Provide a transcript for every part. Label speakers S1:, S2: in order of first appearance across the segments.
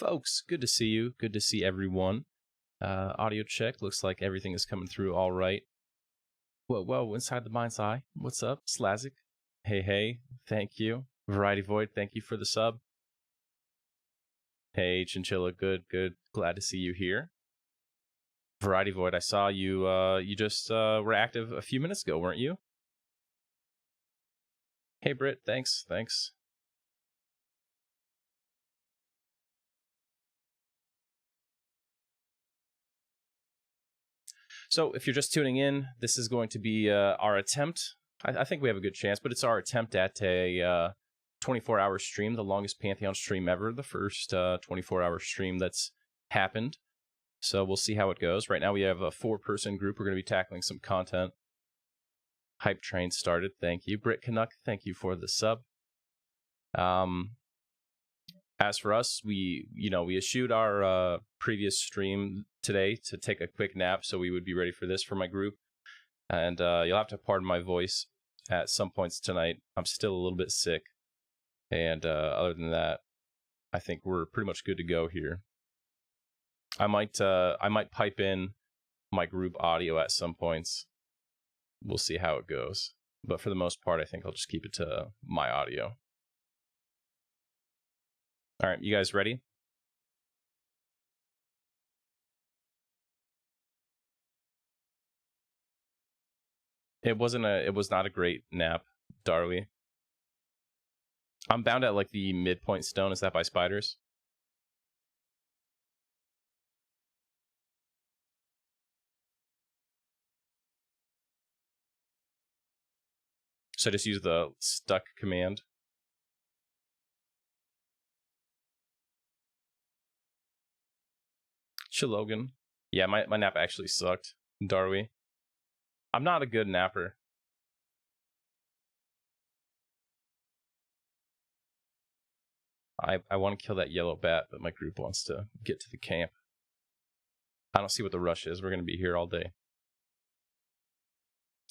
S1: Folks, good to see you. Good to see everyone. Audio check. Looks like everything is coming through all right. Whoa, inside the mind's eye. What's up, Slazik? Hey, thank you. Variety Void, thank you for the sub. Hey, Chinchilla, good. Glad to see you here. Variety Void, I saw you, you just were active a few minutes ago, weren't you? Hey, Britt, thanks. So if you're just tuning in, this is going to be our attempt. I think we have a good chance, but it's our attempt at a 24-hour stream, the longest Pantheon stream ever, the first 24-hour stream that's happened. So we'll see how it goes. Right now we have a 4-person group. We're going to be tackling some content. Hype train started. Thank you. Brit Canuck, thank you for the sub. As for us, we eschewed our previous stream today to take a quick nap, so we would be ready for this for my group. And you'll have to pardon my voice at some points tonight. I'm still a little bit sick. And other than that, I think we're pretty much good to go here. I might pipe in my group audio at some points. We'll see how it goes. But for the most part, I think I'll just keep it to my audio. All right, you guys ready? It was not a great nap, Darby. I'm bound at like the midpoint stone. Is that by spiders? So I just use the stuck command. Chilogan. Yeah, my nap actually sucked, Darby. I'm not a good napper. I want to kill that yellow bat, but my group wants to get to the camp. I don't see what the rush is. We're going to be here all day.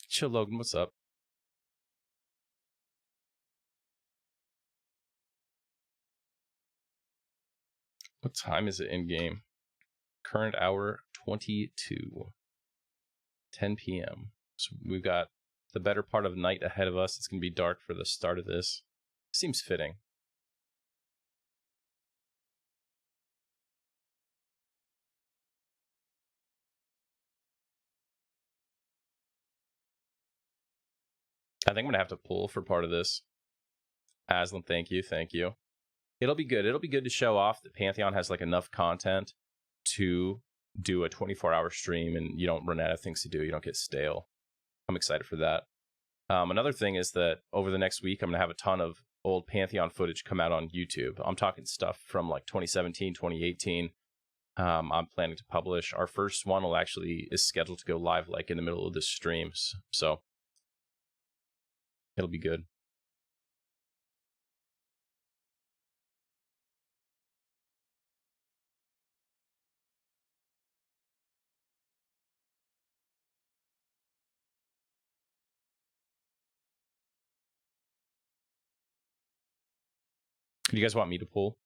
S1: Chill, Logan. What's up? What time is it in game? Current hour 22. 10 p.m. So we've got the better part of night ahead of us. It's going to be dark for the start of this. Seems fitting. I think I'm going to have to pull for part of this. Aslan, thank you. It'll be good. It'll be good to show off that Pantheon has like enough content to do a 24-hour stream and you don't run out of things to do. You don't get stale. I'm excited for that. Another thing is that over the next week, I'm going to have a ton of old Pantheon footage come out on YouTube. I'm talking stuff from like 2017, 2018. I'm planning to publish. Our first one is scheduled to go live like in the middle of the streams. So it'll be good. Do you guys want me to pull?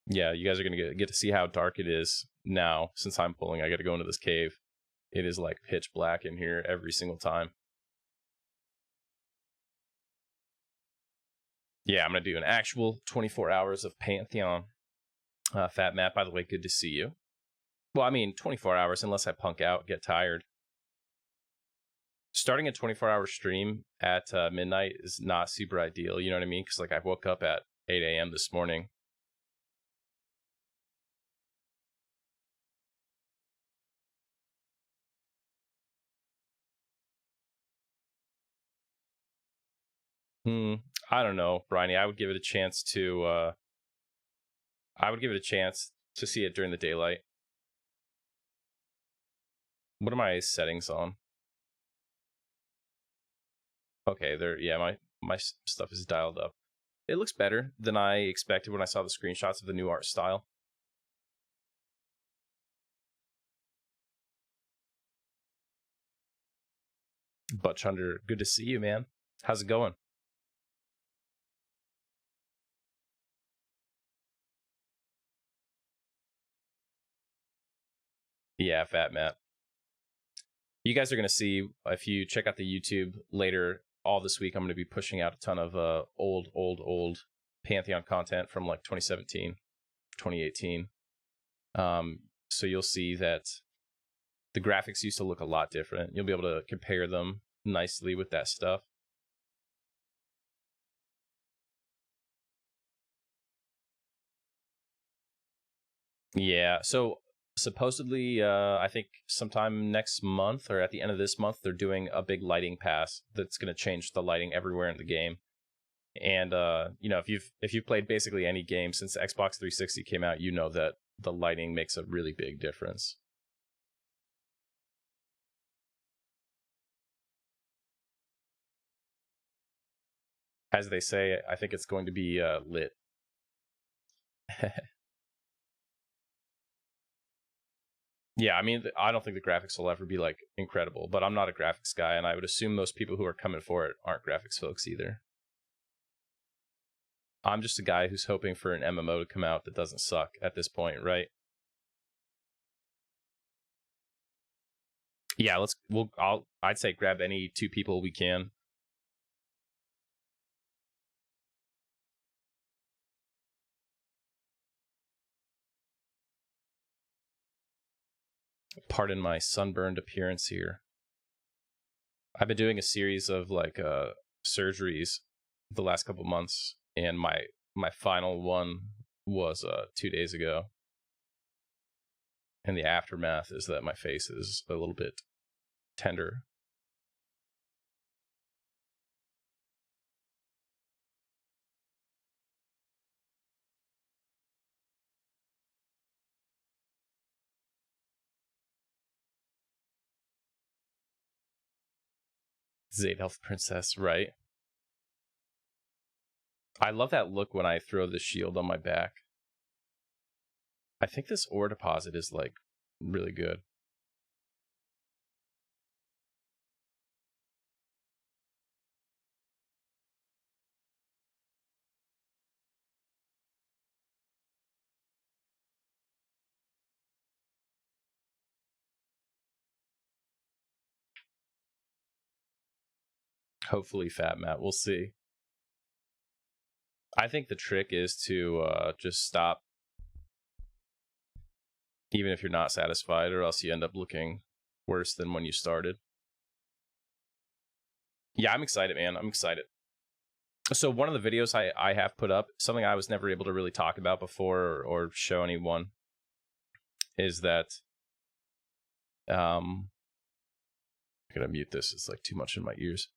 S1: Yeah, you guys are going to get to see how dark it is now. Since I'm pulling, I got to go into this cave. It is like pitch black in here every single time. Yeah, I'm going to do an actual 24 hours of Pantheon. Fat Matt, by the way, good to see you. Well, I mean, 24 hours, unless I punk out, get tired. Starting a 24-hour stream at midnight is not super ideal, you know what I mean? Because like I woke up at 8 a.m. this morning. I don't know, Bryony. I would give it a chance to see it during the daylight. What are my settings on? Okay, my stuff is dialed up. it looks better than I expected when I saw the screenshots of the new art style. But Chunder, good to see you, man. How's it going? Yeah, Fat Matt. You guys are going to see, if you check out the YouTube later, all this week, I'm going to be pushing out a ton of old Pantheon content from like 2017, 2018. So you'll see that the graphics used to look a lot different. You'll be able to compare them nicely with that stuff. Yeah, so supposedly, I think sometime next month or at the end of this month, they're doing a big lighting pass that's going to change the lighting everywhere in the game. And you know, if you've played basically any game since Xbox 360 came out, you know that the lighting makes a really big difference. As they say, I think it's going to be lit. Yeah, I mean, I don't think the graphics will ever be like incredible, but I'm not a graphics guy, and I would assume most people who are coming for it aren't graphics folks either. I'm just a guy who's hoping for an MMO to come out that doesn't suck at this point, right? Yeah, I'd say grab any two people we can. Pardon my sunburned appearance here. I've been doing a series of like surgeries the last couple months, and my final one was 2 days ago. And the aftermath is that my face is a little bit tender. Zaide Elf Princess, right? I love that look when I throw the shield on my back. I think this ore deposit is like really good. Hopefully, Fat Matt, we'll see. I think the trick is to just stop, even if you're not satisfied, or else you end up looking worse than when you started. Yeah, I'm excited, man. I'm excited. So one of the videos I have put up, something I was never able to really talk about before or show anyone, is that I'm gonna mute this. It's like too much in my ears.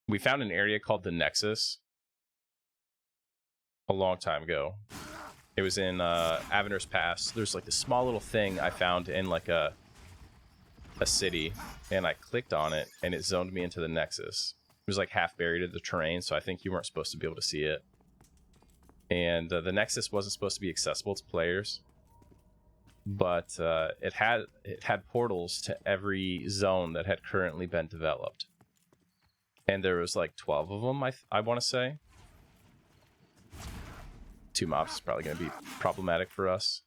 S1: We found an area called the Nexus a long time ago. It was in Avener's Pass. There's like this small little thing I found in like a city, and I clicked on it, and it zoned me into the Nexus. It was like half buried in the terrain, so I think you weren't supposed to be able to see it. And the Nexus wasn't supposed to be accessible to players, but it had portals to every zone that had currently been developed, and there was like 12 of them. I want to say 2 mobs is probably going to be problematic for us.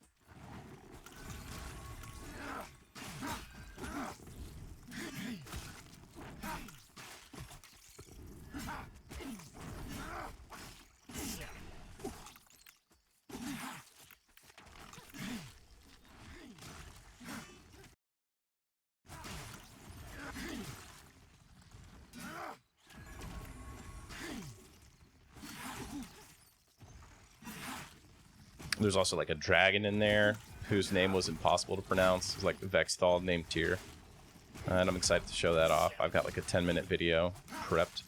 S1: There's also like a dragon in there whose name was impossible to pronounce. It was like Vexthal named Tyr. And I'm excited to show that off. I've got like a 10-minute video prepped.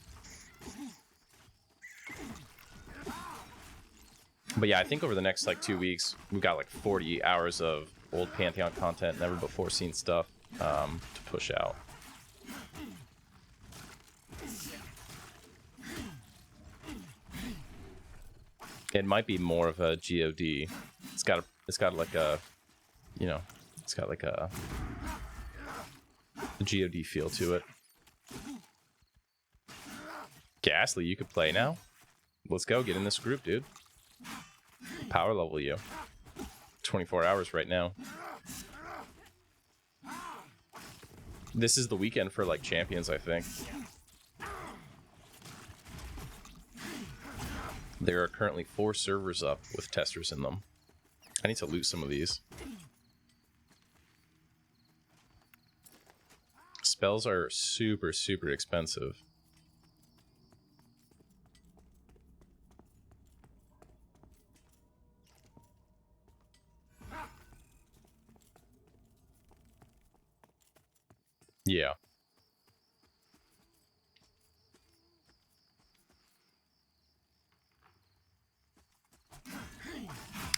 S1: But yeah, I think over the next like 2 weeks, we've got like 40 hours of old Pantheon content, never before seen stuff to push out. It might be more of a GOD. It's got like a, you know, it's got like a GOD feel to it. Ghastly, you could play now. Let's go, get in this group, dude. Power level you. 24 hours right now. This is the weekend for like champions, I think. There are currently 4 servers up with testers in them. I need to loot some of these. Spells are super, super expensive. Yeah.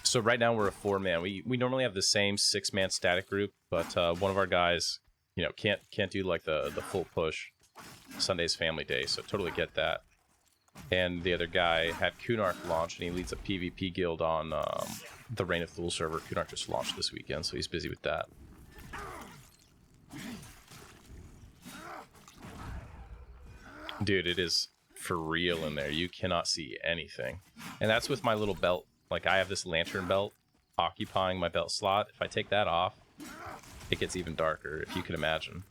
S1: So right now we're a 4-man. We normally have the same 6-man static group, but one of our guys, you know, can't do like the full push. Sunday's family day, so totally get that. And the other guy had Kunark launch, and he leads a PvP guild on the Reign of Thule server. Kunark just launched this weekend, so he's busy with that. Dude, it is for real in there. You cannot see anything. And that's with my little belt. Like, I have this lantern belt occupying my belt slot. If I take that off, it gets even darker, if you can imagine.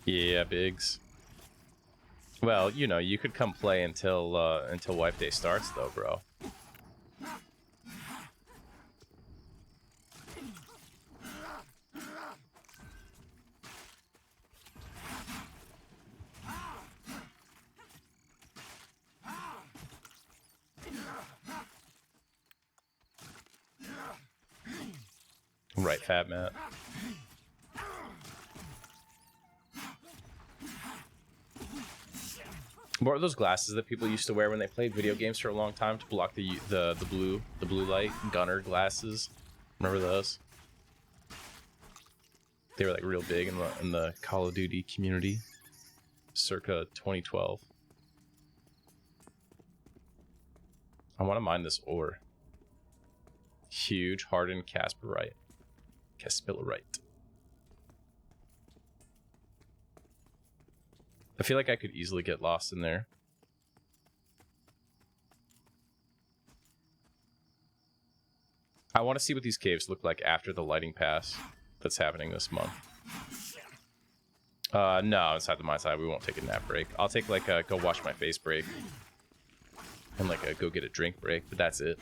S1: Yeah, Biggs. Well, you know, you could come play until Wife Day starts, though, bro. Right, Fat Matt. What are those glasses that people used to wear when they played video games for a long time to block the blue light? Gunner glasses. Remember those? They were like real big in the Call of Duty community, circa 2012. I want to mine this ore. Huge hardened Casperite. Caspillerite. I feel like I could easily get lost in there. I want to see what these caves look like after the lighting pass that's happening this month. No, inside the mine side, we won't take a nap break. I'll take like a go wash my face break. And like a go get a drink break, but that's it.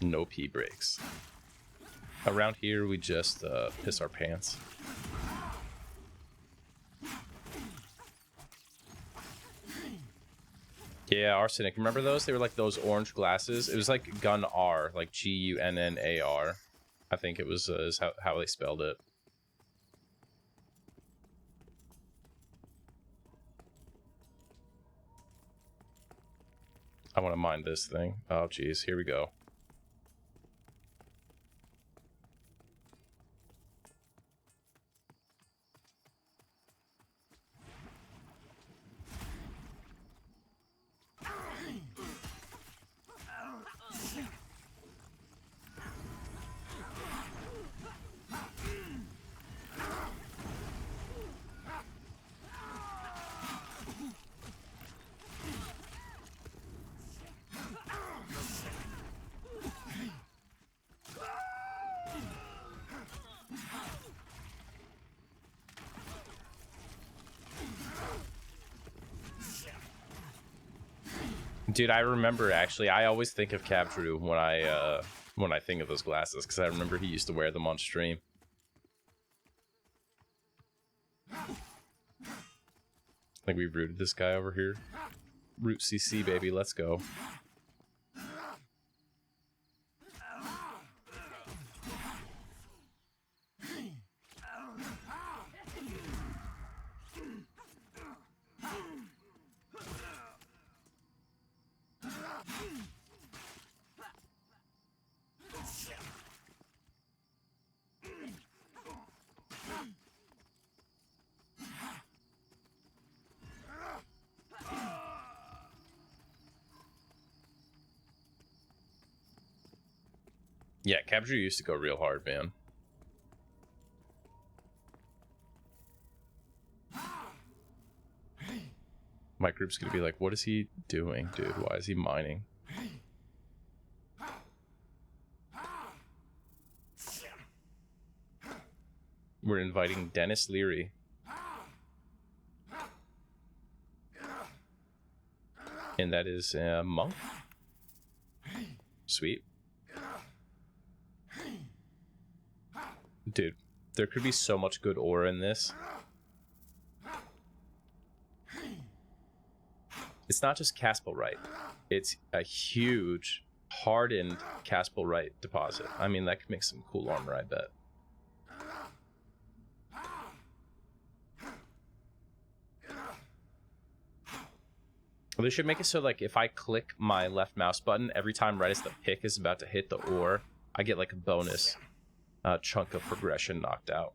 S1: No pee breaks. Around here, we just piss our pants. Yeah, arsenic. Remember those? They were like those orange glasses. It was like Gun R, like Gunnar. I think it was is how they spelled it. I want to mine this thing. Oh, geez. Here we go. Dude, I remember actually. I always think of Cab Drew when I think of those glasses because I remember he used to wear them on stream. I think we rooted this guy over here. Root CC, baby, let's go. Yeah, capture used to go real hard, man. My group's gonna be like, what is he doing, dude? Why is he mining? We're inviting Dennis Leary. And that is a monk. Sweet. Dude, there could be so much good ore in this. It's not just caspelrite. It's a huge, hardened caspelrite deposit. I mean, that could make some cool armor, I bet. Well, they should make it so, like, if I click my left mouse button, every time right as the pick is about to hit the ore, I get, like, a bonus chunk of progression knocked out.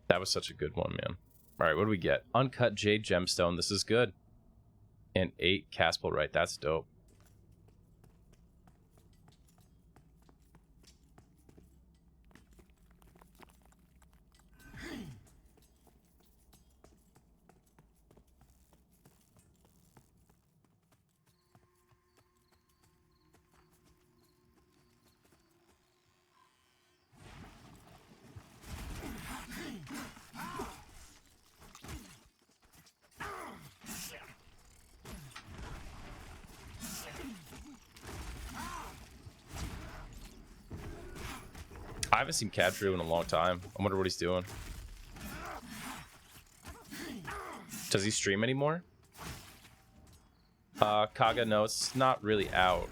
S1: That was such a good one, man. All right, what do we get? Uncut Jade Gemstone. This is good. And 8 caspelrite. That's dope. I haven't seen Cadrew in a long time. I wonder what he's doing. Does he stream anymore? Kaga, no, it's not really out.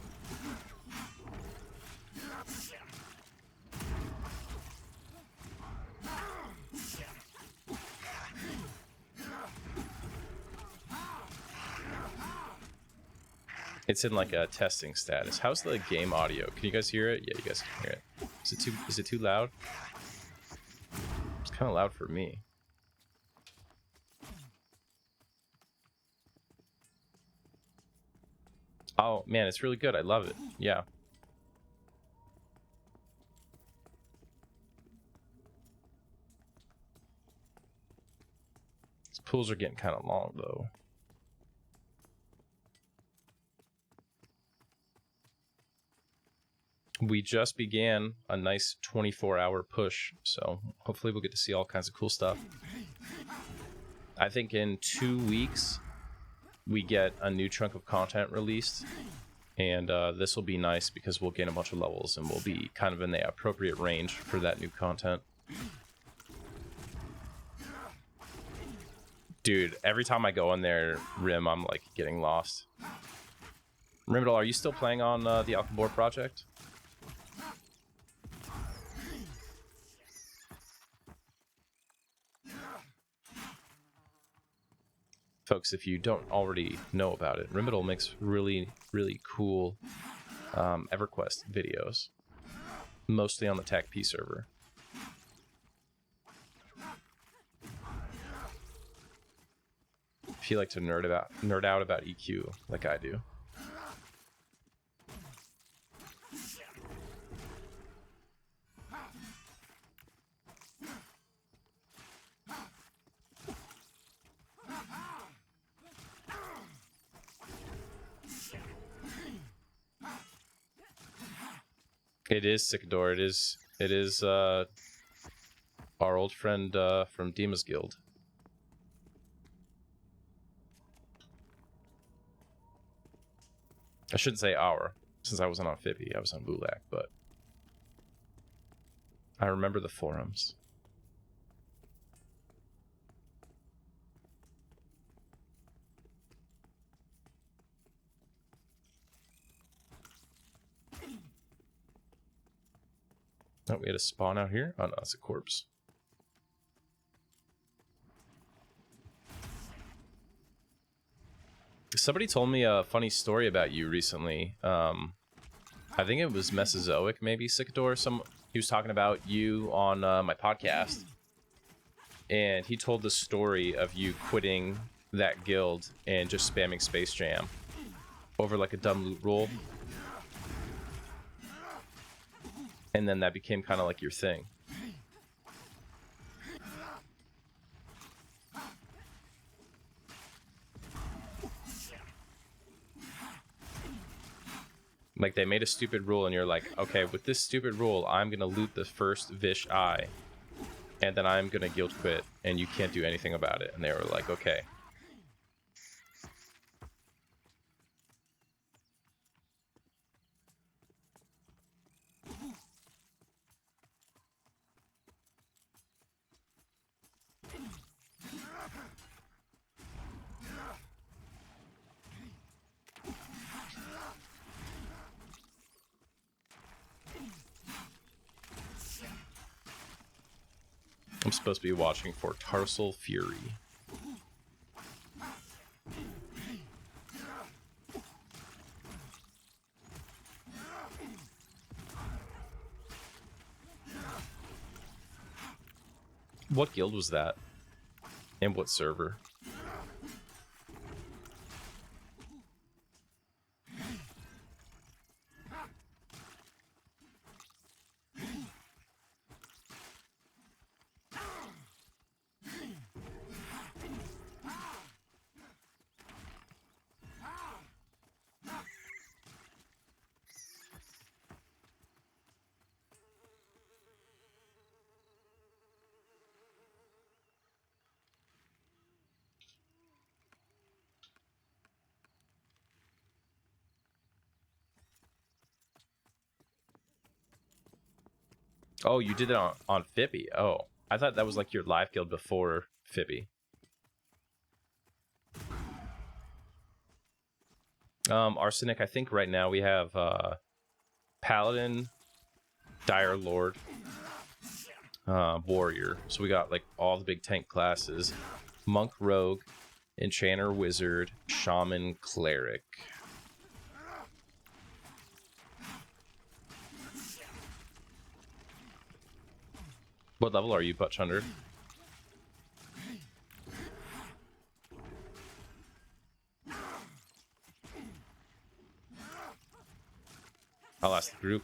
S1: It's in like a testing status. How's the game audio? Can you guys hear it? Yeah, you guys can hear it. Is it too loud? It's kind of loud for me. Oh man, it's really good. I love it. Yeah. These pools are getting kind of long though. We just began a nice 24-hour push, so hopefully we'll get to see all kinds of cool stuff. I think in 2 weeks we get a new chunk of content released, and this will be nice because we'll gain a bunch of levels and we'll be kind of in the appropriate range for that new content. Dude, every time I go in there, Rim, I'm like getting lost. Rimidal, are you still playing on the Alchemore project? Folks, if you don't already know about it, Rimidal makes really, really cool EverQuest videos, mostly on the TACP server. If you like to nerd out about EQ like I do. It is Sikador. It is our old friend from Dima's Guild. I shouldn't say our, since I wasn't on Fippy. I was on Vulak, but I remember the forums. Oh, we had a spawn out here? Oh no, it's a corpse. Somebody told me a funny story about you recently. I think it was Mesozoic, maybe Sicador. He was talking about you on my podcast, and he told the story of you quitting that guild and just spamming Space Jam over like a dumb loot roll, and then that became kind of like your thing. Like, they made a stupid rule, and you're like, okay, with this stupid rule, I'm gonna loot the first Vish Eye, and then I'm gonna guild quit, and you can't do anything about it. And they were like, okay. I'm supposed to be watching for Tarsal Fury. What guild was that? And what server? Oh, you did it on Fippy. Oh, I thought that was like your live guild before Fippy. Arsenic, I think right now we have Paladin, Dire Lord, Warrior. So we got like all the big tank classes. Monk, Rogue, Enchanter, Wizard, Shaman, Cleric. What level are you, Butch Under? I'll ask the group.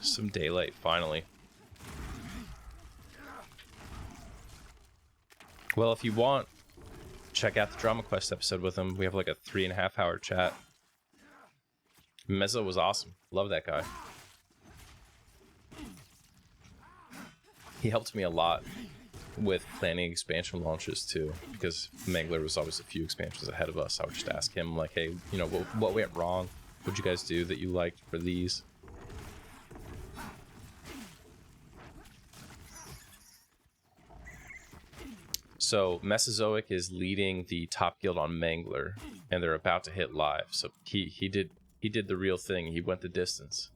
S1: Some daylight, finally. Well, if you want, check out the Drama Quest episode with him. We have like a 3.5 hour chat. Mezzo was awesome. Love that guy. He helped me a lot with planning expansion launches too, because Mangler was always a few expansions ahead of us. I would just ask him like, hey, you know, what went wrong? What'd you guys do that you liked for these? So Mesozoic is leading the top guild on Mangler, and they're about to hit live. So he did the real thing. He went the distance.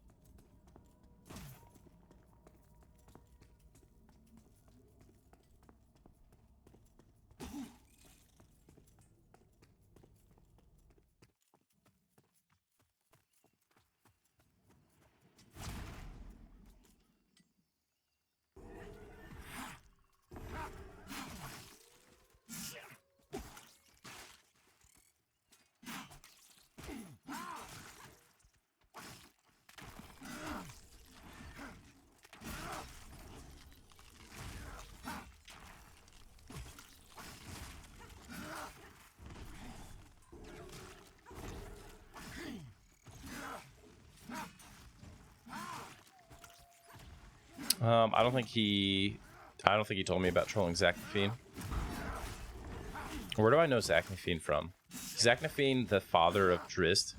S1: I don't think he told me about trolling Zachnafine. Where do I know Zachnafine from? Zachnafine, the father of Drizzt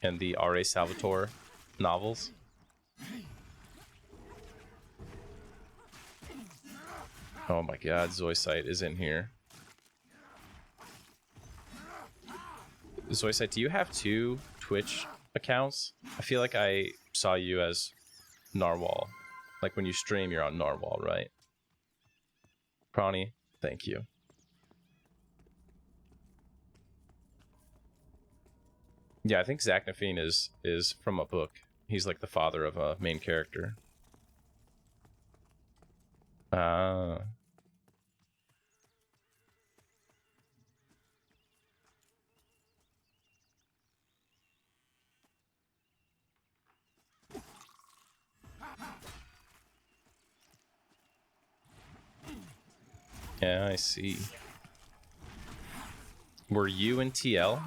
S1: and the R.A. Salvatore novels. Oh my god, Zoisite is in here. Zoisite, do you have 2 Twitch accounts? I feel like I saw you as Narwhal. Like when you stream, you're on Narwhal, right? Prawny, thank you. Yeah, I think Zachnafine is from a book. He's like the father of a main character. Ah. Yeah, I see. Were you in TL?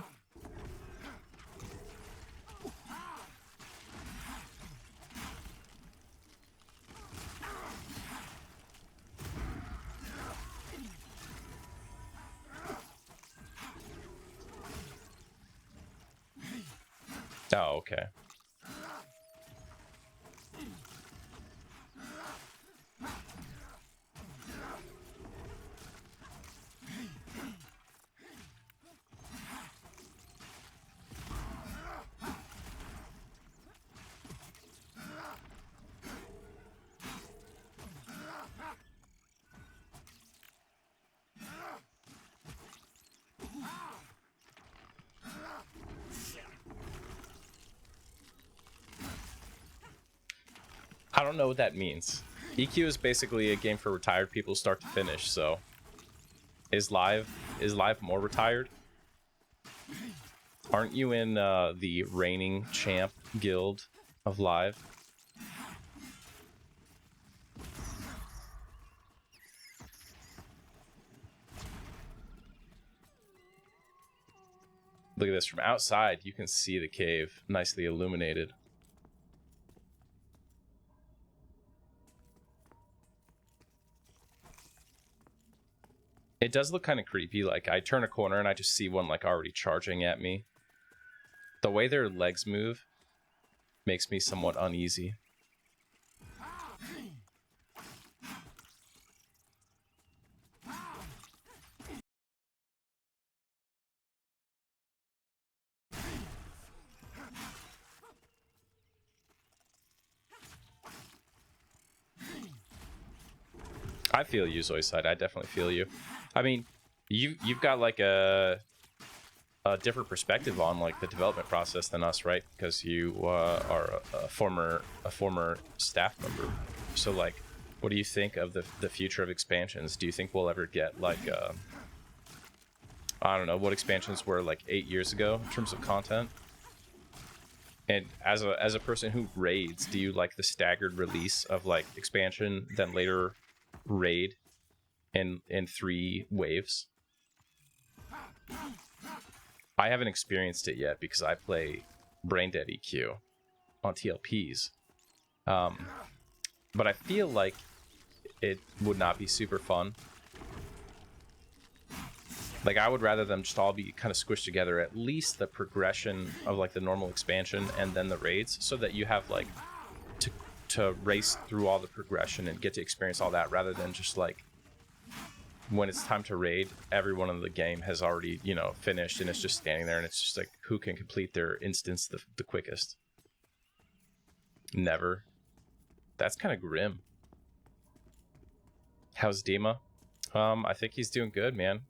S1: Oh, okay. I don't know what that means. EQ is basically a game for retired people start to finish, so is live more retired? Aren't you in the reigning champ guild of live? Look at this, from outside you can see the cave nicely illuminated. It does look kind of creepy. Like, I turn a corner and I just see one like already charging at me. The way their legs move makes me somewhat uneasy. I feel you, Zoiside. I definitely feel you. I mean, you've got like a different perspective on like the development process than us, right? Because you are a former staff member. So like, what do you think of the future of expansions? Do you think we'll ever get like I don't know what expansions were like 8 years ago in terms of content? And as a person who raids, do you like the staggered release of like expansion, then later raid in 3 waves? I haven't experienced it yet because I play Brain Dead EQ on TLPs. But I feel like it would not be super fun. Like, I would rather them just all be kind of squished together, at least the progression of like the normal expansion and then the raids, so that you have like to race through all the progression and get to experience all that, rather than just like when it's time to raid, everyone in the game has already, you know, finished and it's just standing there and it's just like who can complete their instance the quickest. Never. That's kind of grim. How's Dima? I think he's doing good, man.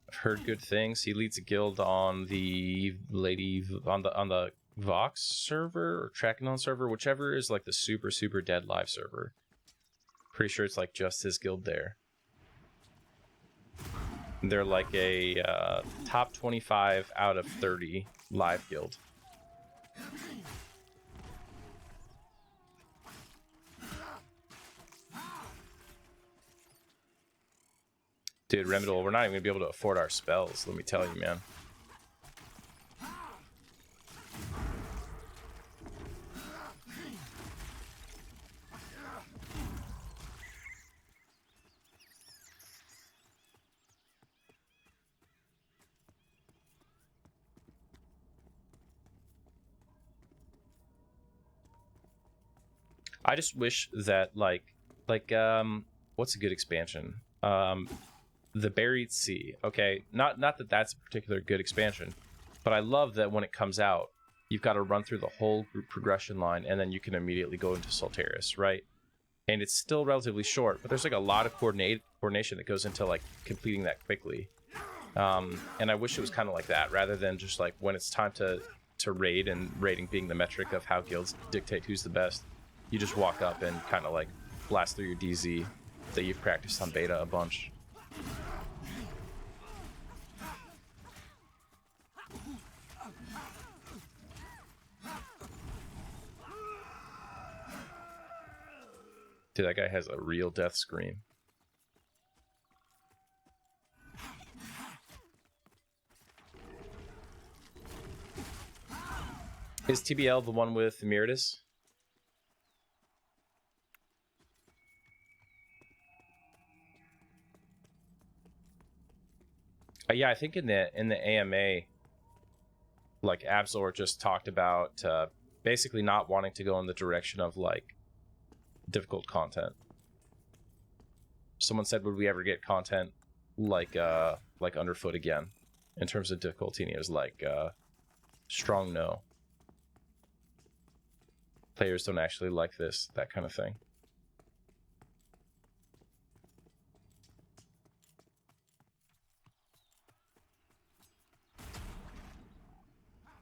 S1: I've heard good things. He leads a guild on the the Vox server or Tracking server, whichever is like the super dead live server. Pretty sure it's like just his guild there. They're like a top 25 out of 30 live guild. Dude, Remedial, we're not even gonna be able to afford our spells, let me tell you, man. I just wish that like what's a good expansion? The Buried Sea. Okay, not that that's a particular good expansion, but I love that when it comes out, you've got to run through the whole group progression line, and then you can immediately go into Solteris, right? And it's still relatively short, but there's like a lot of coordination that goes into like completing that quickly. And I wish it was kind of like that, rather than just like when it's time to raid, and raiding being the metric of how guilds dictate who's the best, you just walk up and kind of like blast through your DZ that you've practiced on beta a bunch. Dude, that guy has a real death scream. Is TBL the one with Emeritus? Yeah, I think in the AMA, like Absolor just talked about basically not wanting to go in the direction of like difficult content. Someone said, would we ever get content like Underfoot again in terms of difficulty? And it was like strong no. Players don't actually like this, that kind of thing.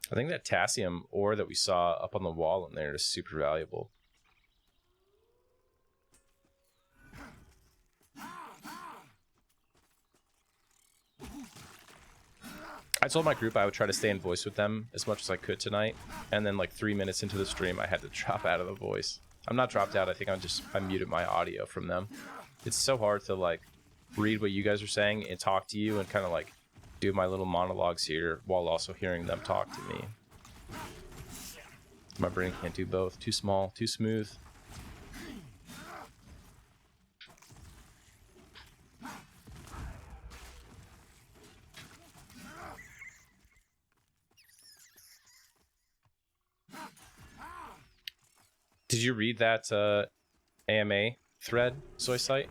S1: I think that Tassium ore that we saw up on the wall in there is super valuable. I told my group I would try to stay in voice with them as much as I could tonight, and then like 3 minutes into the stream I had to drop out of the voice. I'm not dropped out, I think I muted my audio from them. It's so hard to like read what you guys are saying and talk to you and kind of like do my little monologues here while also hearing them talk to me. My brain can't do both. Too small, too smooth. Did you read that AMA thread, Soysite?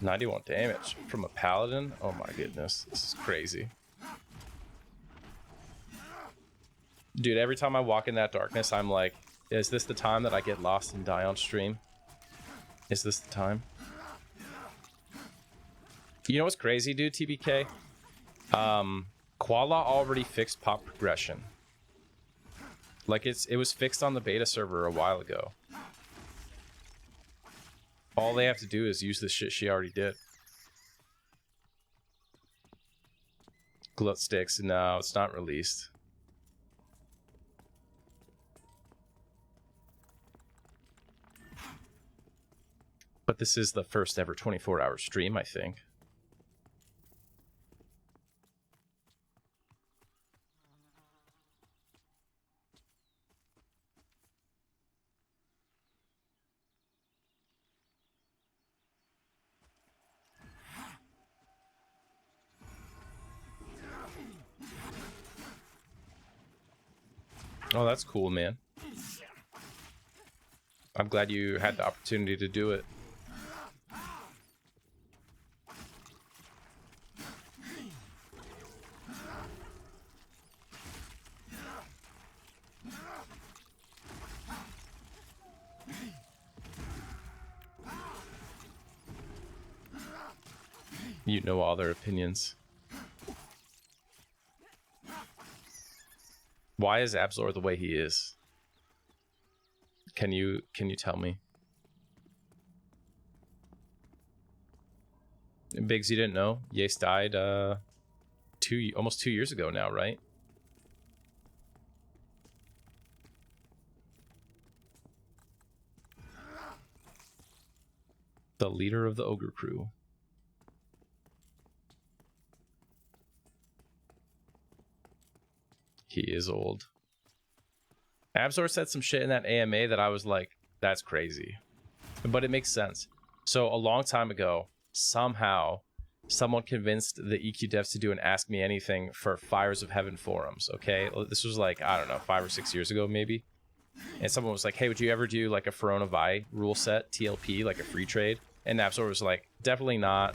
S1: 91 damage from a paladin? Oh my goodness, this is crazy. Dude, every time I walk in that darkness, I'm like, is this the time that I get lost and die on stream? Is this the time? You know what's crazy, dude, TBK? Koala already fixed pop progression. Like, it was fixed on the beta server a while ago. All they have to do is use the shit she already did. Glut sticks, no, it's not released. But this is the first ever 24-hour stream, I think. Oh, that's cool, man. I'm glad you had the opportunity to do it. You know all their opinions. Why is Absolor the way he is? Can you tell me? Biggs, you didn't know? Yace died almost 2 years ago now, right? The leader of the ogre crew. He is old. Absolor said some shit in that AMA that I was like, that's crazy. But it makes sense. So a long time ago, somehow, someone convinced the EQ devs to do an Ask Me Anything for Fires of Heaven forums, okay? This was like, I don't know, 5 or 6 years ago, maybe. And someone was like, hey, would you ever do like a Verona Vi rule set, TLP, like a free trade? And Napsor was like, definitely not.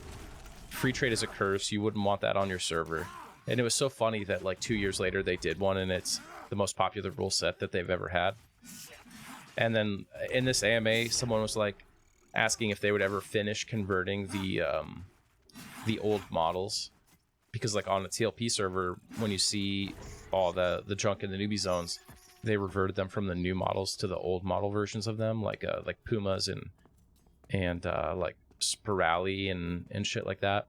S1: Free trade is a curse. You wouldn't want that on your server. And it was so funny that like 2 years later they did one, and it's the most popular rule set that they've ever had. And then in this AMA, someone was like asking if they would ever finish converting the old models, because like on a TLP server, when you see all the junk in the newbie zones, they reverted them from the new models to the old model versions of them, like Pumas and like Spirali and shit like that.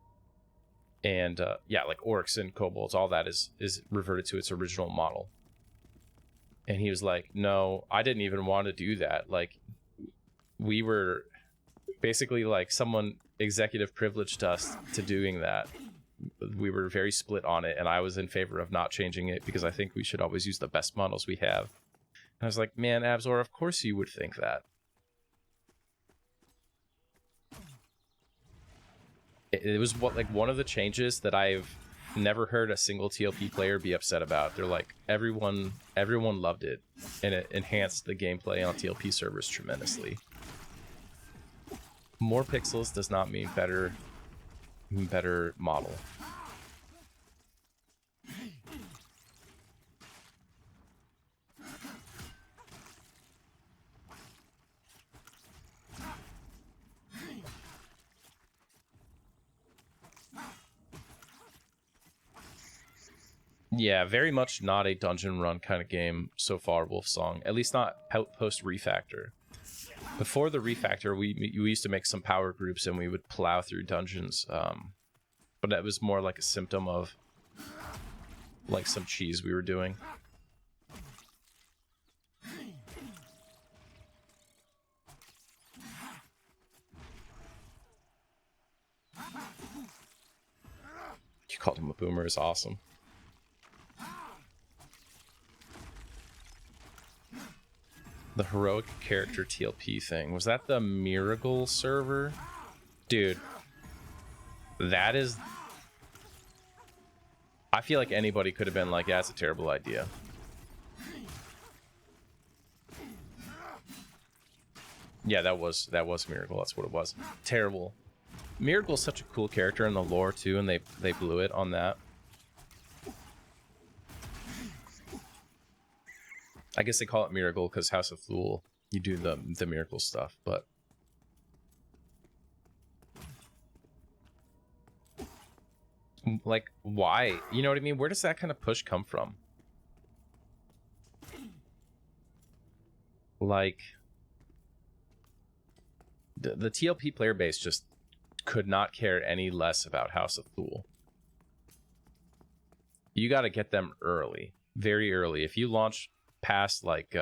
S1: And yeah, like orcs and kobolds, all that is reverted to its original model. And he was like, no, I didn't even want to do that. Like, we were basically like someone executive privileged us to doing that. We were very split on it, and I was in favor of not changing it because I think we should always use the best models we have. And I was like, man, Abzor, of course you would think that. It was one of the changes that I've never heard a single TLP player be upset about. They're like, everyone loved it, and it enhanced the gameplay on TLP servers tremendously. More pixels does not mean better model. Yeah, very much not a dungeon run kind of game so far, Wolfsong. At least not post refactor. Before the refactor, we used to make some power groups and we would plow through dungeons, but that was more like a symptom of like some cheese we were doing. You called him a boomer is awesome. The heroic character TLP thing. Was that the Miracle server? Dude. That is... I feel like anybody could have been like, yeah, that's a terrible idea. Yeah, that was Miracle. That's what it was. Terrible. Miracle's such a cool character in the lore too, and they blew it on that. I guess they call it Miracle because House of Thule, you do the miracle stuff, but like, why? You know what I mean? Where does that kind of push come from? Like, the TLP player base just could not care any less about House of Thule. You got to get them early, very early. If you launch past like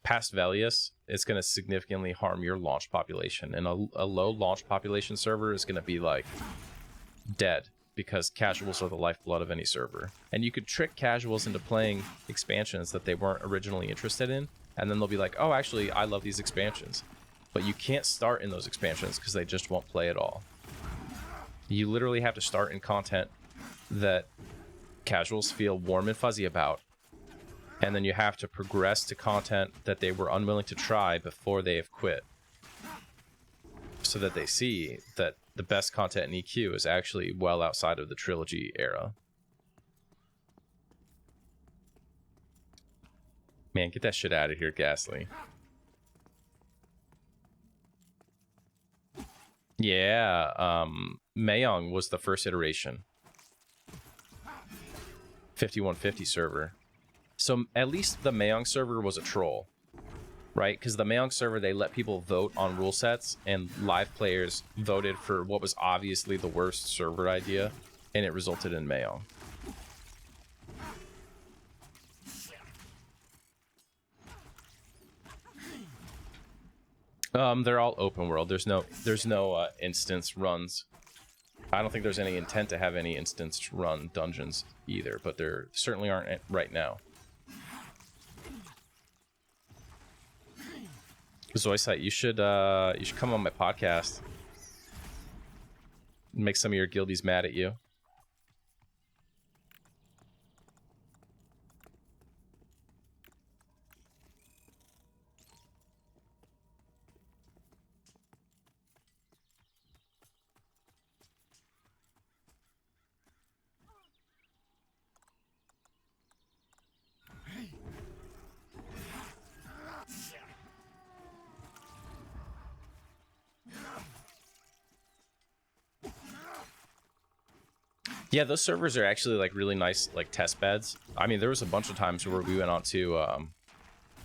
S1: past Velius, it's going to significantly harm your launch population, and a low launch population server is going to be like dead, because casuals are the lifeblood of any server. And you could trick casuals into playing expansions that they weren't originally interested in, and then they'll be like, oh, actually I love these expansions. But you can't start in those expansions because they just won't play at all. You literally have to start in content that casuals feel warm and fuzzy about, and then you have to progress to content that they were unwilling to try before they have quit, so that they see that the best content in EQ is actually well outside of the trilogy era. Man, get that shit out of here, Ghastly. Yeah, Mayong was the first iteration. 5150 server. So at least the Mayong server was a troll, right? Because the Mayong server, they let people vote on rule sets, and live players voted for what was obviously the worst server idea, and it resulted in Mayong. They're all open world. There's no instance runs. I don't think there's any intent to have any instance run dungeons either, but there certainly aren't right now. Zoisite, you should come on my podcast. Make some of your guildies mad at you. Yeah, those servers are actually like really nice, like test beds. I mean, there was a bunch of times where we went on to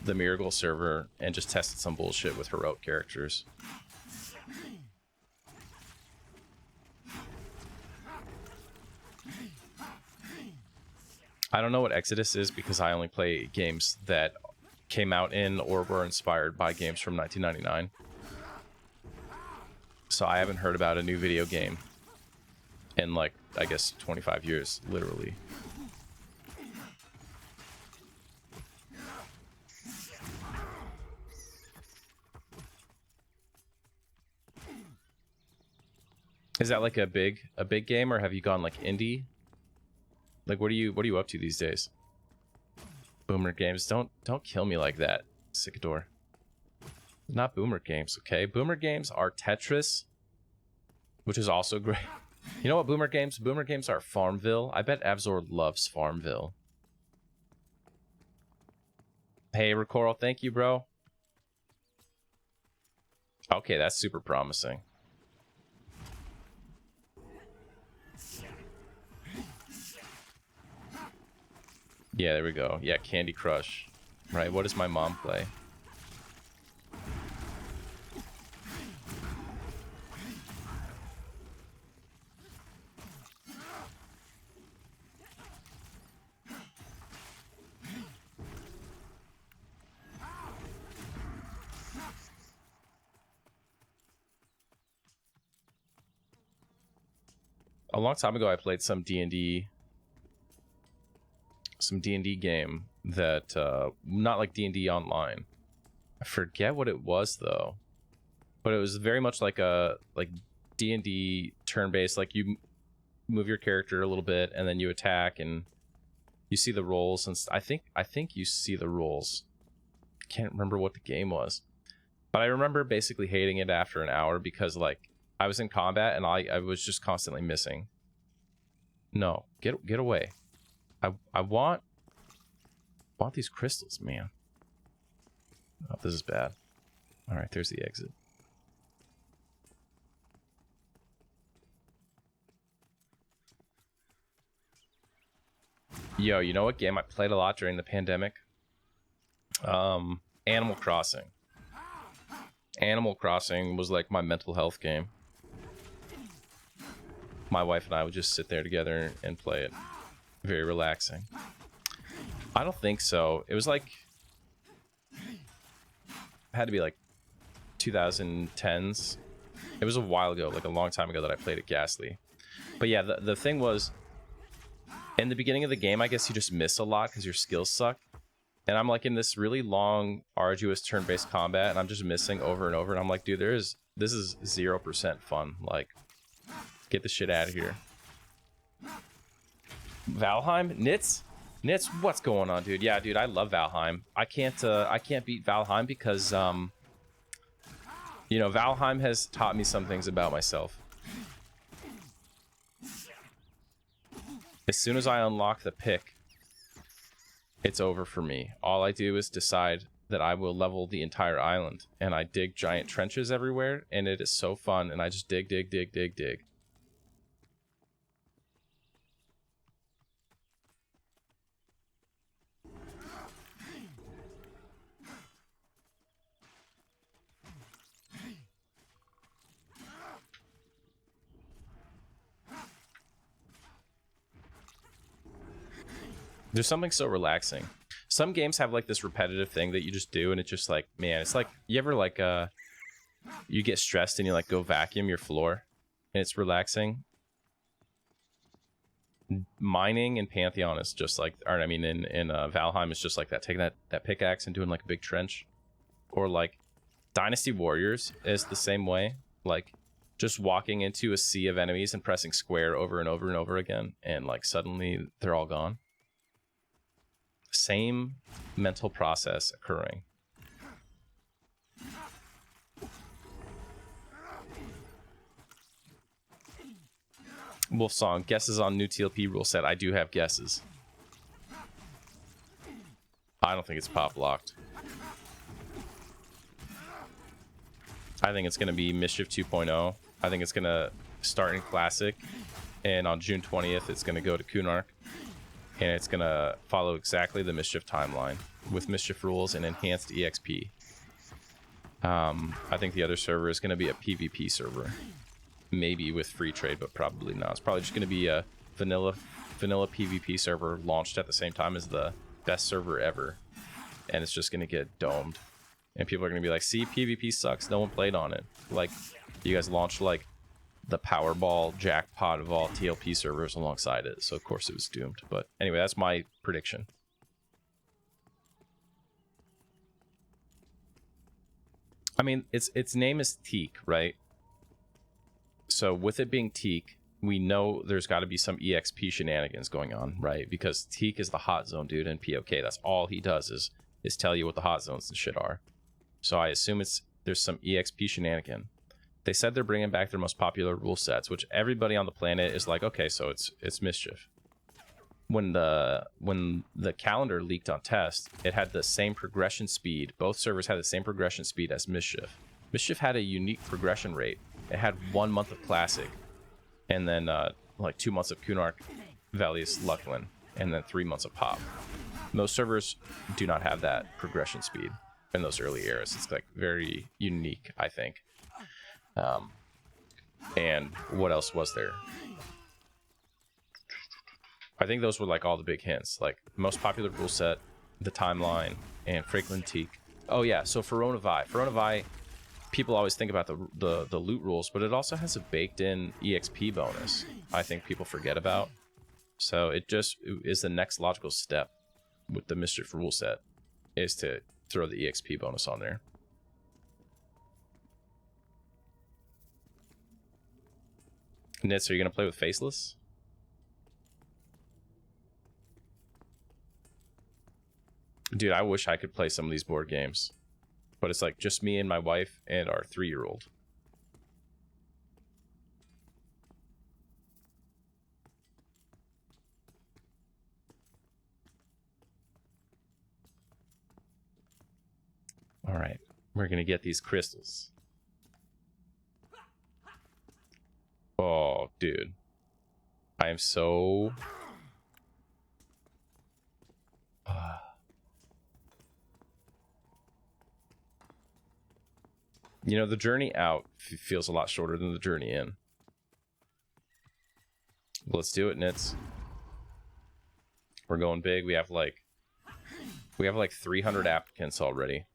S1: the Miracle server and just tested some bullshit with heroic characters. I don't know what Exodus is because I only play games that came out in or were inspired by games from 1999. So I haven't heard about a new video game in like, I guess, 25 years, literally. Is that like a big game, or have you gone like indie? Like what are you up to these days? Boomer games, don't kill me like that, Sicador. Not boomer games, okay? Boomer games are Tetris, which is also great. You know what boomer games? Boomer games are Farmville. I bet Avzor loves Farmville. Hey, Recoral, thank you, bro. Okay, that's super promising. Yeah, there we go. Yeah, Candy Crush. Right, what does my mom play? A long time ago, I played some D&D game that, not like D&D online. I forget what it was though, but it was very much like a D&D turn-based. Like you move your character a little bit and then you attack and you see the rolls. And I think you see the rolls. I can't remember what the game was, but I remember basically hating it after an hour because like I was in combat and I was just constantly missing. No, get away. I want these crystals, man. Oh, this is bad. All right, there's the exit. Yo, you know what game I played a lot during the pandemic? Animal Crossing. Animal Crossing was like my mental health game. My wife and I would just sit there together and play it. Very relaxing. I don't think so. It was like, had to be like 2010s. It was a while ago, like a long time ago that I played it Ghastly. But yeah, the thing was, in the beginning of the game, I guess you just miss a lot because your skills suck. And I'm like in this really long, arduous turn-based combat, and I'm just missing over and over. And I'm like, dude, this is 0% fun. Like, get the shit out of here. Valheim? Nits, what's going on, dude? Yeah, dude, I love Valheim. I can't beat Valheim because, you know, Valheim has taught me some things about myself. As soon as I unlock the pick, it's over for me. All I do is decide that I will level the entire island, and I dig giant trenches everywhere, and it is so fun, and I just dig. There's something so relaxing. Some games have like this repetitive thing that you just do, and it's just like, man, it's like, you ever like you get stressed and you like go vacuum your floor and it's relaxing. Mining in Pantheon is just like, or I mean in Valheim is just like that, taking that pickaxe and doing like a big trench. Or like Dynasty Warriors is the same way, like Just walking into a sea of enemies and pressing square over and over and over again, and like suddenly they're all gone. Same mental process occurring. Wolfsong, guesses on new TLP rule set. I do have guesses. I don't think it's pop locked. I think it's going to be Mischief 2.0. I think it's going to start in Classic, and on June 20th, it's going to go to Kunark, and it's going to follow exactly the Mischief timeline with Mischief rules and enhanced EXP. I think the other server is going to be a PvP server. Maybe with free trade, but probably not. It's probably just going to be a vanilla PvP server launched at the same time as the best server ever, and it's just going to get domed, and people are going to be like, see, PvP sucks, no one played on it. Like, you guys launched like the Powerball jackpot of all TLP servers alongside it, so of course it was doomed. But anyway, that's my prediction. I mean, its name is Teak, right? So with it being Teak, we know there's got to be some EXP shenanigans going on, right? Because Teak is the hot zone dude in POK. That's all he does is tell you what the hot zones and shit are. So I assume there's some EXP shenanigan. They said they're bringing back their most popular rule sets, which everybody on the planet is like, okay, so it's Mischief. When the calendar leaked on test, it had the same progression speed. Both servers had the same progression speed as Mischief. Mischief had a unique progression rate. It had 1 month of Classic, and then like 2 months of Kunark, Valius, Lucklin, and then 3 months of Pop. Most servers do not have that progression speed in those early eras. It's like very unique, I think. And what else was there? I think those were like all the big hints, like most popular rule set, the timeline, and Franklin Teak. Oh yeah, so Verona Vi, people always think about the loot rules, but it also has a baked-in EXP bonus. I think people forget about. So it just is the next logical step with the Mischief rule set, is to throw the EXP bonus on there. Nitz, are you gonna play with Faceless? Dude, I wish I could play some of these board games. But it's like just me and my wife and our 3-year-old. All right, we're gonna get these crystals. Oh, dude. I am so... You know, the journey out feels a lot shorter than the journey in. Let's do it, Nitz. We're going big. We have like 300 applicants already.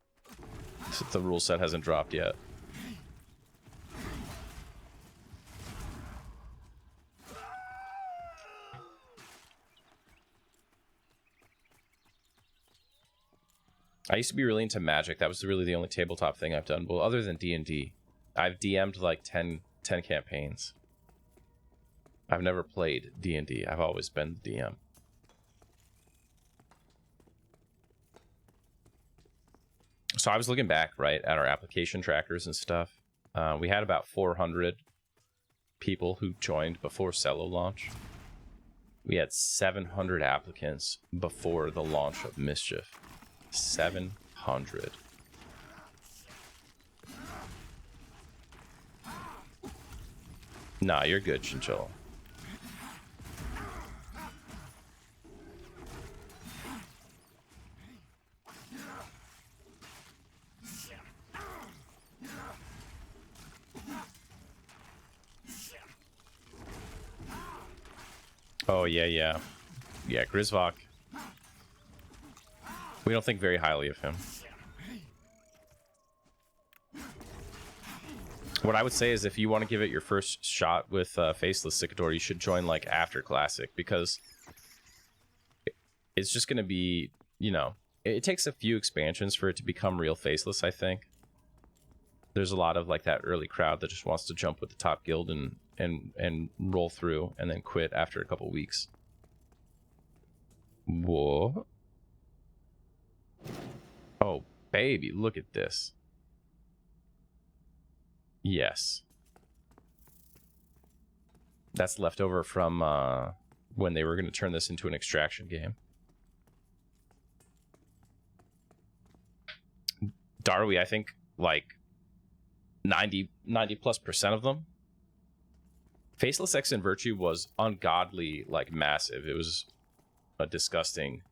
S1: So the rule set hasn't dropped yet. I used to be really into Magic. That was really the only tabletop thing I've done. Well, other than D&D, I've DM'd like 10 campaigns. I've never played D&D. I've always been the DM. So I was looking back, right, at our application trackers and stuff. We had about 400 people who joined before Cello launch. We had 700 applicants before the launch of Mischief. 700. Nah, you're good, Chinchilla. Oh, yeah. Yeah, Grisvok. We don't think very highly of him. What I would say is if you want to give it your first shot with Faceless Sicador, you should join like after Classic, because it's just going to be, you know, it takes a few expansions for it to become real Faceless, I think. there's a lot of like that early crowd that just wants to jump with the top guild and roll through and then quit after a couple weeks. Whoa. Oh, baby, look at this. Yes. That's left over from when they were going to turn this into an extraction game. Darwy, I think like 90+% of them. Faceless X and Virtue was ungodly, like massive. It was a disgusting,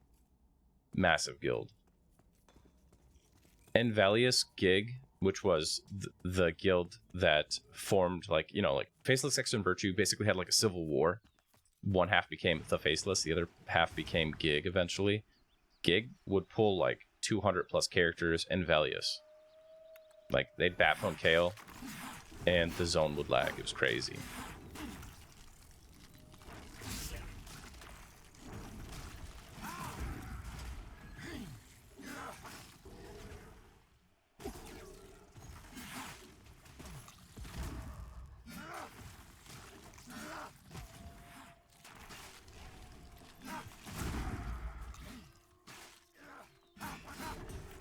S1: massive guild. Envelius Gig, which was the guild that formed, like, you know, like Faceless X and Virtue basically had like a civil war. One half became the Faceless, the other half became Gig eventually. Gig would pull like 200+ characters, Envelius. Like, they'd bat phone KO, and the zone would lag. It was crazy.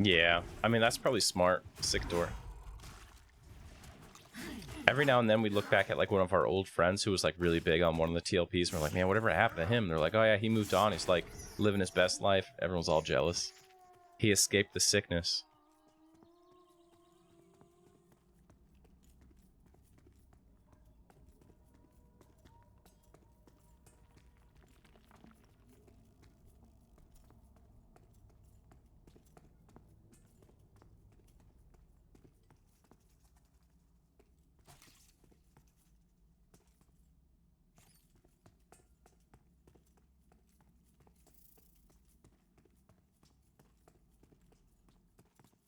S1: Yeah, I mean, that's probably smart. Sick door. Every now and then we look back at like one of our old friends who was like really big on one of the TLPs, and we're like, man, whatever happened to him? And they're like, oh yeah, he moved on. He's like living his best life. Everyone's all jealous. He escaped the sickness.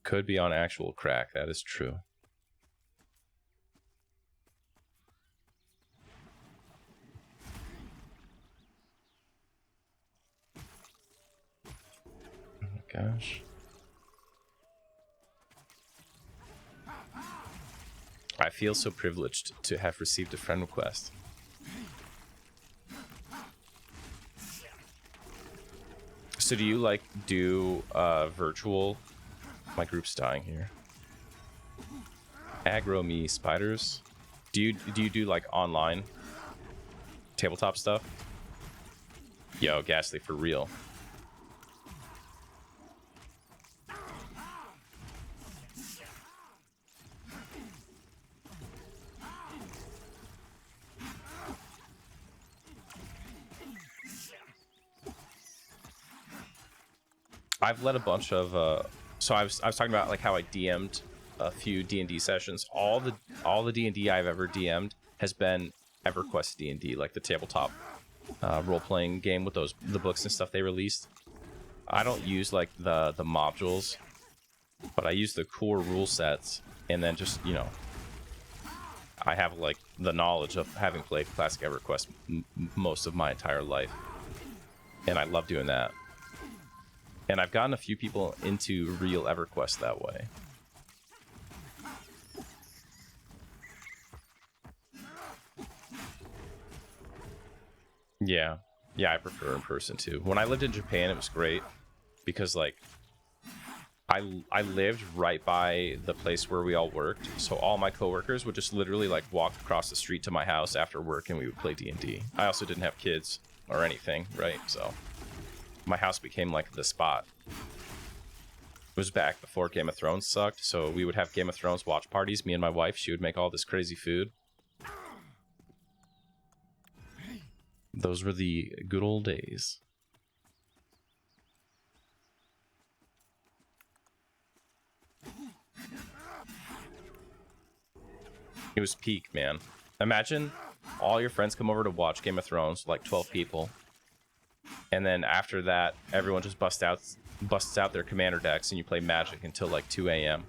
S1: Could be on actual crack. That is true. Oh my gosh. I feel so privileged to have received a friend request. So do you like do virtual? My group's dying here. Aggro me, spiders. Do you do like online tabletop stuff? Yo, Ghastly, for real. I've led a bunch of so I was talking about like how I DM'd a few D&D sessions. All the D&D I've ever DM'd has been EverQuest D&D, like the tabletop role-playing game with the books and stuff they released. I don't use like the modules, but I use the core rule sets, and then just, you know, I have like the knowledge of having played classic EverQuest most of my entire life, and I love doing that. And I've gotten a few people into real EverQuest that way. Yeah, I prefer in person too. When I lived in Japan, it was great because like I lived right by the place where we all worked, so all my coworkers would just literally like walk across the street to my house after work, and we would play D&D. I also didn't have kids or anything, right? So my house became like the spot. It was back before Game of Thrones sucked, so we would have Game of Thrones watch parties. Me and my wife, she would make all this crazy food. Those were the good old days. It was peak, man. Imagine all your friends come over to watch Game of Thrones, like 12 people. And then after that, everyone just busts out their commander decks, and you play Magic until like 2 a.m.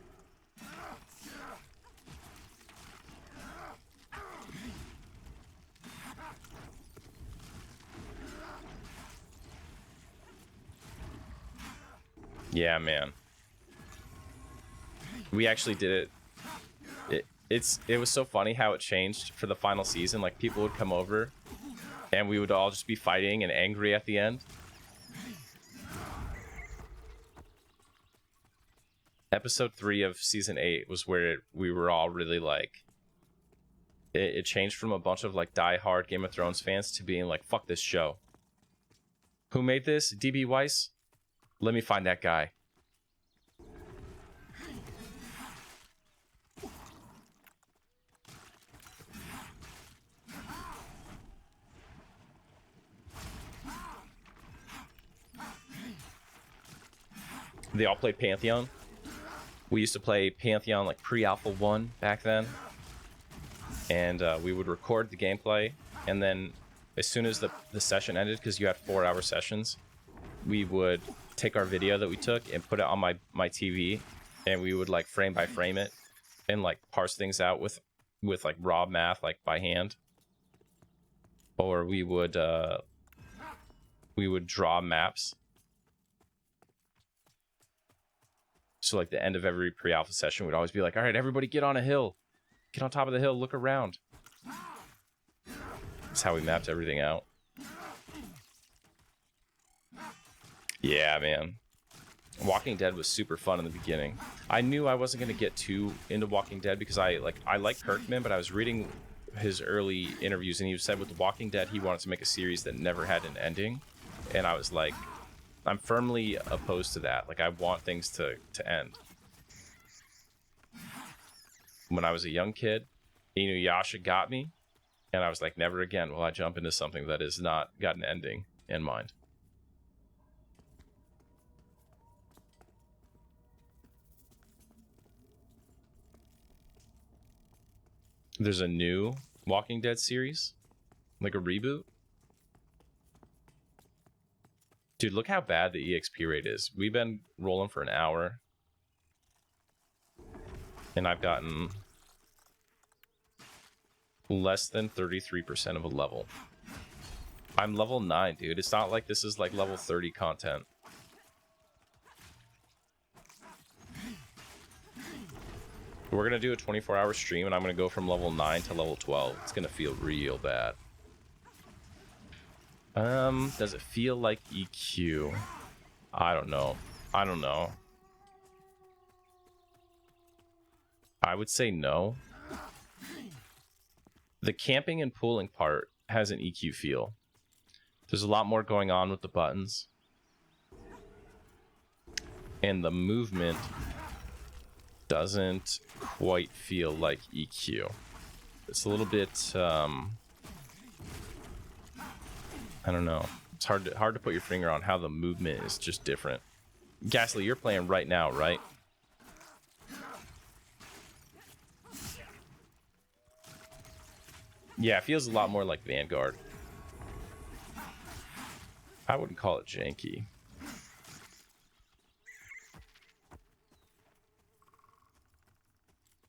S1: Yeah, man. We actually did it. it was so funny how it changed for the final season. Like, people would come over and we would all just be fighting and angry at the end. Episode 3 of season 8 was where we were all really like, it changed from a bunch of like die-hard Game of Thrones fans to being like, fuck this show. Who made this? DB Weiss? Let me find that guy. They all played Pantheon. We used to play Pantheon like pre-Alpha 1 back then. And we would record the gameplay. And then as soon as the session ended, because you had 4-hour sessions, we would take our video that we took and put it on my TV. And we would like frame by frame it and like parse things out with like raw math, like by hand. Or we would draw maps. So like the end of every pre-alpha session would always be like, all right, everybody get on a hill. Get on top of the hill, look around. That's how we mapped everything out. Yeah, man. Walking Dead was super fun in the beginning. I knew I wasn't going to get too into Walking Dead because I like Kirkman, but I was reading his early interviews and he said with The Walking Dead he wanted to make a series that never had an ending. And I was like, I'm firmly opposed to that. Like, I want things to end. When I was a young kid, Inuyasha got me, and I was like, never again will I jump into something that has not got an ending in mind. There's a new Walking Dead series, like a reboot. Dude, look how bad the EXP rate is. We've been rolling for an hour. And I've gotten less than 33% of a level. I'm level 9, dude. It's not like this is like level 30 content. We're going to do a 24-hour stream, and I'm going to go from level 9 to level 12. It's going to feel real bad. Does it feel like EQ? I don't know. I would say no. The camping and pooling part has an EQ feel. There's a lot more going on with the buttons. And the movement doesn't quite feel like EQ. It's a little bit, I don't know. It's hard to put your finger on how the movement is just different. Ghastly, you're playing right now, right? Yeah, it feels a lot more like Vanguard. I wouldn't call it janky.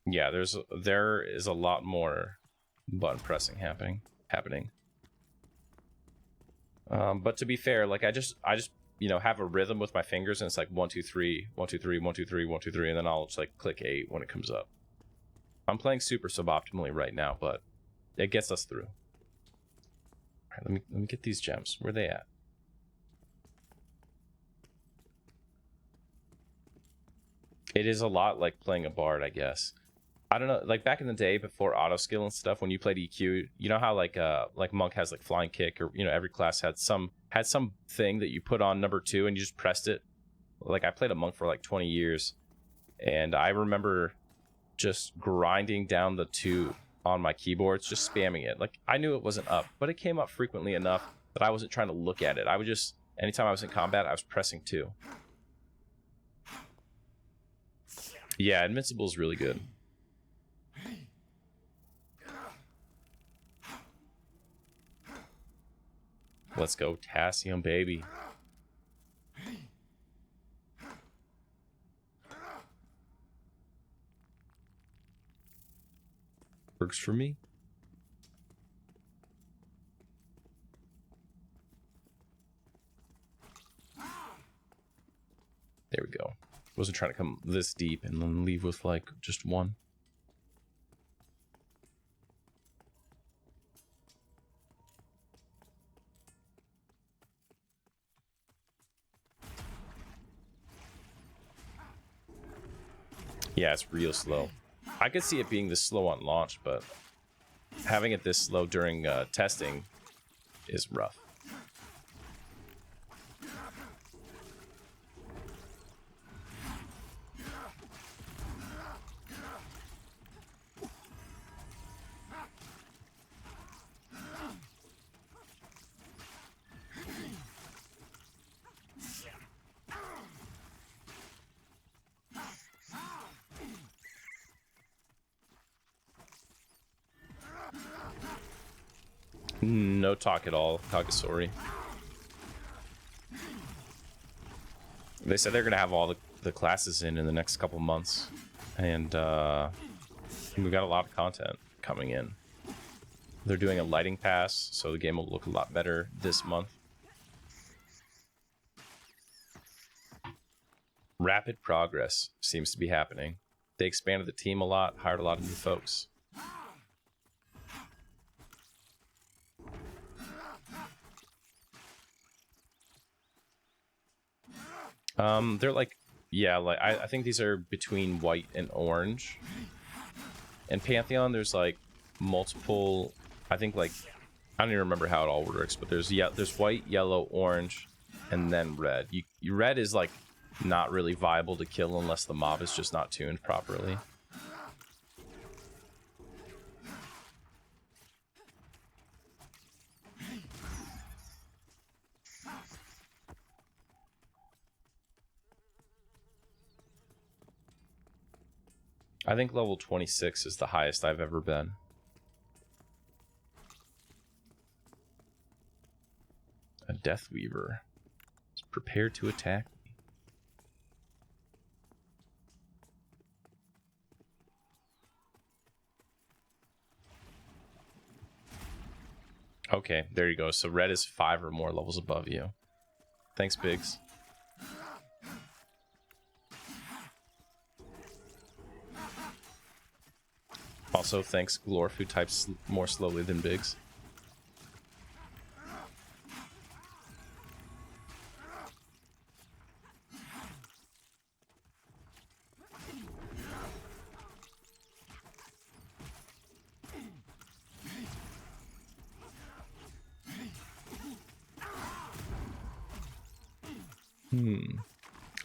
S1: Yeah, there is a lot more button pressing happening. But to be fair, like I just have a rhythm with my fingers, and it's like 1 2 3 1 2 3 1 2 3 1 2 3, and then I'll just like click 8 when it comes up. I'm playing super suboptimally right now, but it gets us through. All right, let me get these gems. Where are they at? It is a lot like playing a bard, I guess. I don't know, like back in the day before auto skill and stuff, when you played EQ, you know how like Monk has like flying kick, or every class had some thing that you put on number 2 and you just pressed it. Like I played a Monk for like 20 years, and I remember just grinding down the 2 on my keyboards, just spamming it. Like I knew it wasn't up, but it came up frequently enough that I wasn't trying to look at it. I would just, anytime I was in combat, I was pressing 2. Yeah, Invincible is really good. Let's go, Potassium, baby. Works for me. There we go. Wasn't trying to come this deep and then leave with like just 1. Yeah, it's real slow. I could see it being this slow on launch, but having it this slow during testing is rough. No talk at all, Kagasori. They said they're going to have all the classes in the next couple months. And we've got a lot of content coming in. They're doing a lighting pass, so the game will look a lot better this month. Rapid progress seems to be happening. They expanded the team a lot, hired a lot of new folks. They're like, yeah, like I think these are between white and orange. And Pantheon, there's like multiple, I think like, I don't even remember how it all works, but there's white, yellow, orange, and then red. Red is like not really viable to kill unless the mob is just not tuned properly. I think level 26 is the highest I've ever been. A Deathweaver is prepared to attack me. Okay, there you go. So red is 5 or more levels above you. Thanks, Biggs. Also, thanks, Glorf, who types more slowly than Biggs.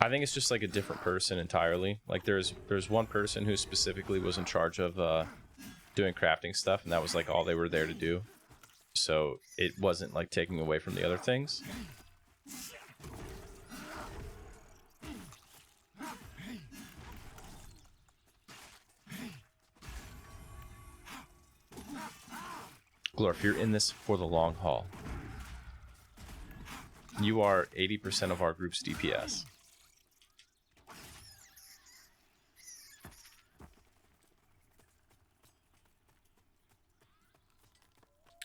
S1: I think it's just like a different person entirely. Like there's one person who specifically was in charge of doing crafting stuff, and that was like all they were there to do. So it wasn't like taking away from the other things. Glorf, you're in this for the long haul. You are 80% of our group's DPS.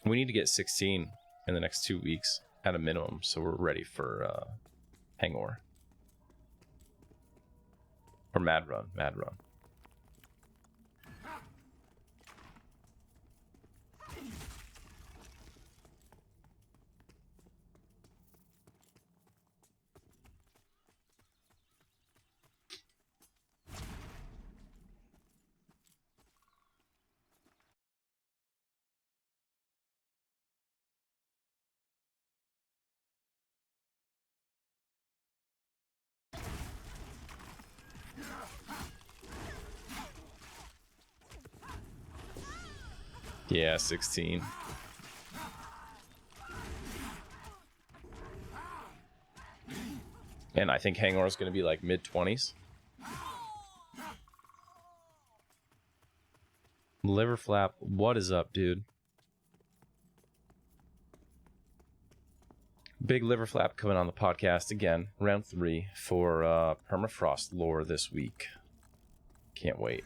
S1: We need to get 16 in the next 2 weeks at a minimum, so we're ready for Hangor. Or Mad Run. Yeah, 16. And I think Hangor is going to be like mid-20s. Liverflap, what is up, dude? Big Liverflap coming on the podcast again, round 3 for Permafrost lore this week. Can't wait.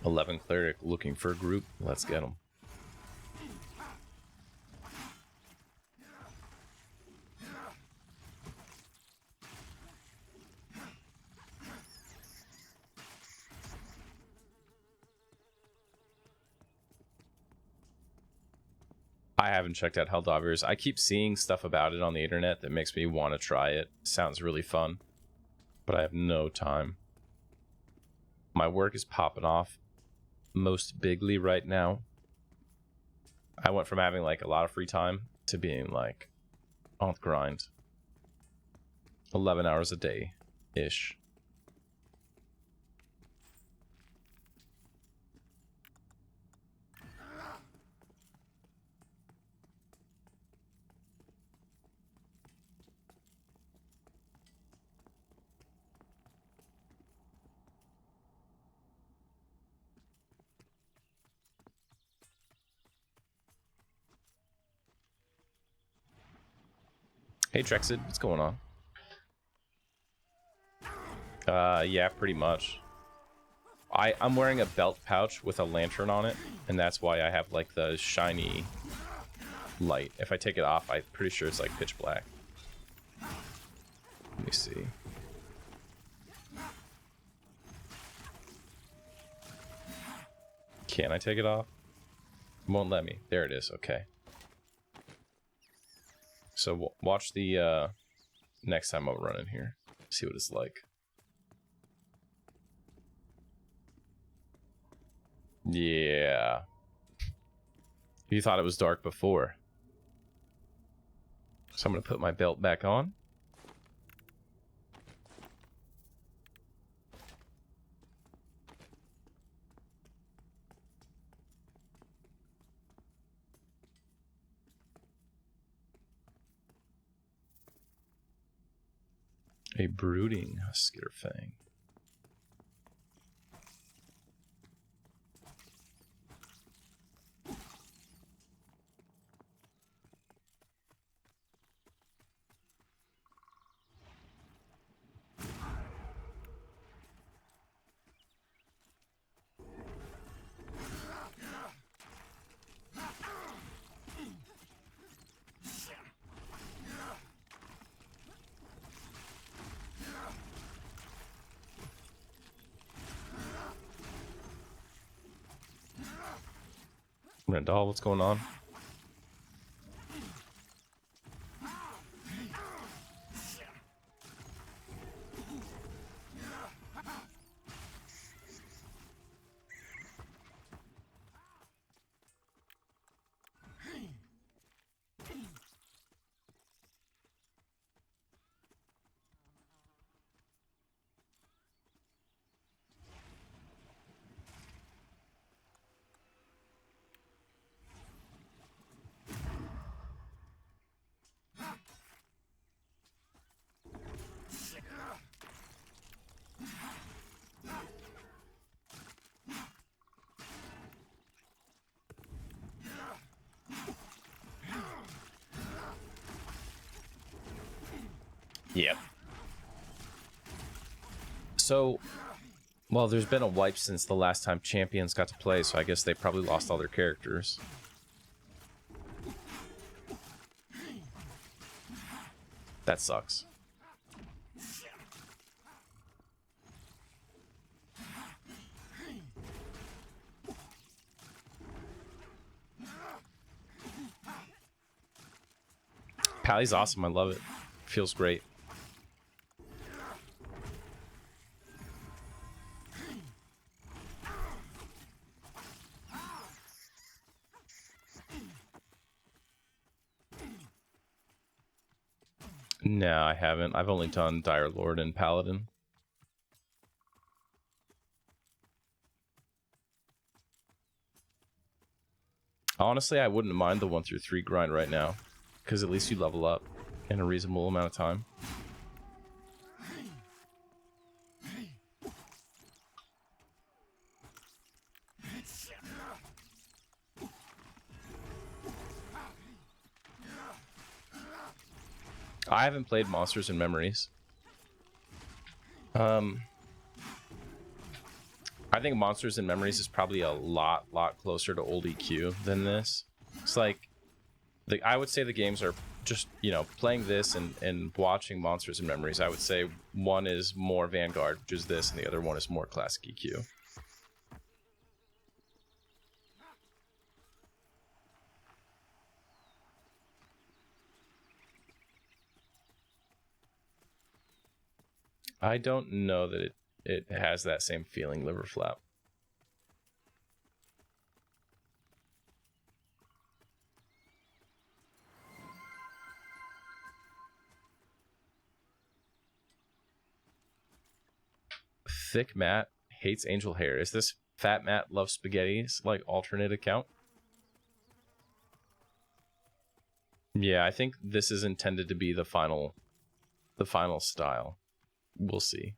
S1: 11 cleric looking for a group. Let's get them. I haven't checked out Helldivers. I keep seeing stuff about it on the internet that makes me want to try it. Sounds really fun, but I have no time. My work is popping off most bigly right now. I went from having like a lot of free time to being like on the grind. 11 hours a day ish. Hey Trexid, what's going on? Yeah, pretty much. I'm wearing a belt pouch with a lantern on it, and that's why I have like the shiny light. If I take it off, I'm pretty sure it's like pitch black. Let me see. Can I take it off? It won't let me. There it is. Okay. So watch the next time I'll run in here. See what it's like. Yeah. You thought it was dark before. So I'm going to put my belt back on. A brooding Skitterfang. Randall, what's going on? Yep. So, well, there's been a wipe since the last time champions got to play, so I guess they probably lost all their characters. That sucks. Pally's awesome. I love it. Feels great. No, I haven't. I've only done Dire Lord and Paladin. Honestly, I wouldn't mind the 1 through 3 grind right now, because at least you level up in a reasonable amount of time. I haven't played Monsters and Memories. I I think Monsters and Memories is probably a lot closer to old EQ than this. It's like, I would say the games are just, you know, playing this and watching Monsters and Memories. I would say one is more Vanguard, which is this, and the other one is more classic EQ. I don't know that it has that same feeling, liver flap. Thick Matt hates angel hair. Is this Fat Matt loves spaghetti's like alternate account? Yeah, I think this is intended to be the final style. We'll see.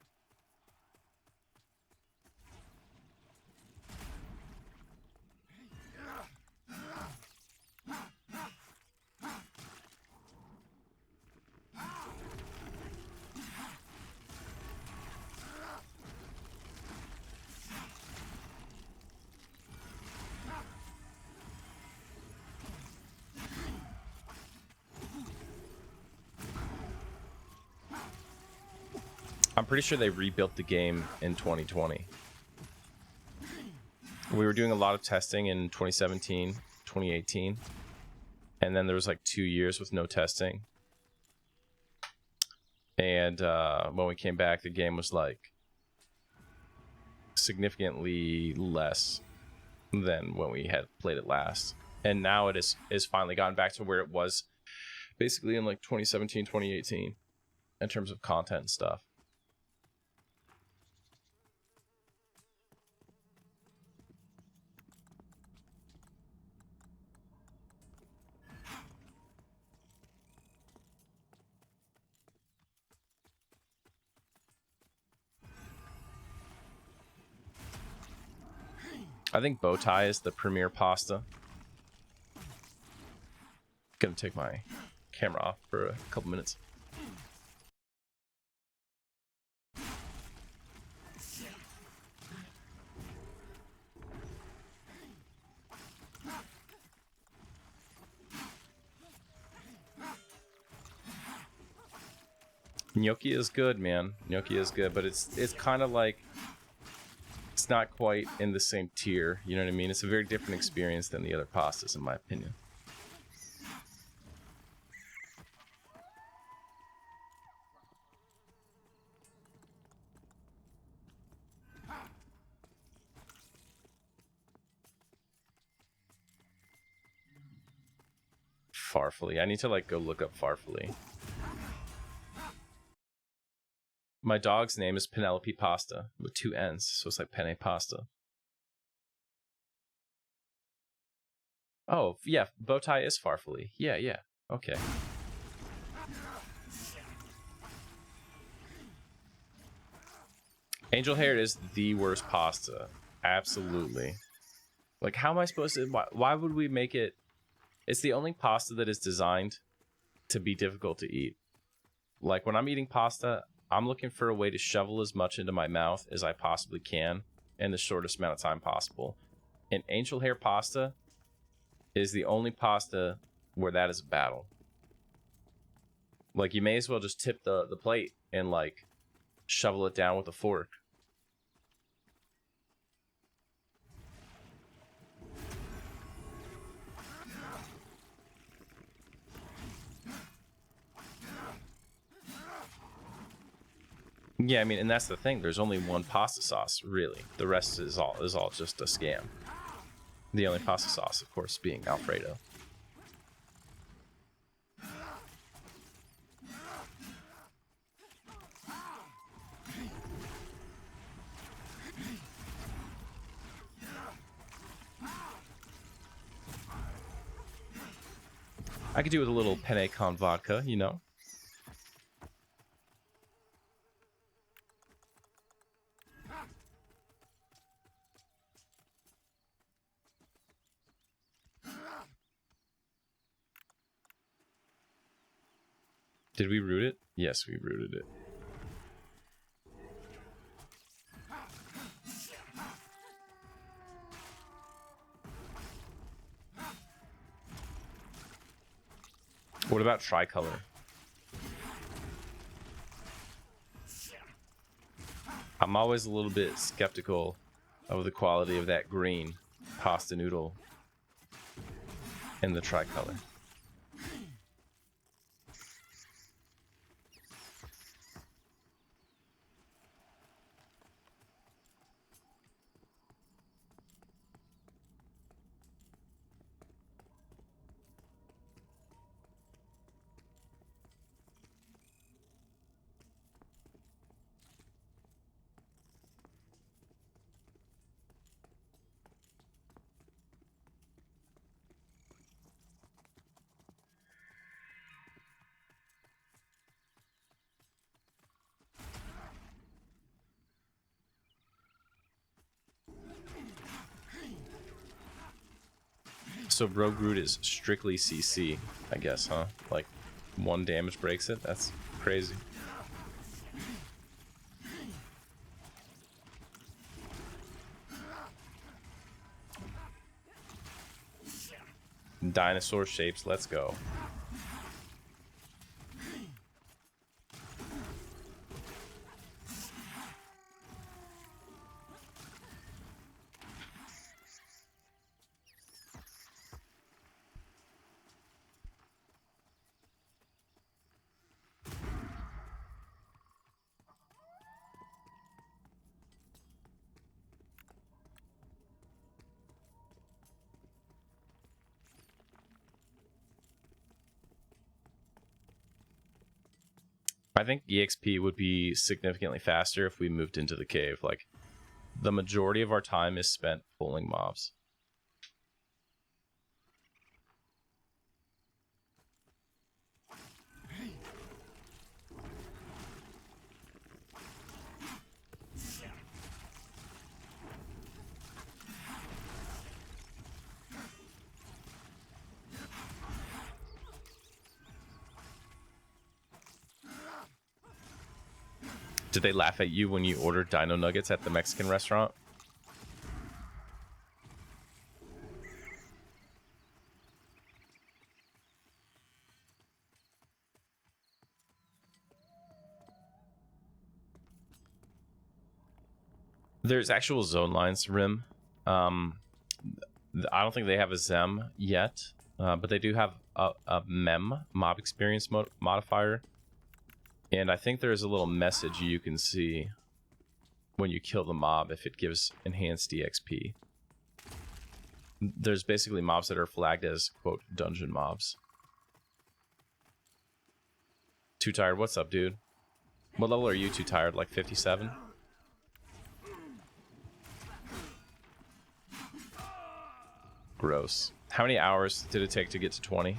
S1: I'm pretty sure they rebuilt the game in 2020. We were doing a lot of testing in 2017, 2018. And then there was like 2 years with no testing. And when we came back, the game was like significantly less than when we had played it last. And now it is finally gotten back to where it was basically in like 2017, 2018 in terms of content and stuff. I think bow tie is the premier pasta. Gonna take my camera off for a couple minutes. Gnocchi is good, man. Gnocchi is good, but it's kind of like, it's not quite in the same tier. You know what I mean? It's a very different experience than the other pastas, in my opinion. Farfully. I need to like go look up Farfully. My dog's name is Penelope Pasta with 2 N's, so it's like penne pasta. Oh, yeah, Bowtie is Farfully. Yeah. Okay. Angel hair is the worst pasta. Absolutely. Like, how am I supposed to... Why would we make it... It's the only pasta that is designed to be difficult to eat. Like, when I'm eating pasta, I'm looking for a way to shovel as much into my mouth as I possibly can in the shortest amount of time possible. And angel hair pasta is the only pasta where that is a battle. Like, you may as well just tip the plate and, like, shovel it down with a fork. Yeah, I mean, and that's the thing. There's only one pasta sauce, really. The rest is all just a scam. The only pasta sauce, of course, being Alfredo. I could do with a little penne con vodka, you know. Did we root it? Yes, we rooted it. What about tricolor? I'm always a little bit skeptical of the quality of that green pasta noodle in the tricolor. So Bro Groot is strictly CC, I guess, huh? Like, 1 damage breaks it? That's crazy. Dinosaur shapes, let's go. I think EXP would be significantly faster if we moved into the cave. Like, the majority of our time is spent pulling mobs. Did they laugh at you when you ordered dino nuggets at the Mexican restaurant? There's actual zone lines, Rim. I don't think they have a Zem yet, but they do have a MEM, mob experience modifier. And I think there's a little message you can see when you kill the mob if it gives enhanced EXP. There's basically mobs that are flagged as, quote, dungeon mobs. Too tired? What's up, dude? What level are you too tired? Like 57? Gross. How many hours did it take to get to 20?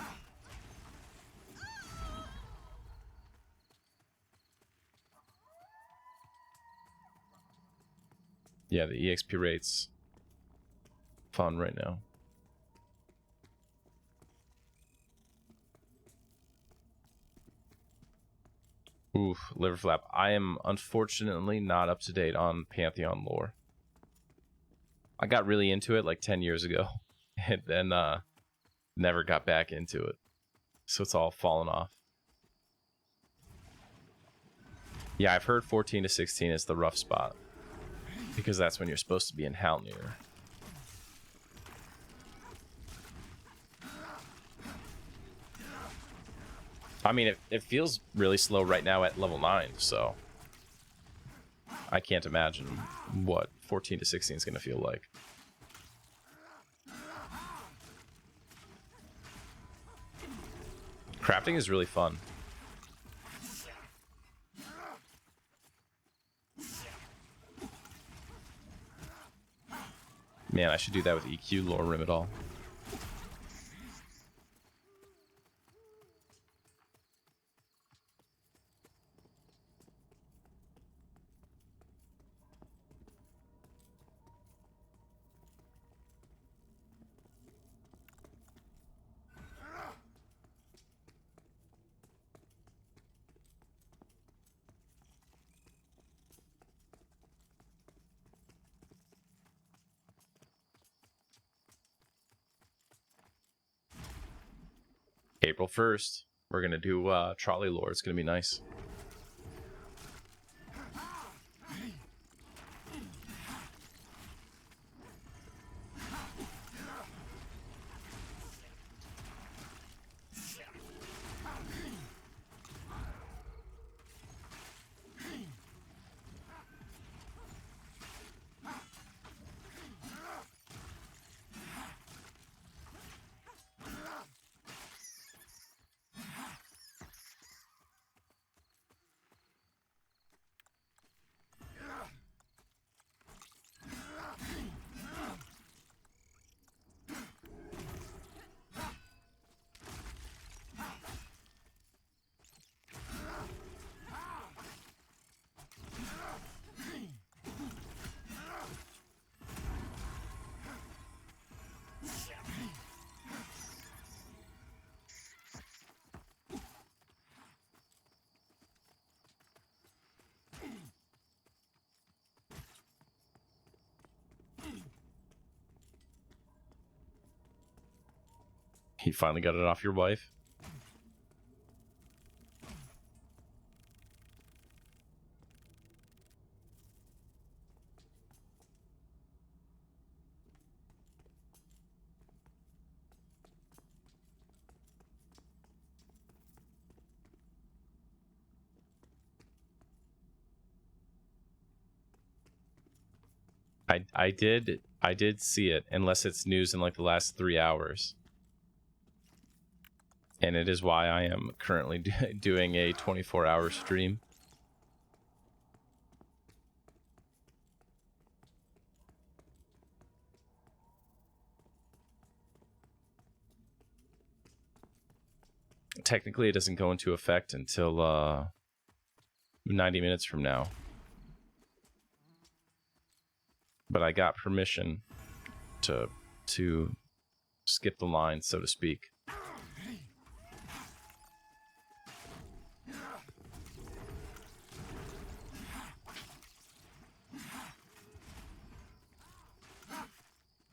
S1: Yeah, the EXP rate's fun right now. Oof, liver flap. I am unfortunately not up to date on Pantheon lore. I got really into it like 10 years ago and then never got back into it. So it's all fallen off. Yeah, I've heard 14 to 16 is the rough spot because that's when you're supposed to be in Halnir. I mean, it feels really slow right now at level 9, so I can't imagine what 14 to 16 is going to feel like. Crafting is really fun. Man, I should do that with EQ lore rim at all. April 1st. We're gonna do trolley lore. It's gonna be nice. You finally got it off your wife? I did see it, unless it's news in like the last 3 hours. And it is why I am currently doing a 24-hour stream. Technically, it doesn't go into effect until 90 minutes from now. But I got permission to skip the line, so to speak.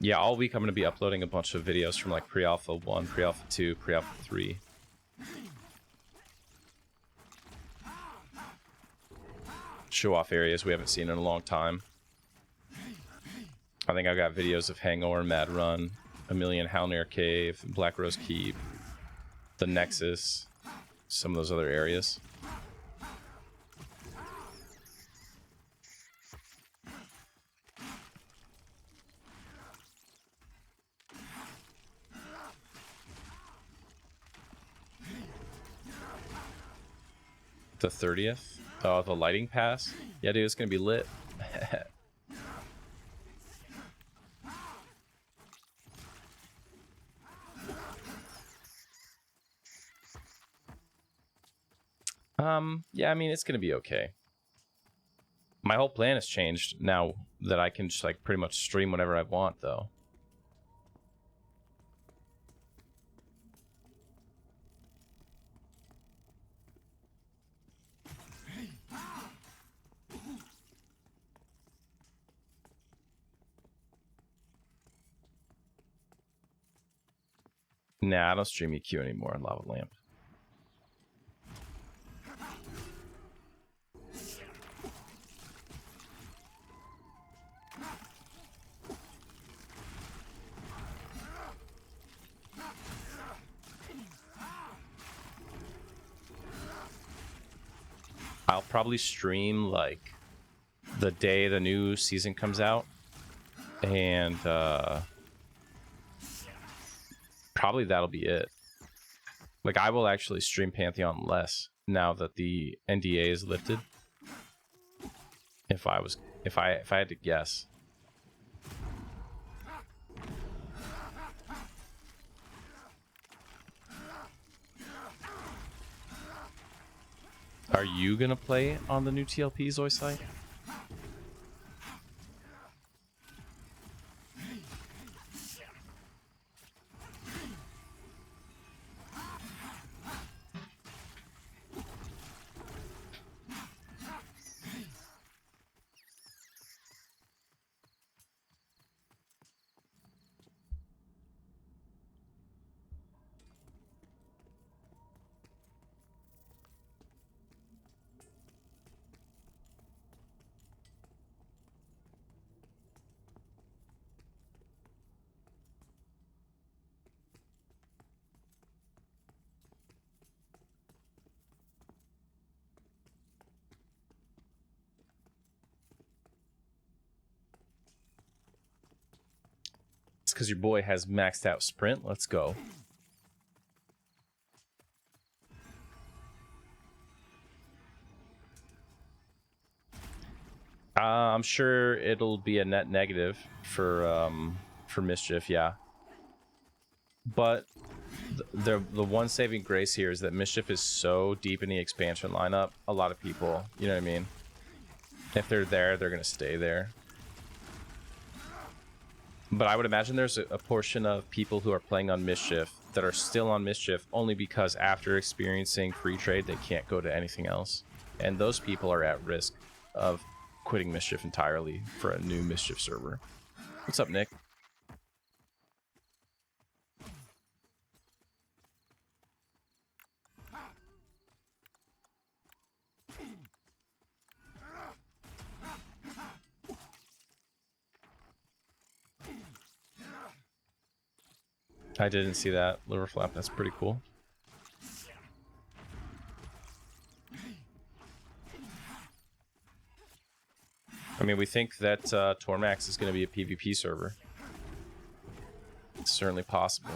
S1: Yeah, all week I'm going to be uploading a bunch of videos from like Pre-Alpha 1, Pre-Alpha 2, Pre-Alpha 3. Show off areas we haven't seen in a long time. I think I've got videos of Hangover, Mad Run, Emilian Halnir Cave, Black Rose Keep, the Nexus, some of those other areas. The 30th? Oh, the lighting pass? Yeah, dude, it's gonna be lit. Yeah, I mean, it's gonna be okay. My whole plan has changed now that I can just like pretty much stream whenever I want, though. Nah, I don't stream EQ anymore in Lava Lamp. I'll probably stream like the day the new season comes out, and probably that'll be it. Like, I will actually stream Pantheon less now that the NDA is lifted. If I had to guess. Are you gonna play on the new TLP, Zoisite? because your boy has maxed out sprint. Let's go. I'm sure it'll be a net negative for Mischief, yeah. But the one saving grace here is that Mischief is so deep in the expansion lineup. A lot of people, you know what I mean? If they're there, they're gonna stay there. But I would imagine there's a portion of people who are playing on Mischief that are still on Mischief only because after experiencing free trade, they can't go to anything else. And those people are at risk of quitting Mischief entirely for a new Mischief server. What's up, Nick? I didn't see that liver flap. That's pretty cool. I mean, we think that Tormax is going to be a PvP server. It's certainly possible.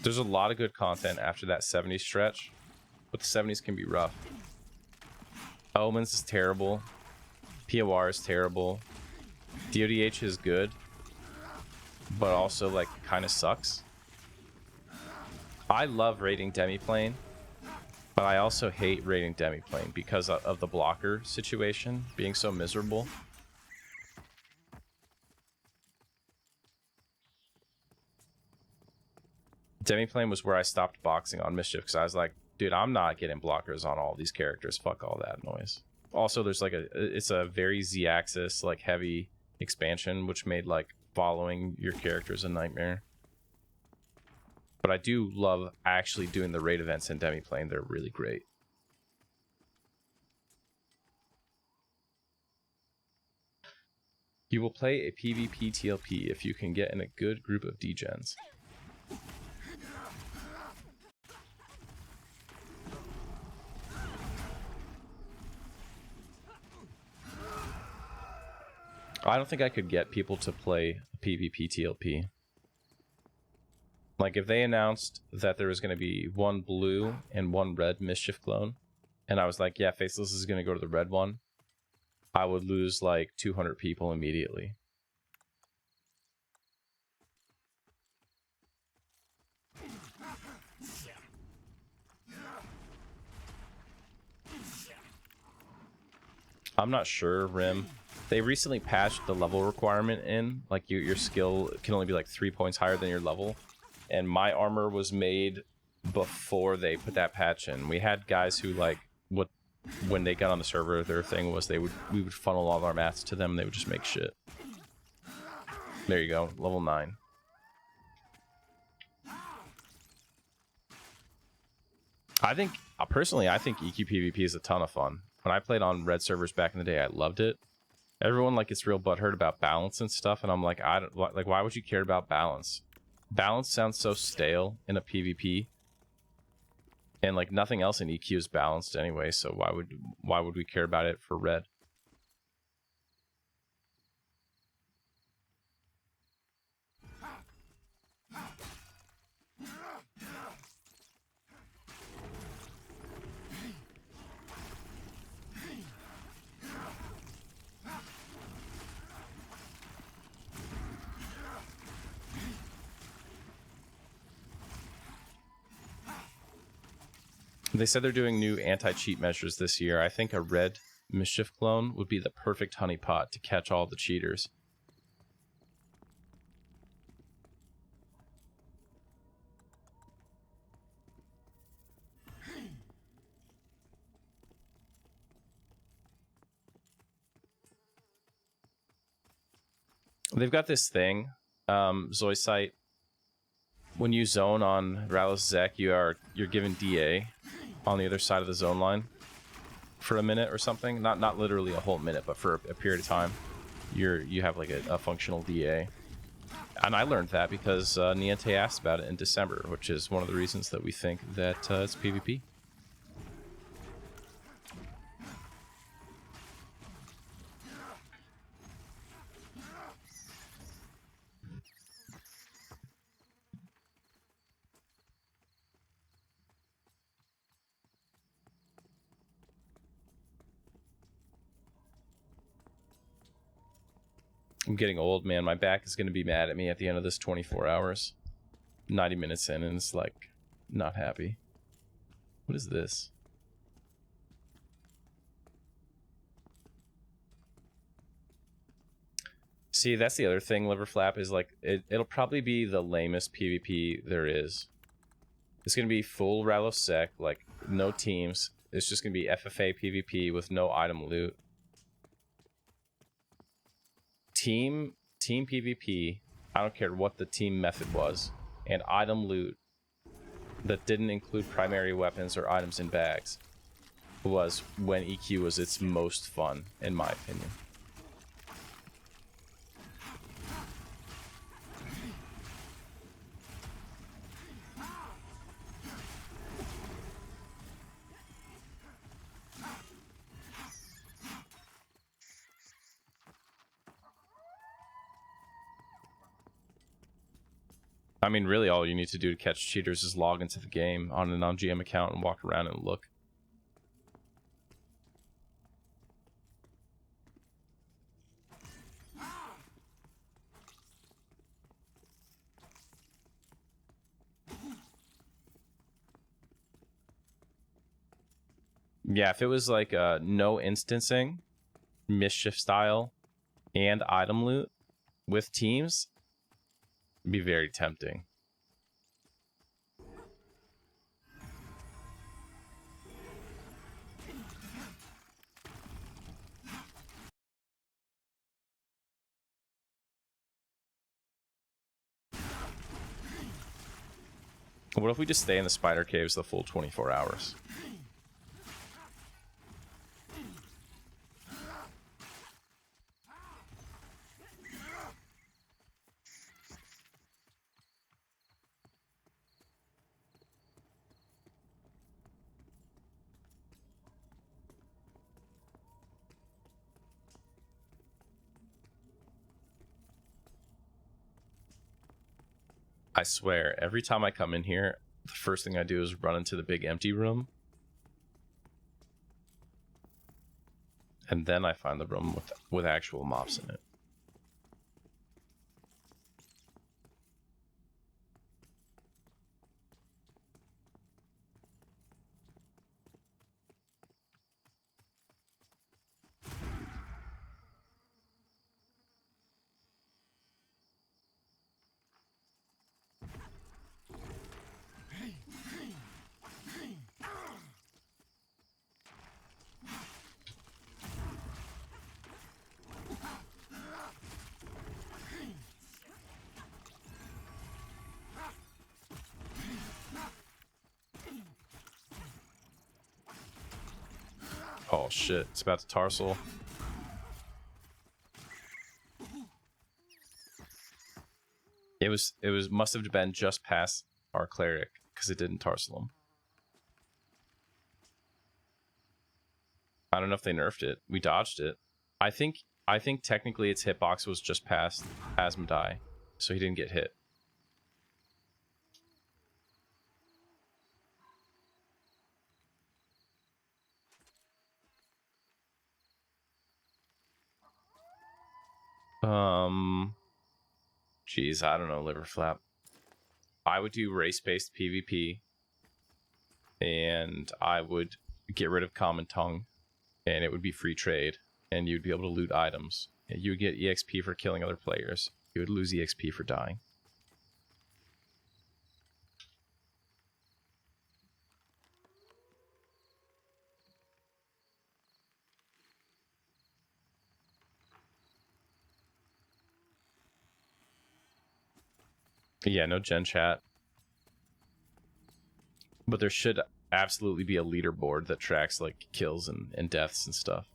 S1: There's a lot of good content after that 70s stretch, but the 70s can be rough. Omens is terrible. POR is terrible. DODH is good, but also like kind of sucks. I love raiding Demiplane, but I also hate raiding Demiplane because of the blocker situation being so miserable. Demiplane was where I stopped boxing on Mischief because I was like, dude, I'm not getting blockers on all these characters. Fuck all that noise. Also, there's like it's a very Z-axis like heavy expansion, which made like following your characters a nightmare. But I do love actually doing the raid events in Demiplane. They're really great. You will play a PvP TLP if you can get in a good group of degens. I don't think I could get people to play PvP TLP. Like, if they announced that there was going to be one blue and one red Mischief clone, and I was like, yeah, Faceless is going to go to the red one, I would lose like 200 people immediately. I'm not sure, Rim. They recently patched the level requirement in. Like, your skill can only be like 3 points higher than your level. And my armor was made before they put that patch in. We had guys who, like, when they got on the server, their thing was we would funnel all of our mats to them and they would just make shit. There you go, level 9. Personally, I think EQ PvP is a ton of fun. When I played on red servers back in the day, I loved it. Everyone like gets real butthurt about balance and stuff, and I'm like, why would you care about balance? Balance sounds so stale in a PvP, and like nothing else in EQ is balanced anyway. So why would we care about it for red? They said they're doing new anti-cheat measures this year. I think a red Mischief clone would be the perfect honeypot to catch all the cheaters. They've got this thing, Zoisite. When you zone on Rallis Zek, you're given DA on the other side of the zone line. for a minute or something. Not literally a whole minute, but for a period of time, you have like a functional DA. And I learned that because Niente asked about it in December, which is one of the reasons that we think that it's PvP. I'm getting old, man. My back is going to be mad at me at the end of this 24 hours. 90 minutes in, and it's like, not happy. What is this? See, that's the other thing, Liverflap, is like, it'll probably be the lamest PvP there is. It's going to be full Rallo Sec, like, no teams. It's just going to be FFA PvP with no item loot. Team PvP, I don't care what the team method was, and item loot that didn't include primary weapons or items in bags was when EQ was its most fun, in my opinion. I mean, really, all you need to do to catch cheaters is log into the game on an non-GM account and walk around and look. Yeah, if it was like no instancing, mischief style, and item loot with teams, it'd be very tempting. What if we just stay in the spider caves the full 24 hours? I swear, every time I come in here, the first thing I do is run into the big empty room. And then I find the room with actual mobs in it. Oh shit, it's about to tarsal. It must have been just past our cleric because it didn't tarsal him. I don't know if they nerfed it. We dodged it. I think technically its hitbox was just past Asmodai, so he didn't get hit. Geez, I don't know, Liverflap. I would do race-based PvP, and I would get rid of Common Tongue, and it would be free trade, and you'd be able to loot items. You would get EXP for killing other players. You would lose EXP for dying. Yeah, no gen chat. But there should absolutely be a leaderboard that tracks like kills and deaths and stuff.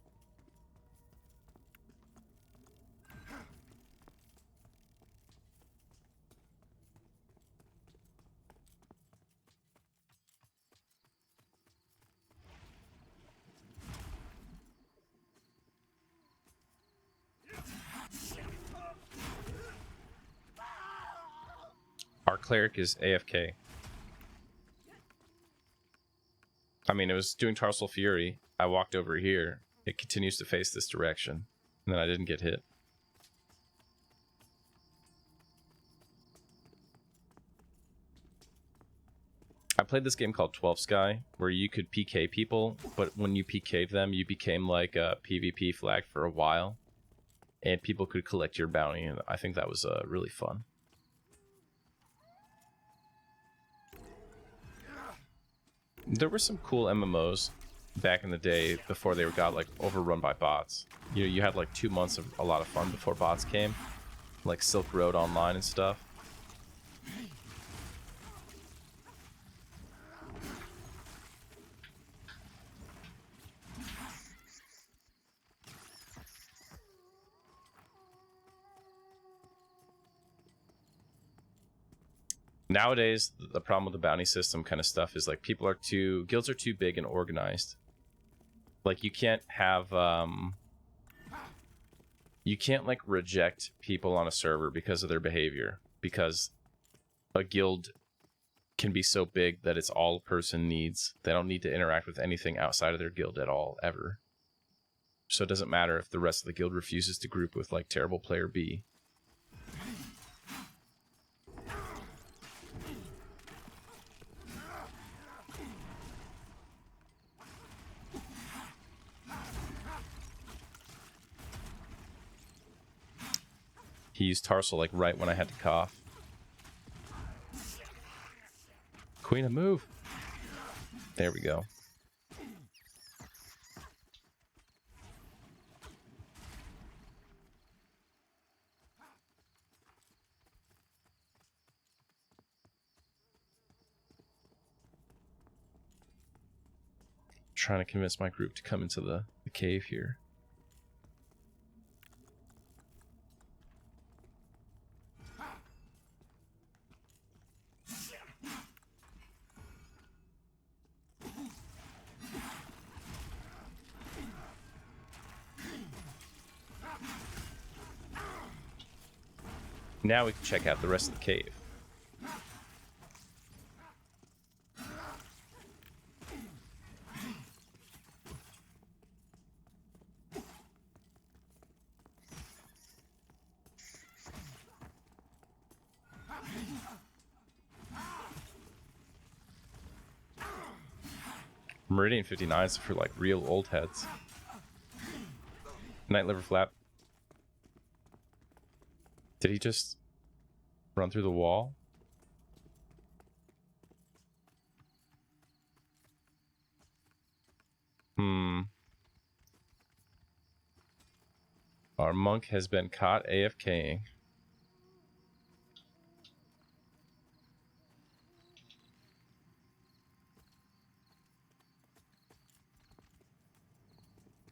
S1: Our cleric is AFK. I mean, it was doing Tarsal Fury. I walked over here. It continues to face this direction. And then I didn't get hit. I played this game called 12 Sky, where you could PK people, but when you PK'd them, you became like a PvP flag for a while. And people could collect your bounty, and I think that was really fun. There were some cool MMOs back in the day before they got like overrun by bots. You had like 2 months of a lot of fun before bots came, like Silk Road Online and stuff. Nowadays, the problem with the bounty system kind of stuff is like guilds are too big and organized. Like you can't have you can't like reject people on a server because of their behavior, because a guild can be so big that it's all a person needs. They don't need to interact with anything outside of their guild at all, ever. So it doesn't matter if the rest of the guild refuses to group with like terrible player B. He used Tarsal like right when I had to cough. Queen, move. There we go. Trying to convince my group to come into the cave here. Now we can check out the rest of the cave. Meridian 59 is for like real old heads. Night liver flap. Did he just run through the wall? Our monk has been caught AFKing.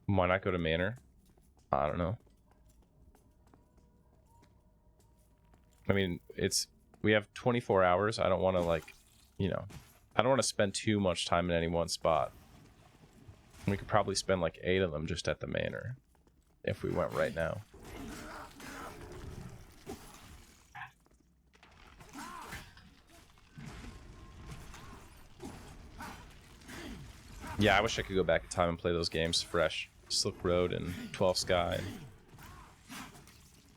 S1: Why not go to manor? I don't know. I mean, we have 24 hours. I don't want to like, I don't want to spend too much time in any one spot. We could probably spend like 8 of them just at the manor if we went right now. Yeah, I wish I could go back in time and play those games fresh. Silk Road and 12 Sky.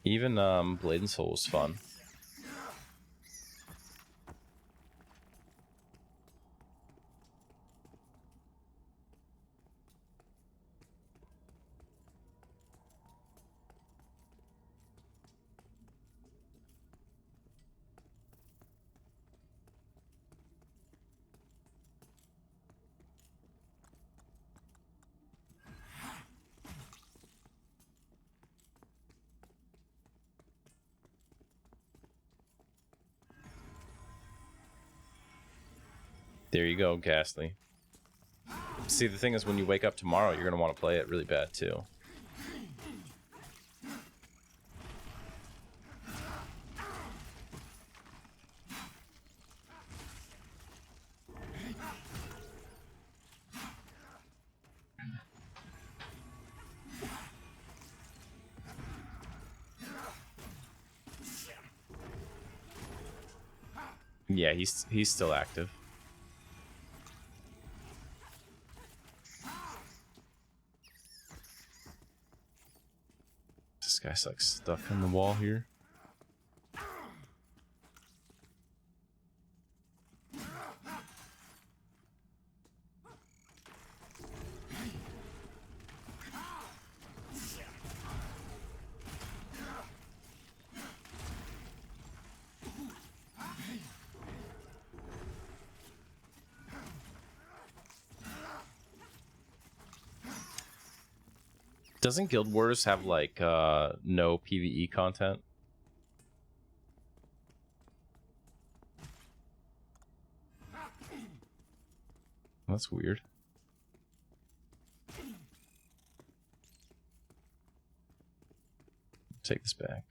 S1: Even Blade and Soul was fun. There you go, Ghastly. See, the thing is, when you wake up tomorrow, you're gonna want to play it really bad too. Yeah, he's still active. This guy's like stuck in the wall here. Doesn't Guild Wars have like no PvE content? That's weird. Take this back.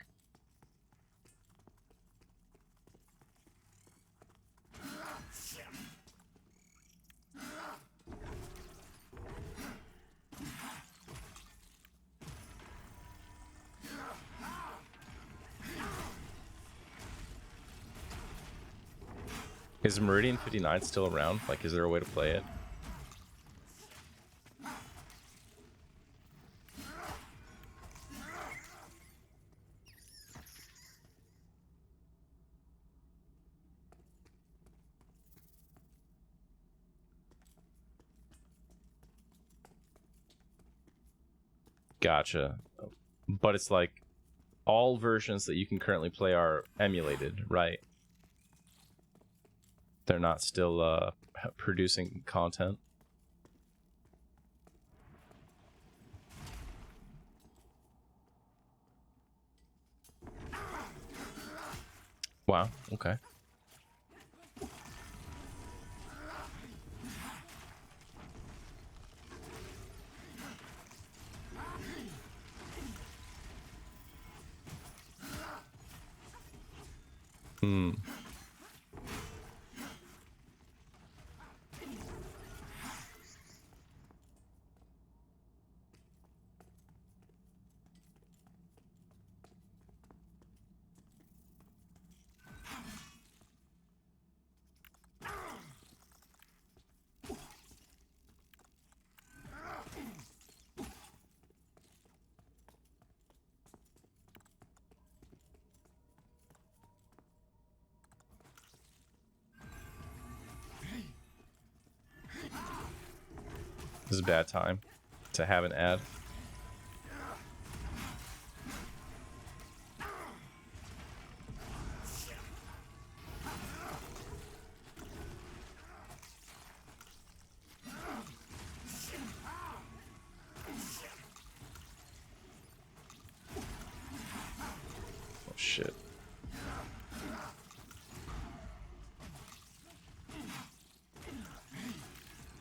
S1: Is Meridian 59 still around? Like, is there a way to play it? Gotcha. But it's like all versions that you can currently play are emulated, right? They're not still producing content. Wow, okay. Hmm. This is a bad time to have an ad. Oh shit.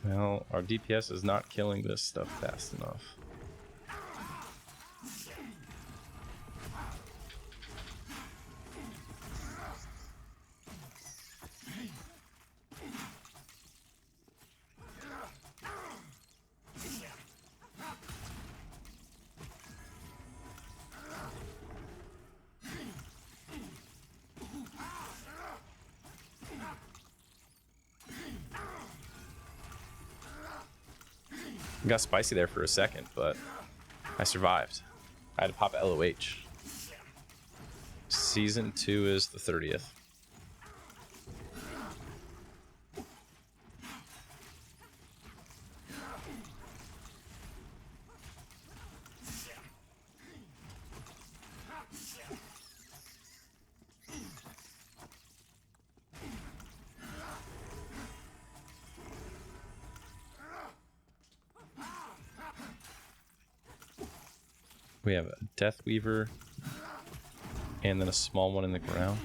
S1: Well, our DPS is not killing this stuff fast enough. Got spicy there for a second, but I survived. I had to pop LOH. Season 2 is the 30th. We have a Death Weaver and then a small one in the ground.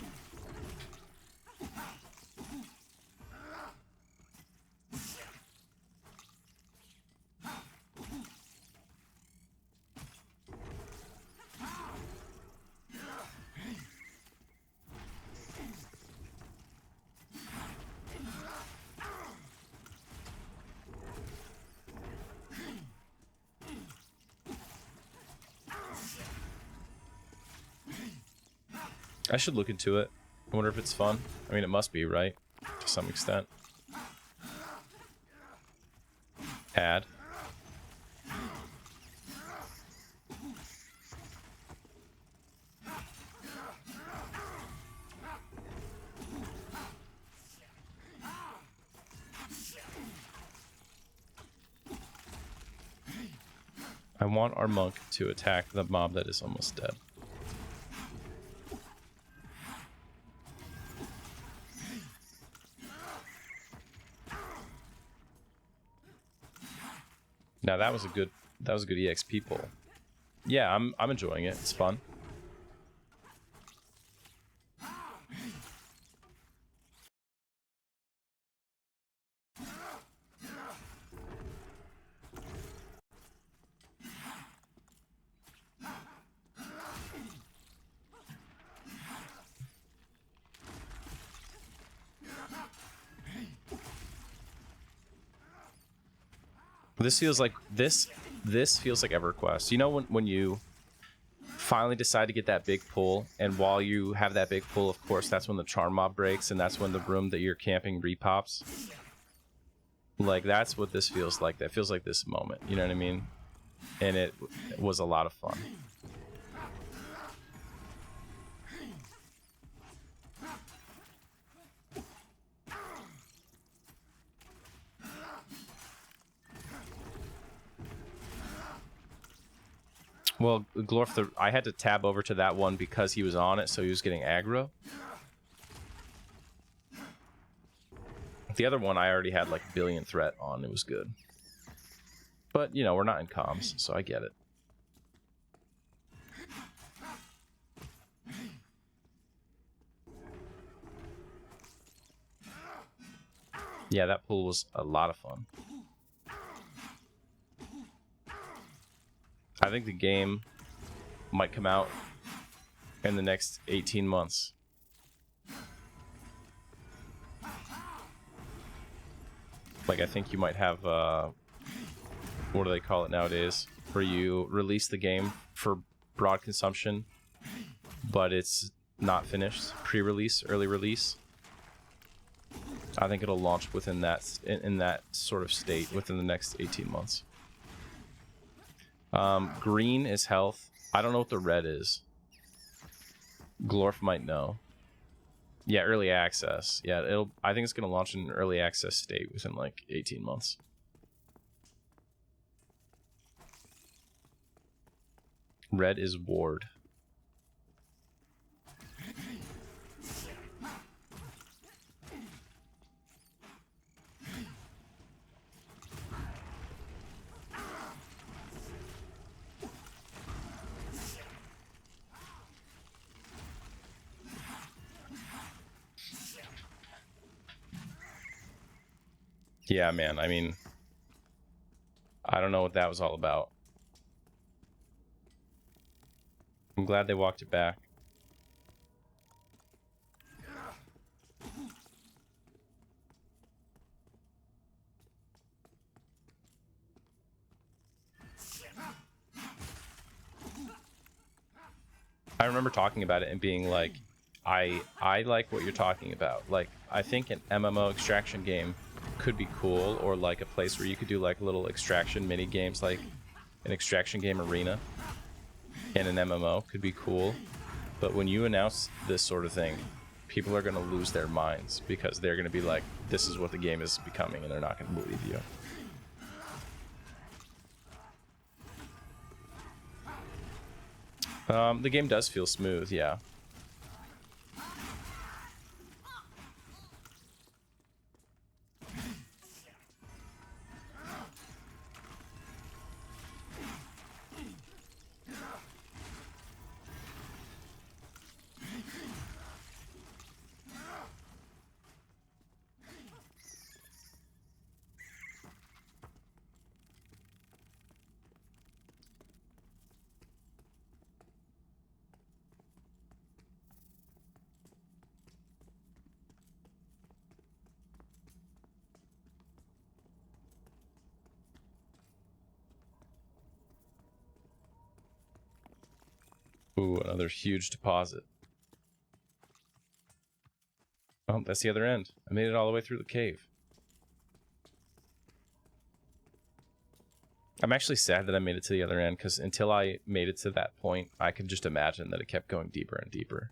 S1: I should look into it. I wonder if it's fun. I mean, it must be, right? To some extent. Add. I want our monk to attack the mob that is almost dead. Now that was a good EXP pull. Yeah, I'm enjoying it. It's fun. This feels like feels like EverQuest. You know when you finally decide to get that big pull, and while you have that big pull, of course, that's when the charm mob breaks, and that's when the room that you're camping repops. Like, that's what this feels like. That feels like this moment. You know what I mean? And it was a lot of fun. Well, Glorf, I had to tab over to that one because he was on it, so he was getting aggro. The other one I already had like billion threat on. It was good. But, you know, we're not in comms, so I get it. Yeah, that pool was a lot of fun. I think the game might come out in the next 18 months. Like, I think you might have, what do they call it nowadays? Where you release the game for broad consumption, but it's not finished. Pre-release, early release. I think it'll launch within that, in that sort of state within the next 18 months. Green is health. I don't know what the red is. Glorf might know. Yeah, early access. Yeah, I think it's gonna launch in an early access state within like 18 months. Red is ward. Yeah, man, I mean, I don't know what that was all about. I'm glad they walked it back. I remember talking about it and being like, I like what you're talking about. Like, I think an MMO extraction game could be cool, or like a place where you could do like little extraction mini games, like an extraction game arena in an MMO could be cool. But when you announce this sort of thing, people are going to lose their minds because they're going to be like, this is what the game is becoming, and they're not going to believe you. The game does feel smooth, yeah. Ooh, another huge deposit. Oh, that's the other end. I made it all the way through the cave. I'm actually sad that I made it to the other end, because until I made it to that point, I could just imagine that it kept going deeper and deeper.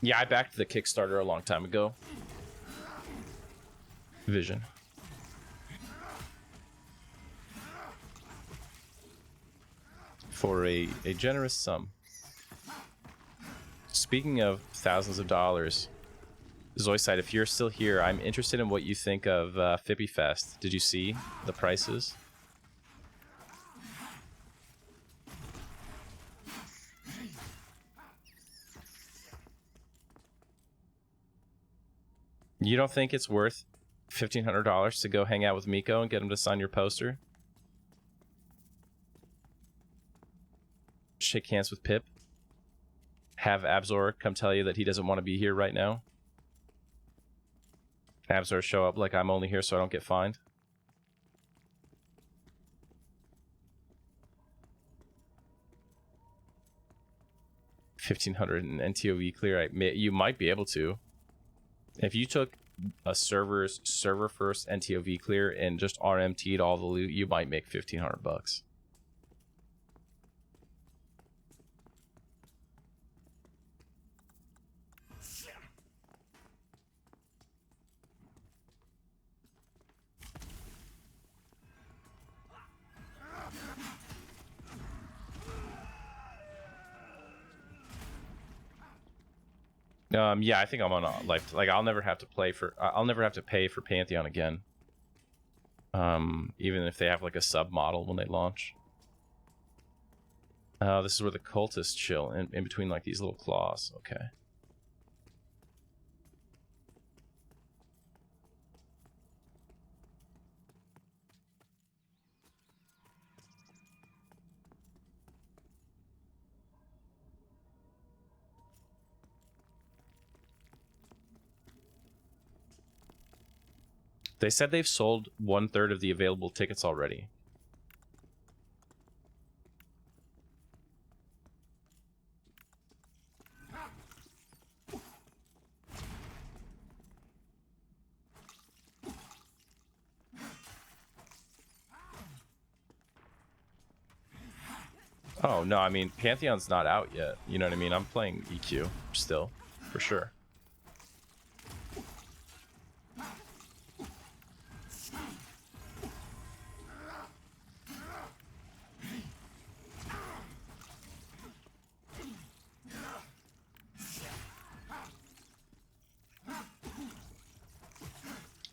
S1: Yeah, I backed the Kickstarter a long time ago. Vision. For a generous sum. Speaking of thousands of dollars, Zaide, if you're still here, I'm interested in what you think of Fippy Fest. Did you see the prices? You don't think it's worth $1,500 to go hang out with Miko and get him to sign your poster? Shake hands with Pip? Have Abzor come tell you that he doesn't want to be here right now? Abzor show up like I'm only here so I don't get fined? $1,500 in NTOV clear. You might be able to. If you took a server first NTOV clear and just RMT'd all the loot, you might make $1,500. Yeah, I think I'm on like I'll never have to pay for Pantheon again. Even if they have like a sub model when they launch. This is where the cultists chill in between like these little claws. Okay. They said they've sold 1/3 of the available tickets already. Oh, no, I mean, Pantheon's not out yet. You know what I mean? I'm playing EQ still, for sure.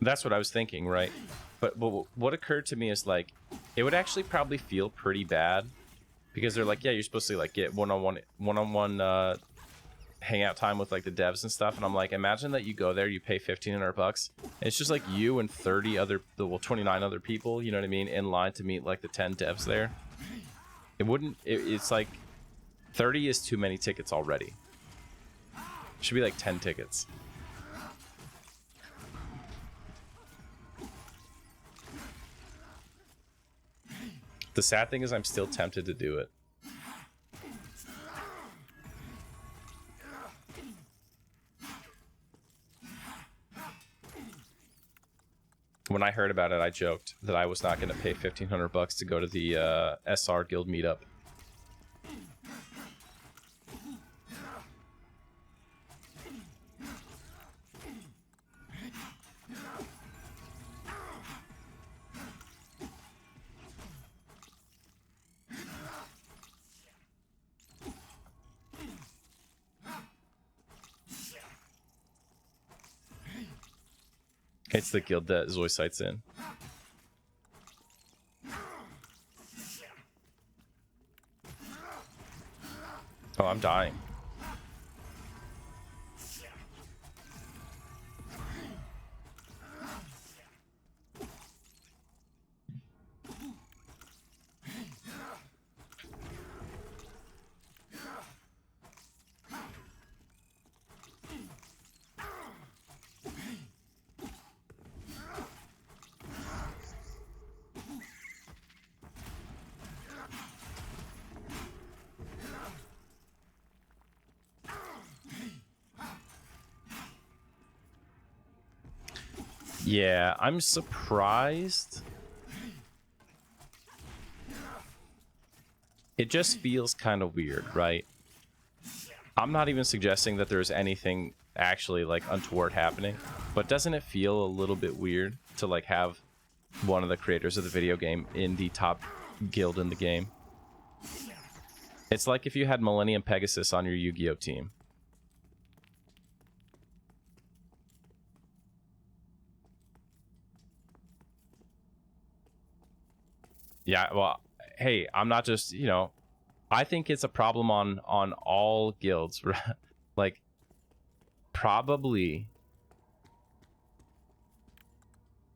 S1: That's what I was thinking, right? But what occurred to me is, like, it would actually probably feel pretty bad, because they're like, yeah, you're supposed to like get one-on-one hangout time with like the devs and stuff, and I'm like, imagine that you go there, you pay $1,500, it's just like you and 29 other people, you know what I mean, in line to meet like the 10 devs there. It's like 30 is too many tickets already. It should be like 10 tickets. The sad thing is I'm still tempted to do it. When I heard about it, I joked that I was not going to pay $1,500 to go to the SR Guild meetup. It's the guild that Zoiside's in. Oh, I'm dying. Yeah, I'm surprised. It just feels kind of weird, right? I'm not even suggesting that there's anything actually like untoward happening, but doesn't it feel a little bit weird to like have one of the creators of the video game in the top guild in the game? It's like if you had Millennium Pegasus on your Yu-Gi-Oh team. Yeah, well, hey, I'm not just, you know, I think it's a problem on all guilds. Like, probably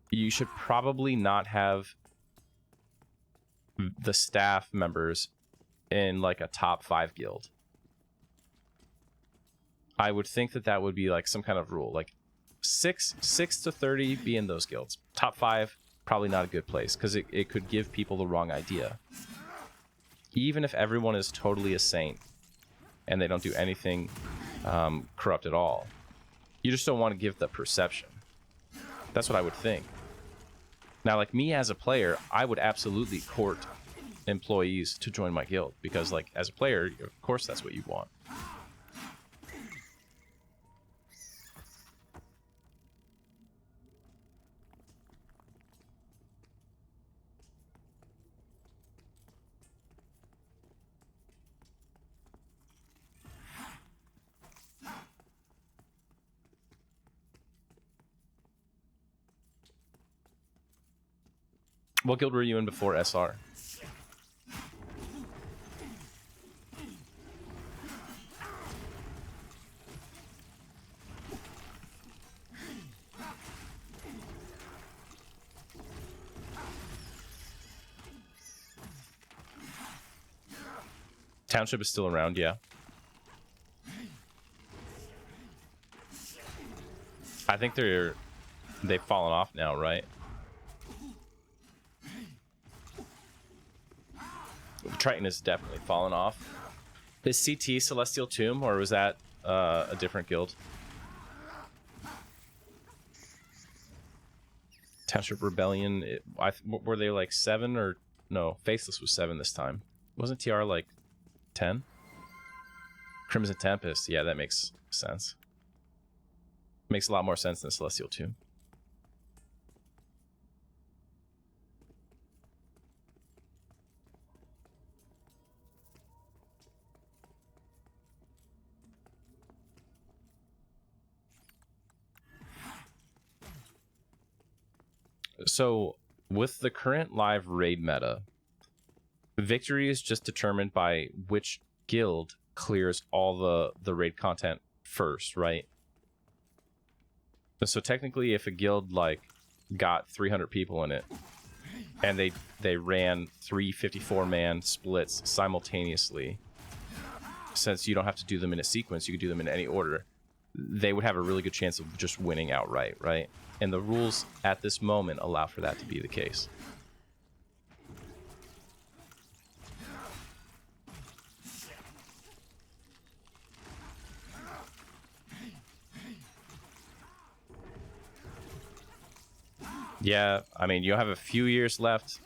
S1: you should probably not have the staff members in like a top 5 guild. I would think that that would be like some kind of rule, like 6 to 30 be in those guilds. Top 5 probably not a good place, because it could give people the wrong idea. Even if everyone is totally a saint and they don't do anything corrupt at all, you just don't want to give the perception. That's what I would think. Now, like me as a player, I would absolutely court employees to join my guild, because like as a player, of course that's what you want. What guild were you in before SR? Township is still around, yeah. I think they've fallen off now, right? Triton has definitely fallen off. Is CT Celestial Tomb, or was that a different guild? Township Rebellion, were they like 7 or no? Faceless was 7 this time. Wasn't TR like 10? Crimson Tempest, yeah, that makes sense. Makes a lot more sense than Celestial Tomb. So, with the current live raid meta, victory is just determined by which guild clears all the raid content first, right? So technically, if a guild like got 300 people in it and they ran 3 54-man splits simultaneously, since you don't have to do them in a sequence, you could do them in any order, they would have a really good chance of just winning outright, right? And the rules at this moment allow for that to be the case. Yeah, I mean, you have a few years left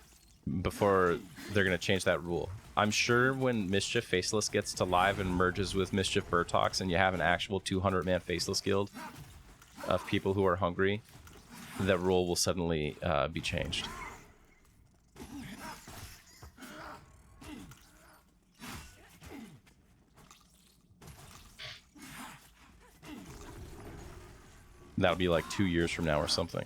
S1: before they're going to change that rule. I'm sure when Mischief Faceless gets to live and merges with Mischief Burtox and you have an actual 200-man Faceless guild of people who are hungry, that rule will suddenly be changed. That'll be like 2 years from now or something.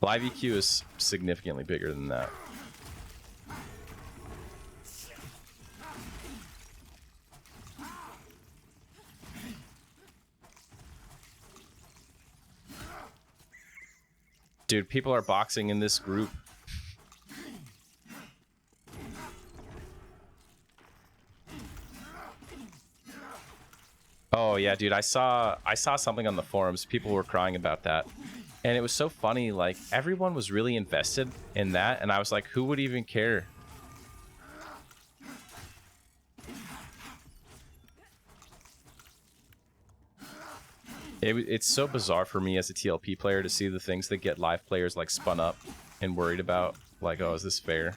S1: Live EQ is significantly bigger than that. Dude, people are boxing in this group. Oh yeah, dude, I saw something on the forums. People were crying about that. And it was so funny, like everyone was really invested in that, and I was like, who would even care? It's so bizarre for me as a TLP player to see the things that get live players like spun up and worried about. Like, oh, is this fair?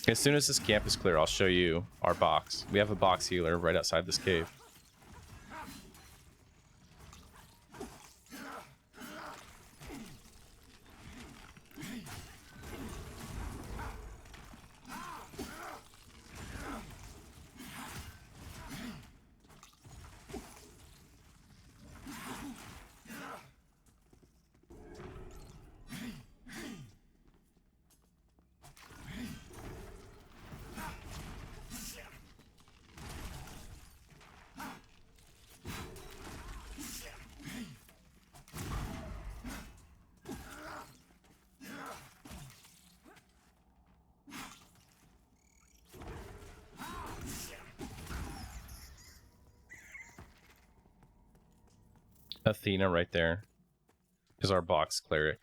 S1: As soon as this camp is clear, I'll show you our box. We have a box healer right outside this cave. Athena right there is our box cleric.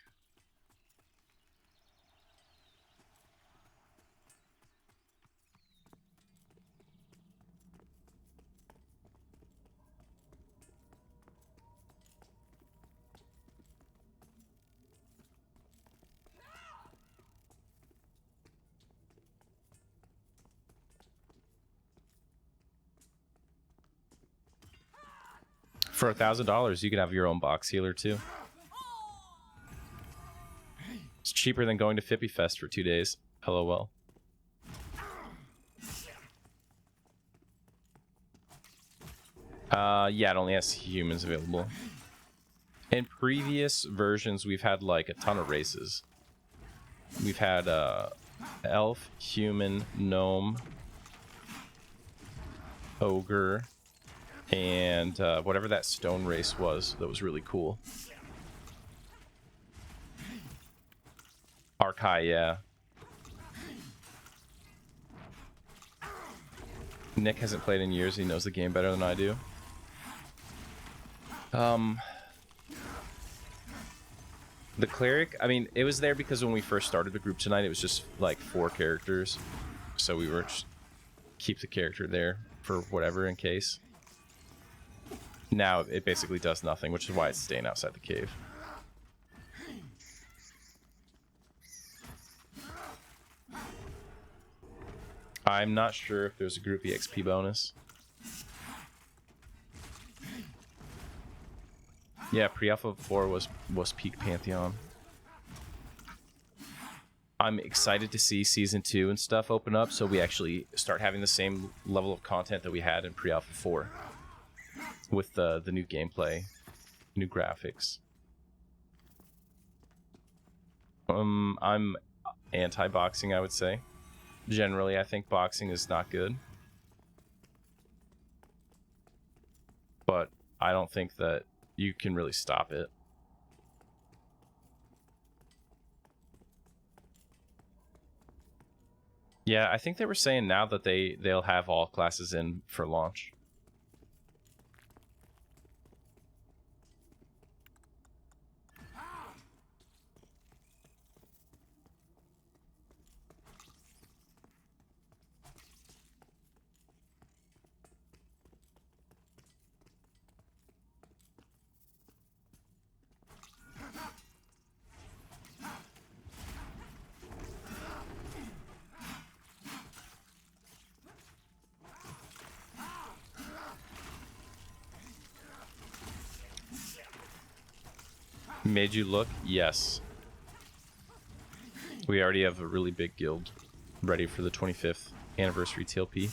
S1: For $1,000, you can have your own box healer too. It's cheaper than going to Fippy Fest for 2 days. LOL. Yeah, it only has humans available. In previous versions, we've had like a ton of races. We've had elf, human, gnome, ogre, and whatever that stone race was that was really cool. Arkai, yeah. Nick hasn't played in years. He knows the game better than I do. The cleric, I mean, it was there because when we first started the group tonight, it was just like 4 characters. So we were just keep the character there for whatever in case. Now it basically does nothing, which is why it's staying outside the cave. I'm not sure if there's a group EXP bonus. Yeah, pre-alpha 4 was peak Pantheon. I'm excited to see season 2 and stuff open up, so we actually start having the same level of content that we had in pre-alpha 4 with the new gameplay, new graphics. I'm anti-boxing, I would say. Generally, I think boxing is not good. But I don't think that you can really stop it. Yeah, I think they were saying now that they'll have all classes in for launch. Made you look? Yes. We already have a really big guild ready for the 25th anniversary TLP.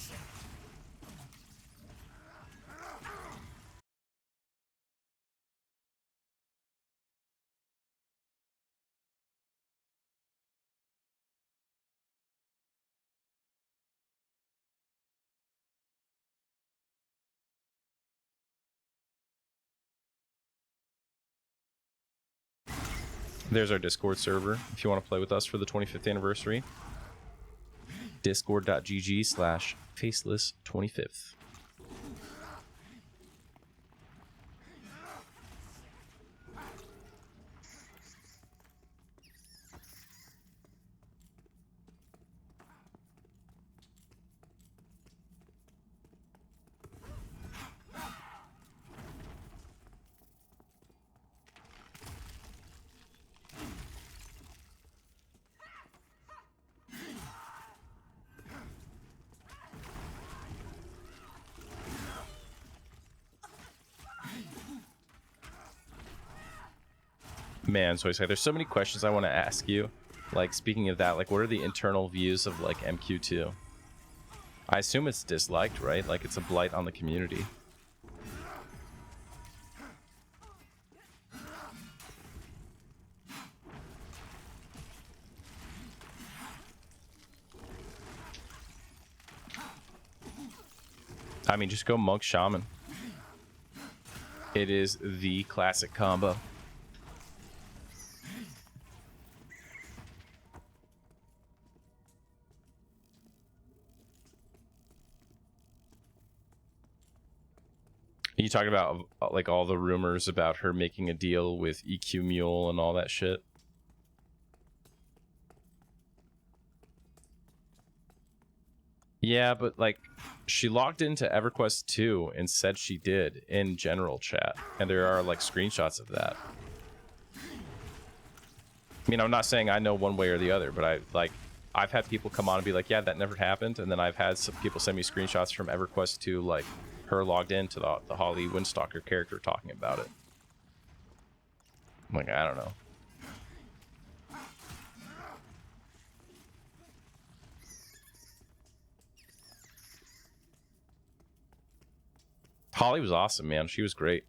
S1: There's our Discord server if you want to play with us for the 25th anniversary. Discord.gg/faceless25th. Man, so there's so many questions I want to ask you. Like, speaking of that, like, what are the internal views of, like, MQ2? I assume it's disliked, right? Like, it's a blight on the community. I mean, just go Monk Shaman. It is the classic combo. You talking about like all the rumors about her making a deal with EQ Mule and all that shit? Yeah, but like she logged into EverQuest 2 and said she did in general chat, and there are like screenshots of that. I mean, I'm not saying I know one way or the other, but I've had people come on and be like, yeah, that never happened, and then I've had some people send me screenshots from EverQuest 2, like her logged into the Holly Windstalker character talking about it. I'm like, I don't know. Holly was awesome, man. She was great.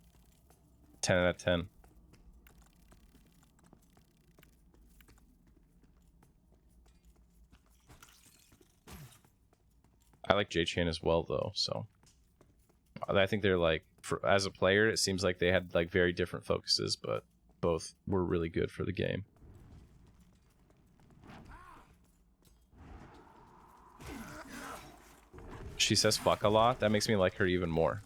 S1: 10 out of 10. I like J-Chain as well, though, so I think they're like, as a player, it seems like they had like very different focuses, but both were really good for the game. She says fuck a lot. That makes me like her even more.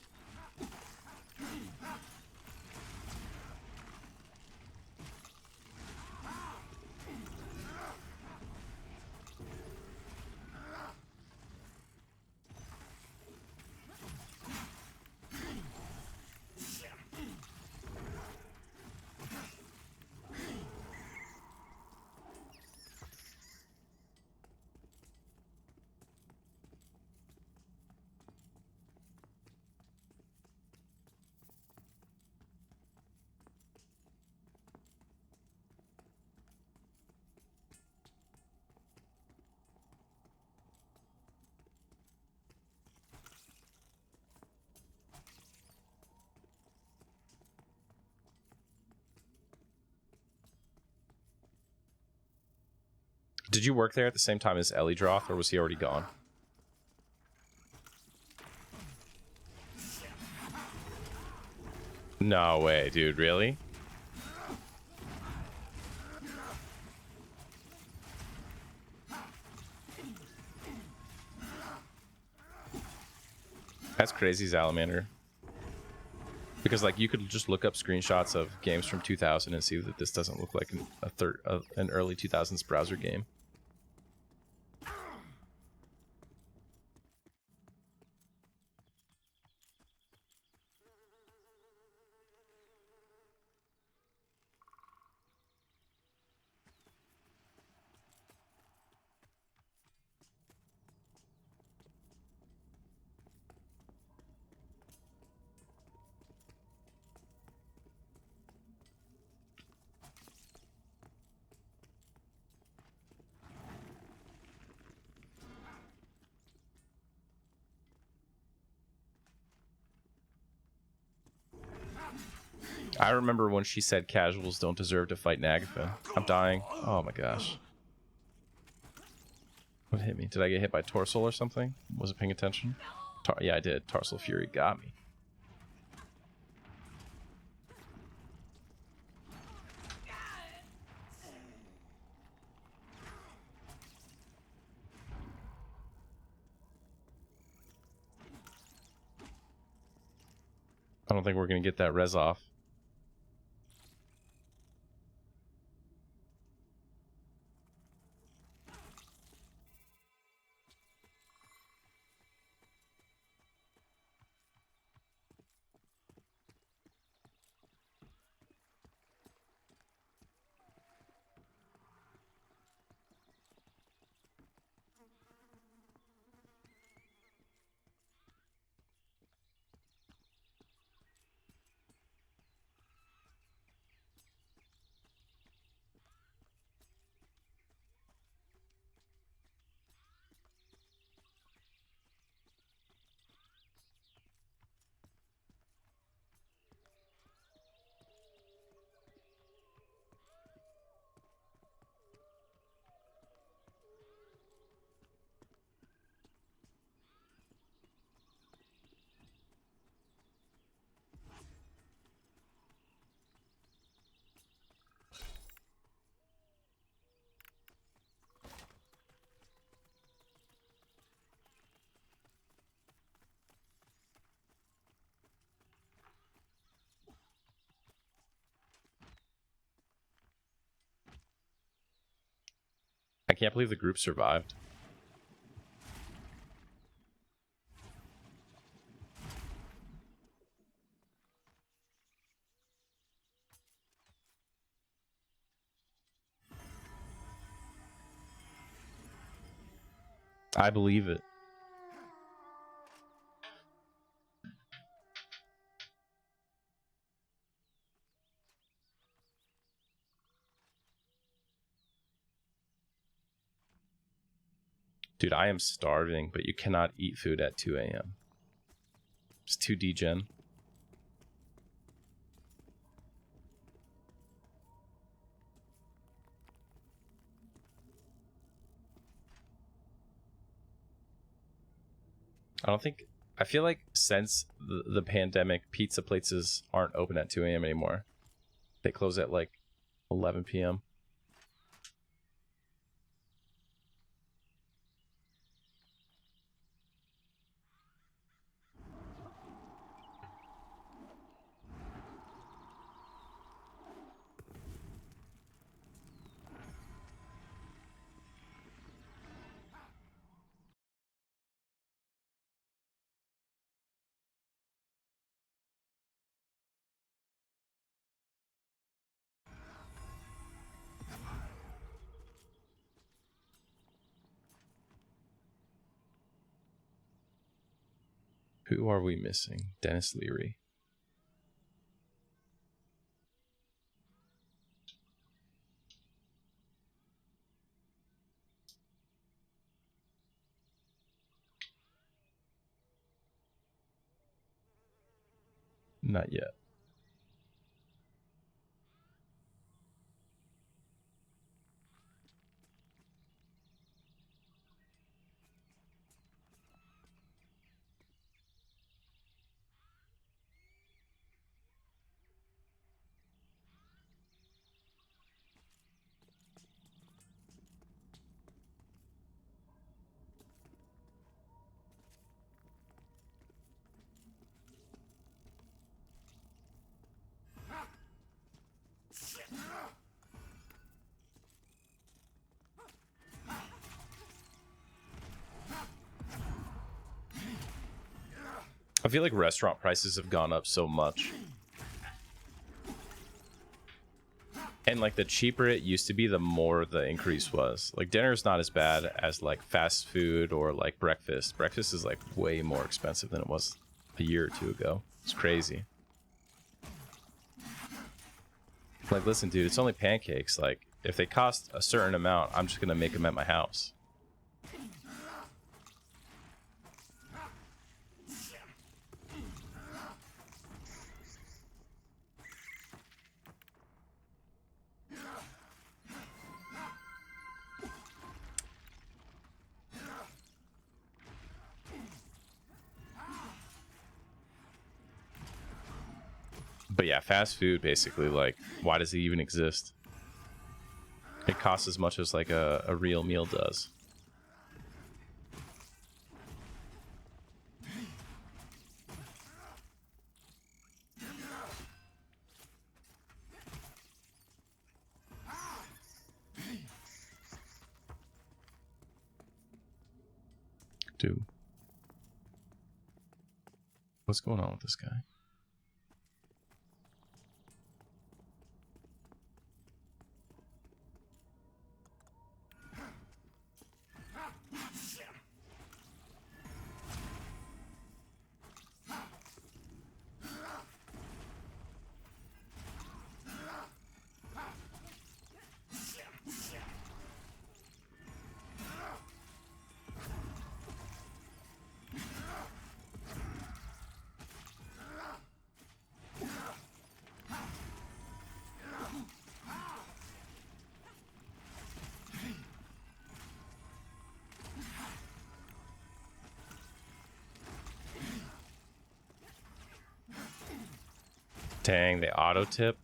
S1: Did you work there at the same time as Ellie Droth, or was he already gone? No way, dude. Really? That's crazy, Salamander. Because like you could just look up screenshots of games from 2000 and see that this doesn't look like an early 2000s browser game. I remember when she said casuals don't deserve to fight Nagafen. I'm dying. Oh my gosh. What hit me? Did I get hit by Torsal or something? Wasn't paying attention? Yeah, I did. Tarsal Fury got me. I don't think we're gonna get that res off. I can't believe the group survived. I believe it. Dude, I am starving, but you cannot eat food at 2 a.m. It's too degen. I feel like since the pandemic, pizza places aren't open at 2 a.m. anymore. They close at like 11 p.m. Who are we missing? Dennis Leary. Not yet. I feel like restaurant prices have gone up so much. And like the cheaper it used to be, the more the increase was. Like dinner is not as bad as like fast food or like breakfast. Breakfast is like way more expensive than it was a year or two ago. It's crazy. Like, listen, dude, it's only pancakes. Like, if they cost a certain amount, I'm just gonna make them at my house. But yeah, fast food, basically, like, why does it even exist? It costs as much as like a real meal does. Dude. What's going on with this guy? Dang, they auto tip.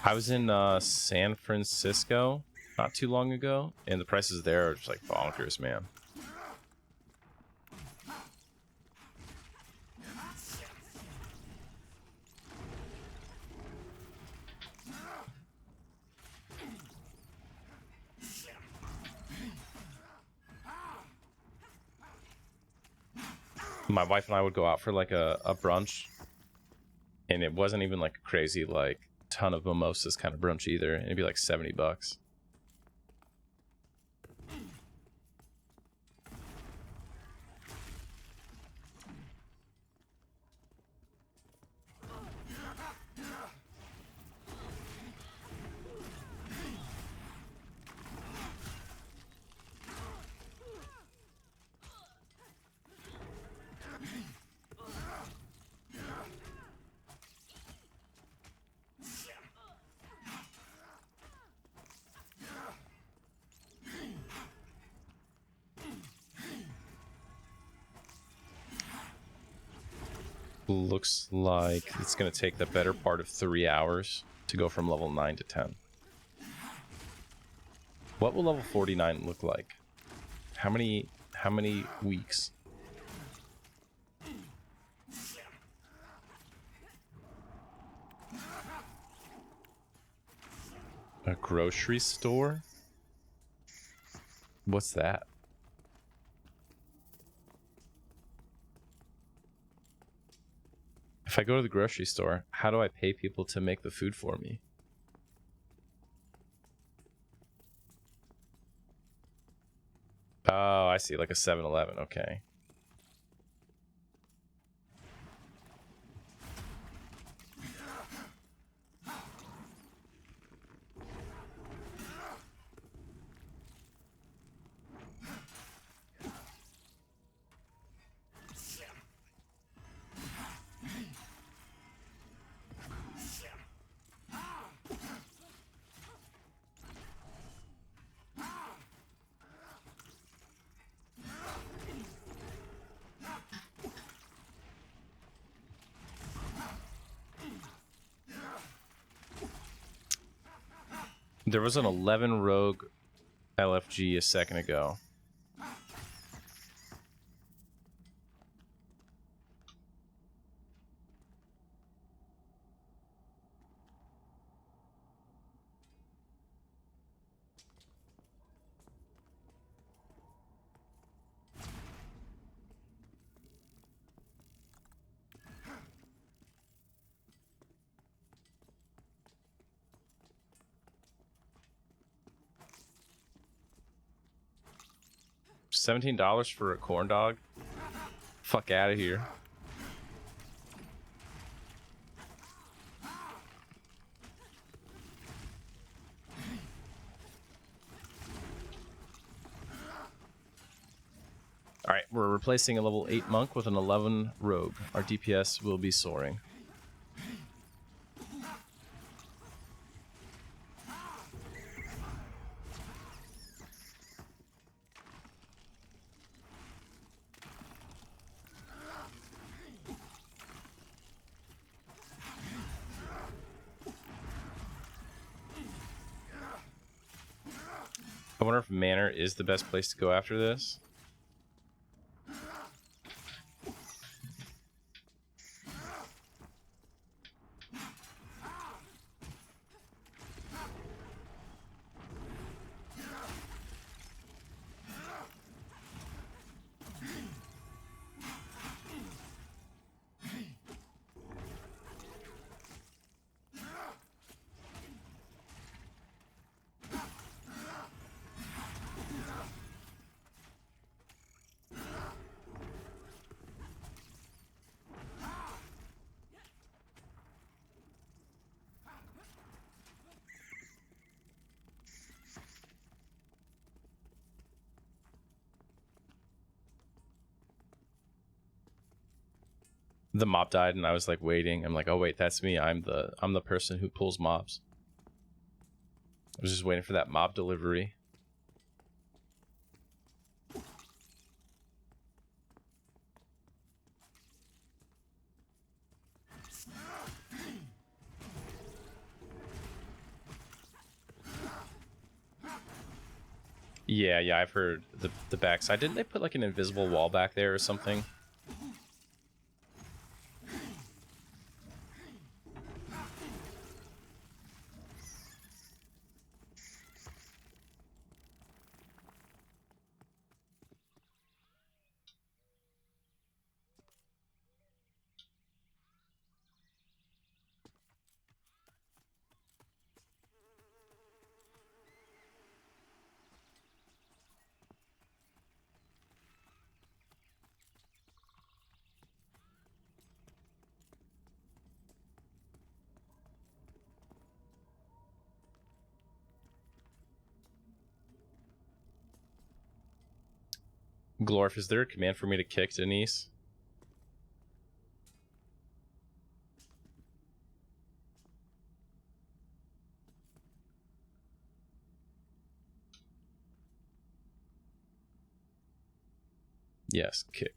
S1: I was in San Francisco not too long ago, and the prices there are just like bonkers, man. My wife and I would go out for like a brunch, and it wasn't even like a crazy like ton of mimosas kind of brunch either, and it'd be like $70. Looks like it's going to take the better part of 3 hours to go from level 9 to 10. What will level 49 look like? How many weeks? A grocery store? What's that? If I go to the grocery store, how do I pay people to make the food for me? Oh, I see, like a 7-Eleven, okay. There was an 11 rogue LFG a second ago. $17 for a corn dog? Fuck out of here. Alright, we're replacing a level 8 monk with an 11 rogue. Our DPS will be soaring. I wonder if manor is the best place to go after this. The mob died, and I was like waiting. I'm like, oh wait, that's me. I'm the person who pulls mobs. I was just waiting for that mob delivery. Yeah, I've heard the backside. Didn't they put like an invisible wall back there or something? Glorf, is there a command for me to kick Denise? Yes, kick.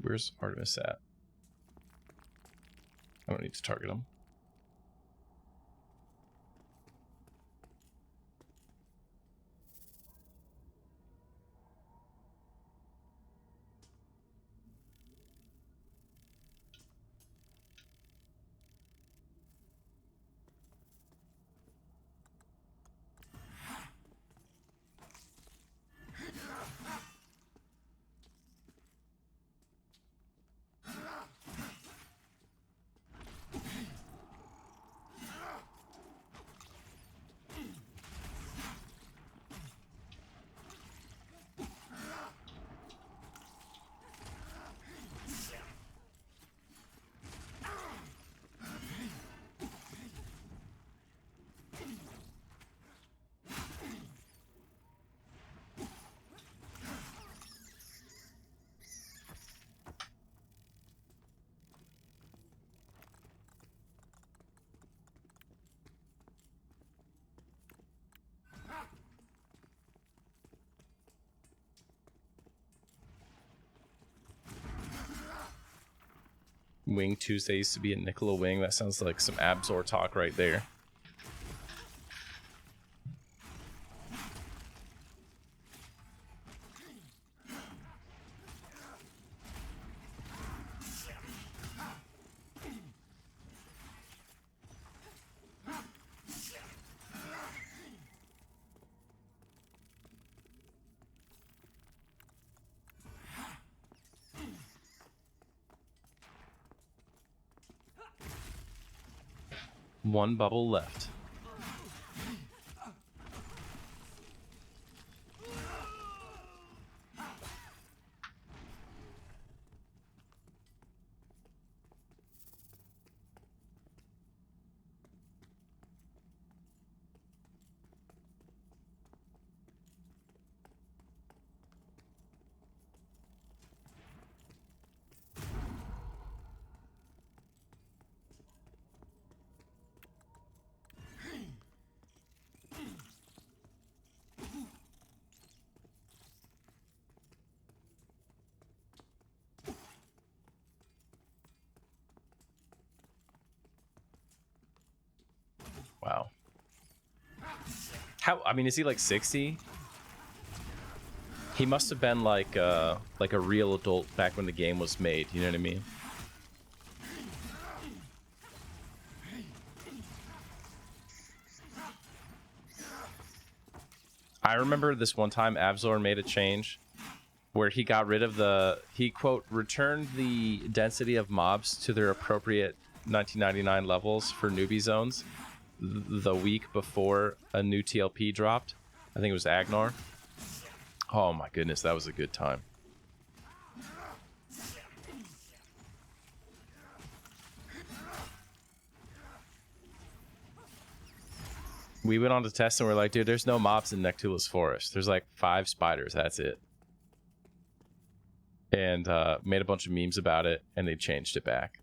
S1: Where's Artemis at? I don't need to target him. Wing Tuesday used to be a Nicola Wing. That sounds like some Absor talk right there. One bubble left. Wow. How? I mean, is he like 60? He must have been like a real adult back when the game was made. You know what I mean? I remember this one time Abzor made a change where he got rid of he quote returned the density of mobs to their appropriate 1999 levels for newbie zones the week before a new TLP dropped. I think it was Agnar. Oh my goodness, that was a good time. We went on to test and we're like, dude, there's no mobs in Nectula's forest. There's like 5 spiders. That's it. And made a bunch of memes about it, and they changed it back.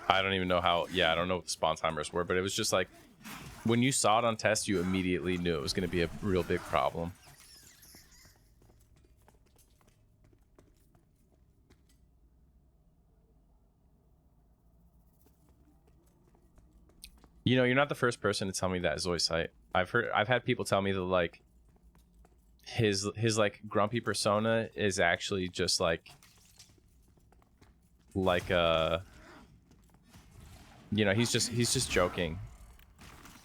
S1: I don't even know how. Yeah, I don't know what the spawn timers were, but it was just like when you saw it on test, you immediately knew it was going to be a real big problem. You know, you're not the first person to tell me that Zoisite. I've had people tell me that like his like grumpy persona is actually just like you know, he's just joking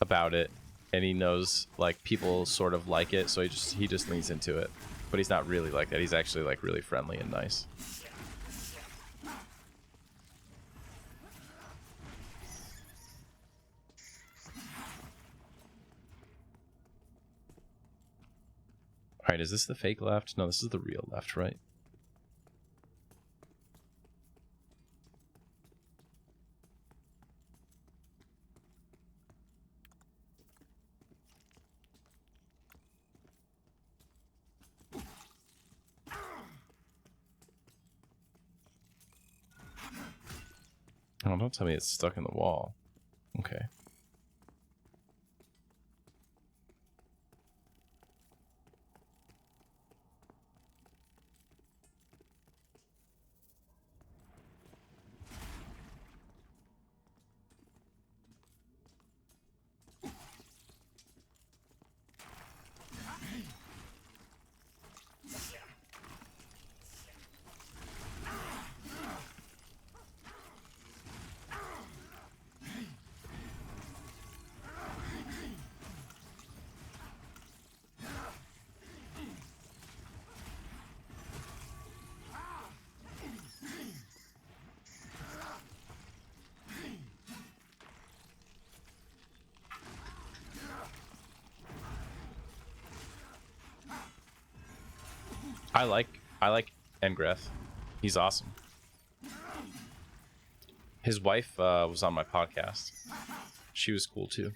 S1: about it, and he knows like people sort of like it, so he just leans into it. But he's not really like that. He's actually like really friendly and nice. All right, is this the fake left? No, this is the real left, right? Oh, don't tell me it's stuck in the wall. Okay. I like Engreth. He's awesome. His wife was on my podcast. She was cool too.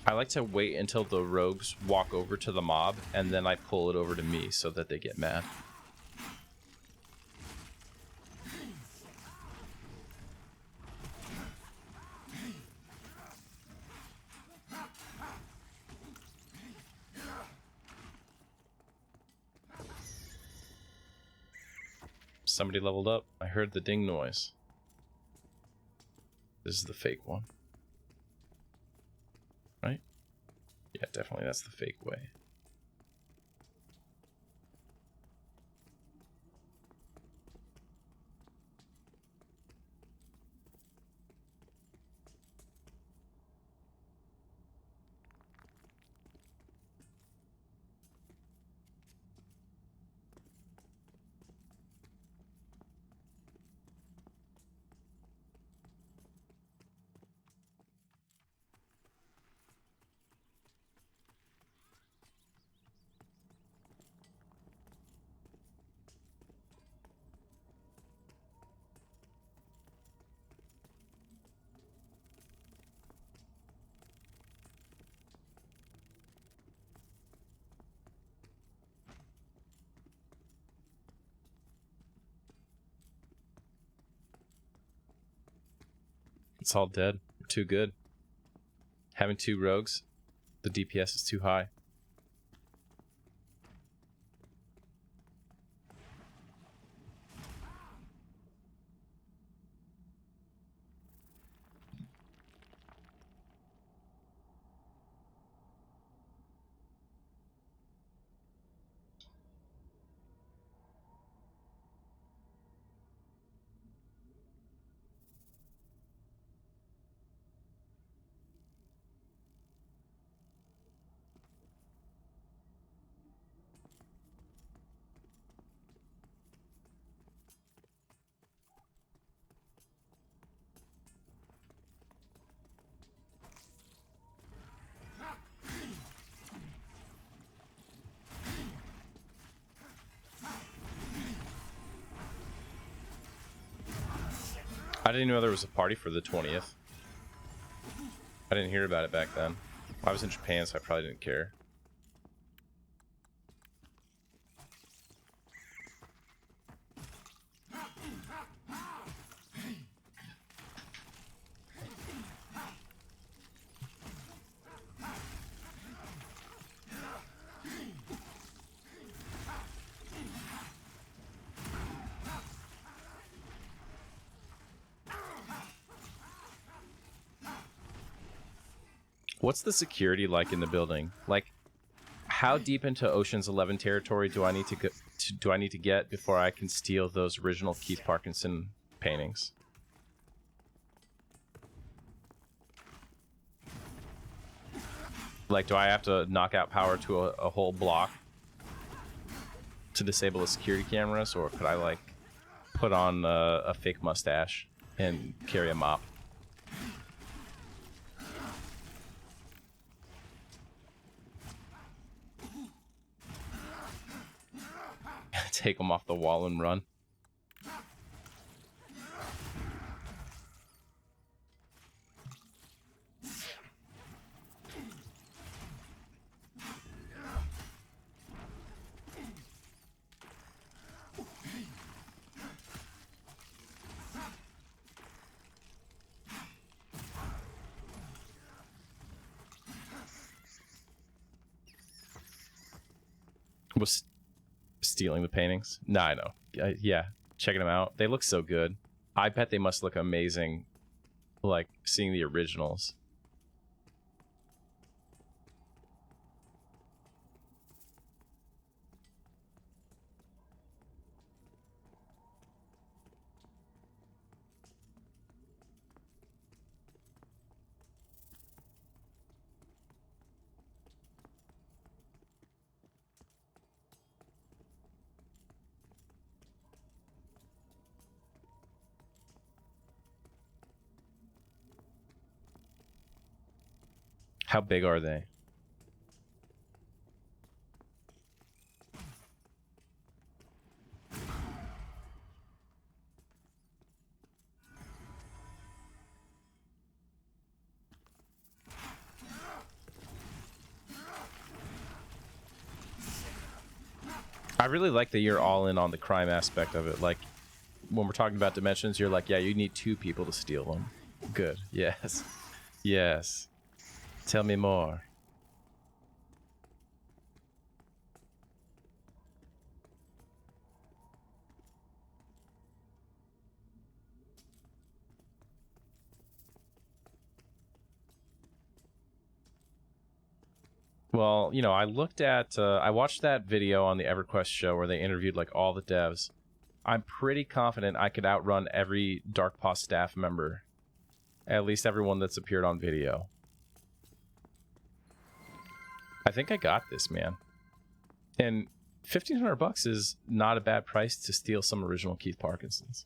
S1: I like to wait until the rogues walk over to the mob, and then I pull it over to me so that they get mad. Somebody leveled up. I heard the ding noise. This is the fake one. Right? Yeah, definitely that's the fake way. It's all dead. We're too good. Having 2 rogues, the DPS is too high. I didn't know there was a party for the 20th. I didn't hear about it back then. I was in Japan, so I probably didn't care. What's the security like in the building? Like, how deep into Ocean's 11 territory do I need to get before I can steal those original Keith Parkinson paintings? Like, do I have to knock out power to a whole block to disable the security cameras, or could I like put on a fake mustache and carry a mop? Take them off the wall and run. Was stealing the paintings? Nah, I know. Yeah, checking them out. They look so good. I bet they must look amazing, like seeing the originals. How big are they? I really like that you're all in on the crime aspect of it. Like, when we're talking about dimensions, you're like, yeah, you need 2 people to steal them. Good. Yes. Yes. Tell me more. Well, you know, I watched that video on the EverQuest show where they interviewed like all the devs. I'm pretty confident I could outrun every Dark Paw staff member. At least everyone that's appeared on video. I think I got this, man. And $1,500 is not a bad price to steal some original Keith Parkinsons.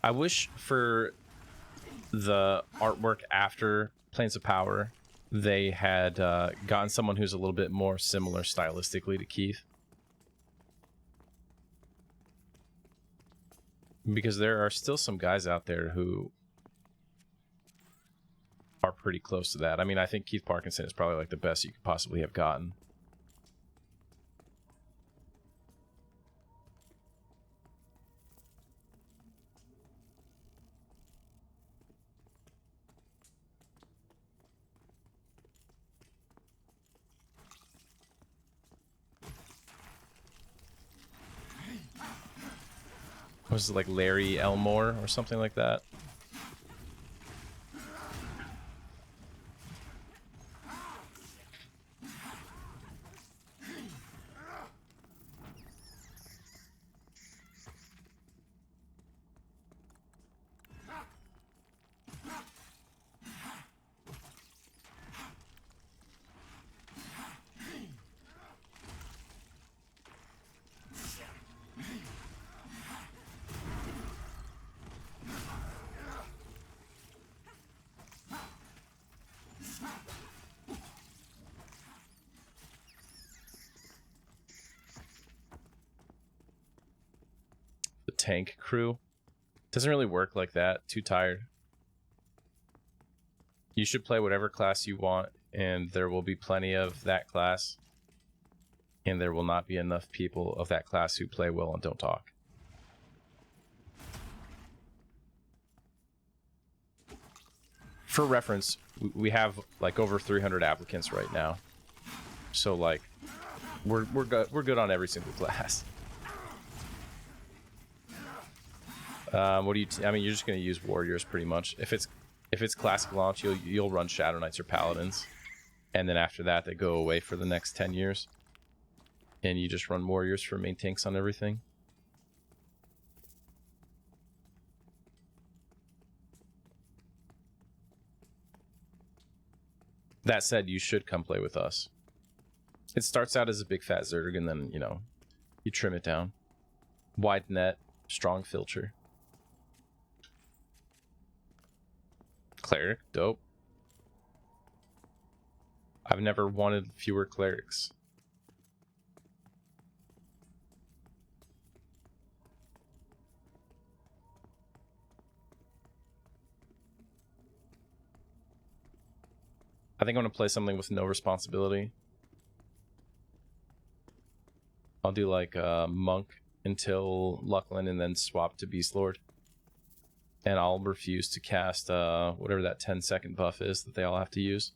S1: I wish for the artwork after Planes of Power, they had gotten someone who's a little bit more similar stylistically to Keith. Because there are still some guys out there who are pretty close to that. I mean, I think Keith Parkinson is probably like the best you could possibly have gotten. Was it like Larry Elmore or something like that? Tank crew doesn't really work like that. Too tired. You should play whatever class you want, and there will be plenty of that class, and there will not be enough people of that class who play well and don't talk. For reference, we have like over 300 applicants right now, so like we're good on every single class. What do you? I mean, you're just gonna use warriors pretty much. If it's classic launch, you'll run Shadow Knights or Paladins, and then after that they go away for the next 10 years, and you just run warriors for main tanks on everything. That said, you should come play with us. It starts out as a big fat Zerg, and then you trim it down. Wide net, strong filter. Cleric, dope. I've never wanted fewer clerics. I think I'm going to play something with no responsibility. I'll do like Monk until Luckland and then swap to Beast Lord. And I'll refuse to cast whatever that 10-second buff is that they all have to use.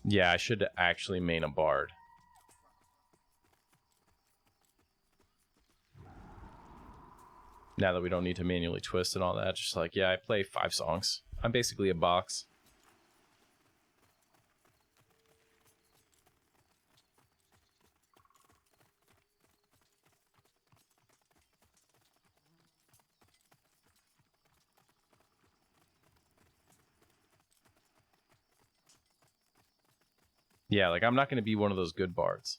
S1: Yeah, I should actually main a bard. Now that we don't need to manually twist and all that, just like, yeah, I play 5 songs. I'm basically a box. Yeah, like I'm not going to be one of those good bards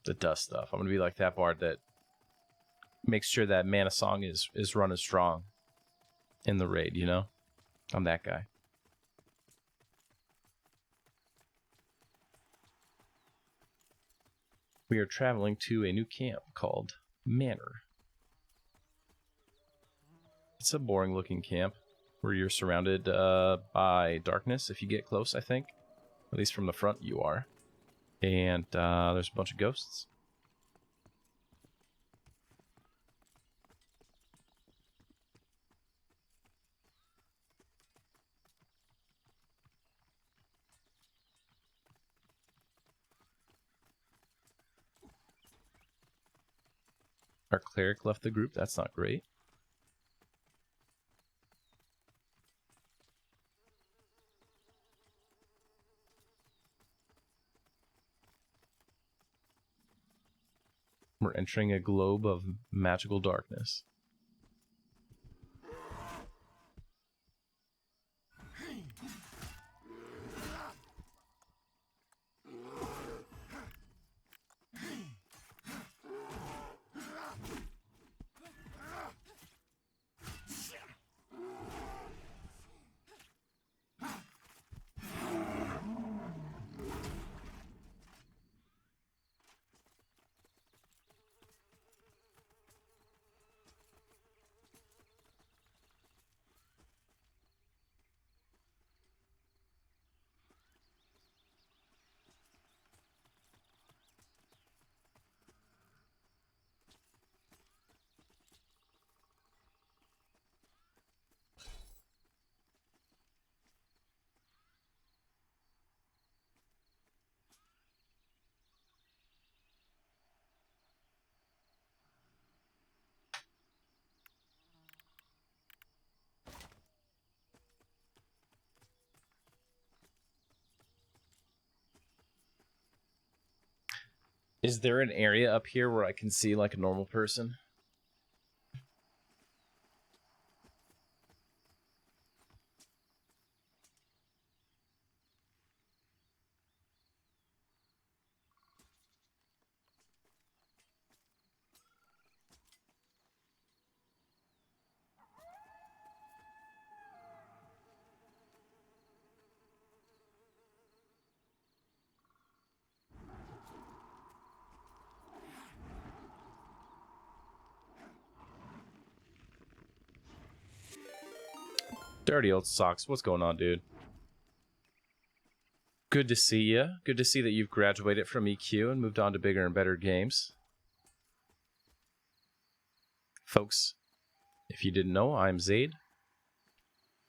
S1: that does stuff. I'm going to be like that bard that makes sure that Mana Song is run as strong in the raid, you know? I'm that guy. We are traveling to a new camp called Manor. It's a boring looking camp where you're surrounded by darkness if you get close, I think. At least from the front you are. And there's a bunch of ghosts. Our cleric left the group. That's not great. We're entering a globe of magical darkness. Is there an area up here where I can see like a normal person? Dirty old socks. What's going on, dude? Good to see you. Good to see that you've graduated from EQ and moved on to bigger and better games. Folks, if you didn't know, I'm Zaide,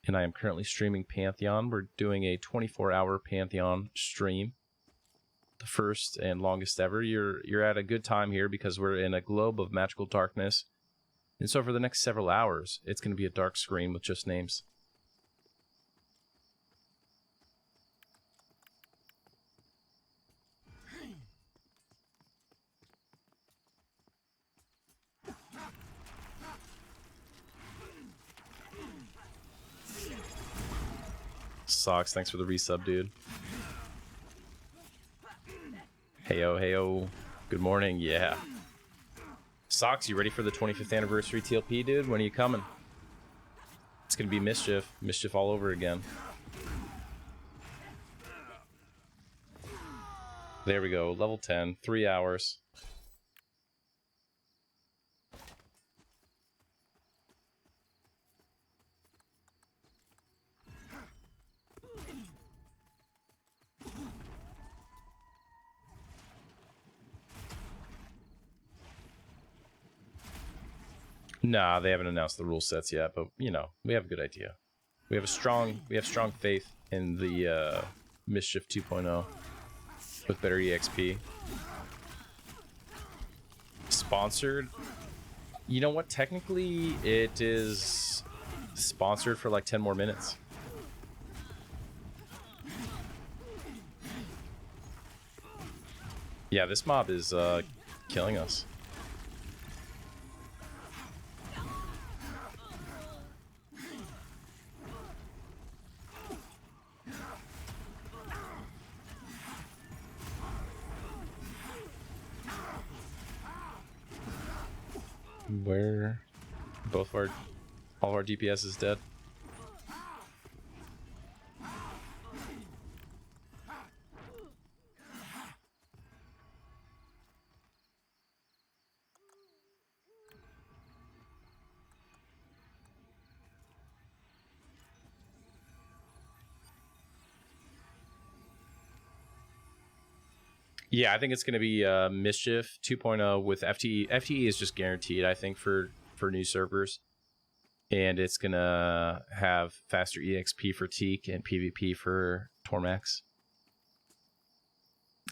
S1: and I am currently streaming Pantheon. We're doing a 24-hour Pantheon stream. The first and longest ever. You're at a good time here because we're in a globe of magical darkness. And so for the next several hours, it's going to be a dark screen with just names. Socks, thanks for the resub, dude. Heyo, heyo. Good morning, yeah. Socks, you ready for the 25th anniversary TLP, dude? When are you coming? It's gonna be mischief. Mischief all over again. There we go, level 10, 3 hours. Nah, they haven't announced the rule sets yet, but you know, we have a good idea. We have strong faith in the Mischief 2.0 with better EXP. Sponsored? You know what? Technically, it is sponsored for like 10 more minutes. Yeah, this mob is killing us. Where all of our DPS is dead. Yeah, I think it's going to be Mischief 2.0 with FTE. FTE is just guaranteed, I think, for new servers. And it's going to have faster EXP for Teak and PvP for Tormax.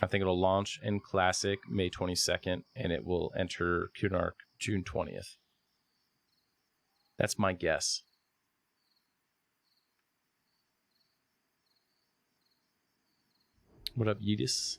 S1: I think it'll launch in Classic May 22nd, and it will enter Kunark June 20th. That's my guess. What up, Yedis?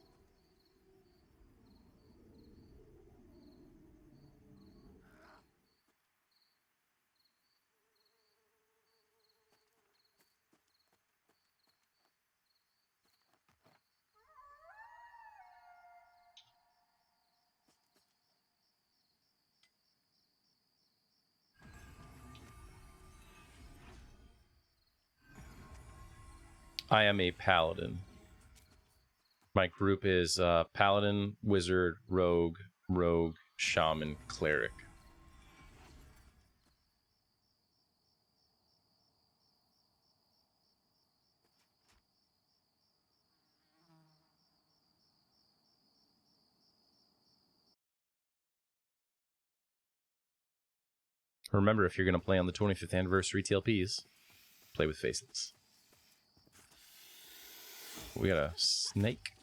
S1: I am a paladin. My group is paladin, wizard, rogue, shaman, cleric. Remember, if you're going to play on the 25th anniversary TLPs, play with faces. We got a snake.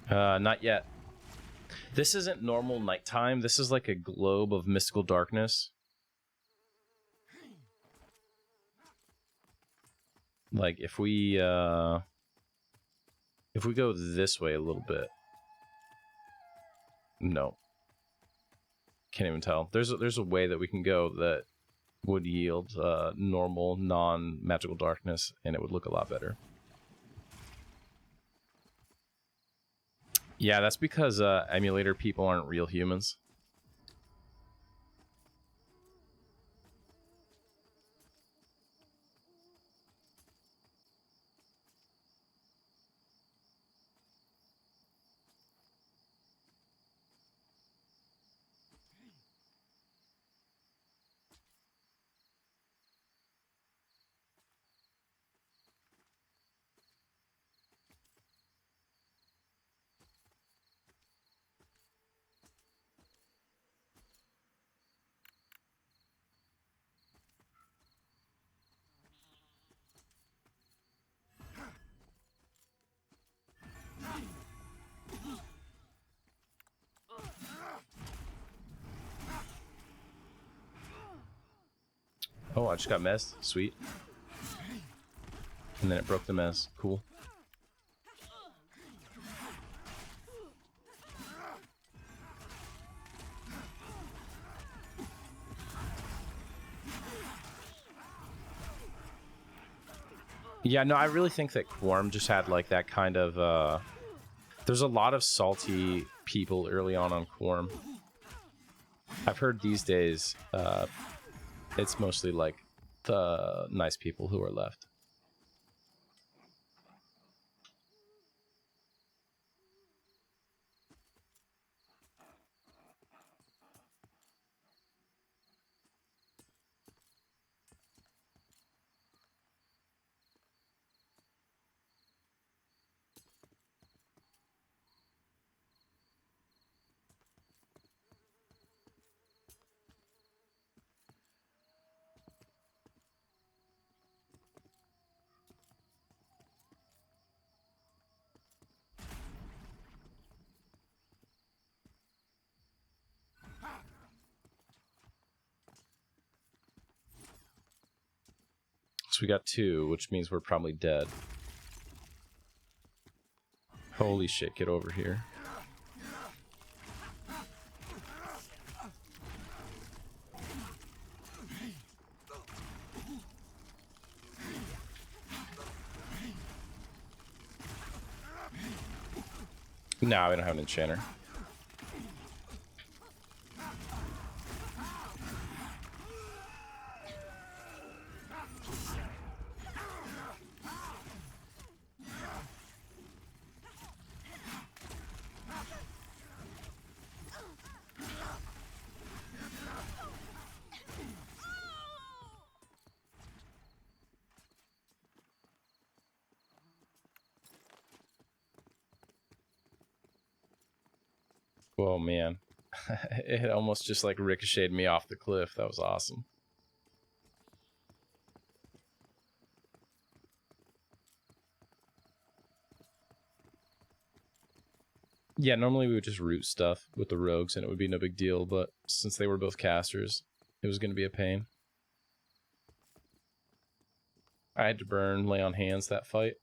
S1: Not yet. This isn't normal nighttime. This is like a globe of mystical darkness. Like if we go this way a little bit. No. Can't even tell. There's a way that we can go that would yield normal non-magical darkness, and it would look a lot better. Yeah, that's because emulator people aren't real humans. Oh, I just got messed. Sweet. And then it broke the mess. Cool. Yeah, no, I really think that Quorum just had like that kind of there's a lot of salty people early on Quorum. I've heard these days it's mostly like the nice people who are left. So we got 2, which means we're probably dead. Holy shit, get over here. No, we don't have an enchanter. Oh man, it almost just like ricocheted me off the cliff. That was awesome. Yeah, normally we would just root stuff with the rogues and it would be no big deal, but since they were both casters, it was going to be a pain. I had to burn lay on hands that fight.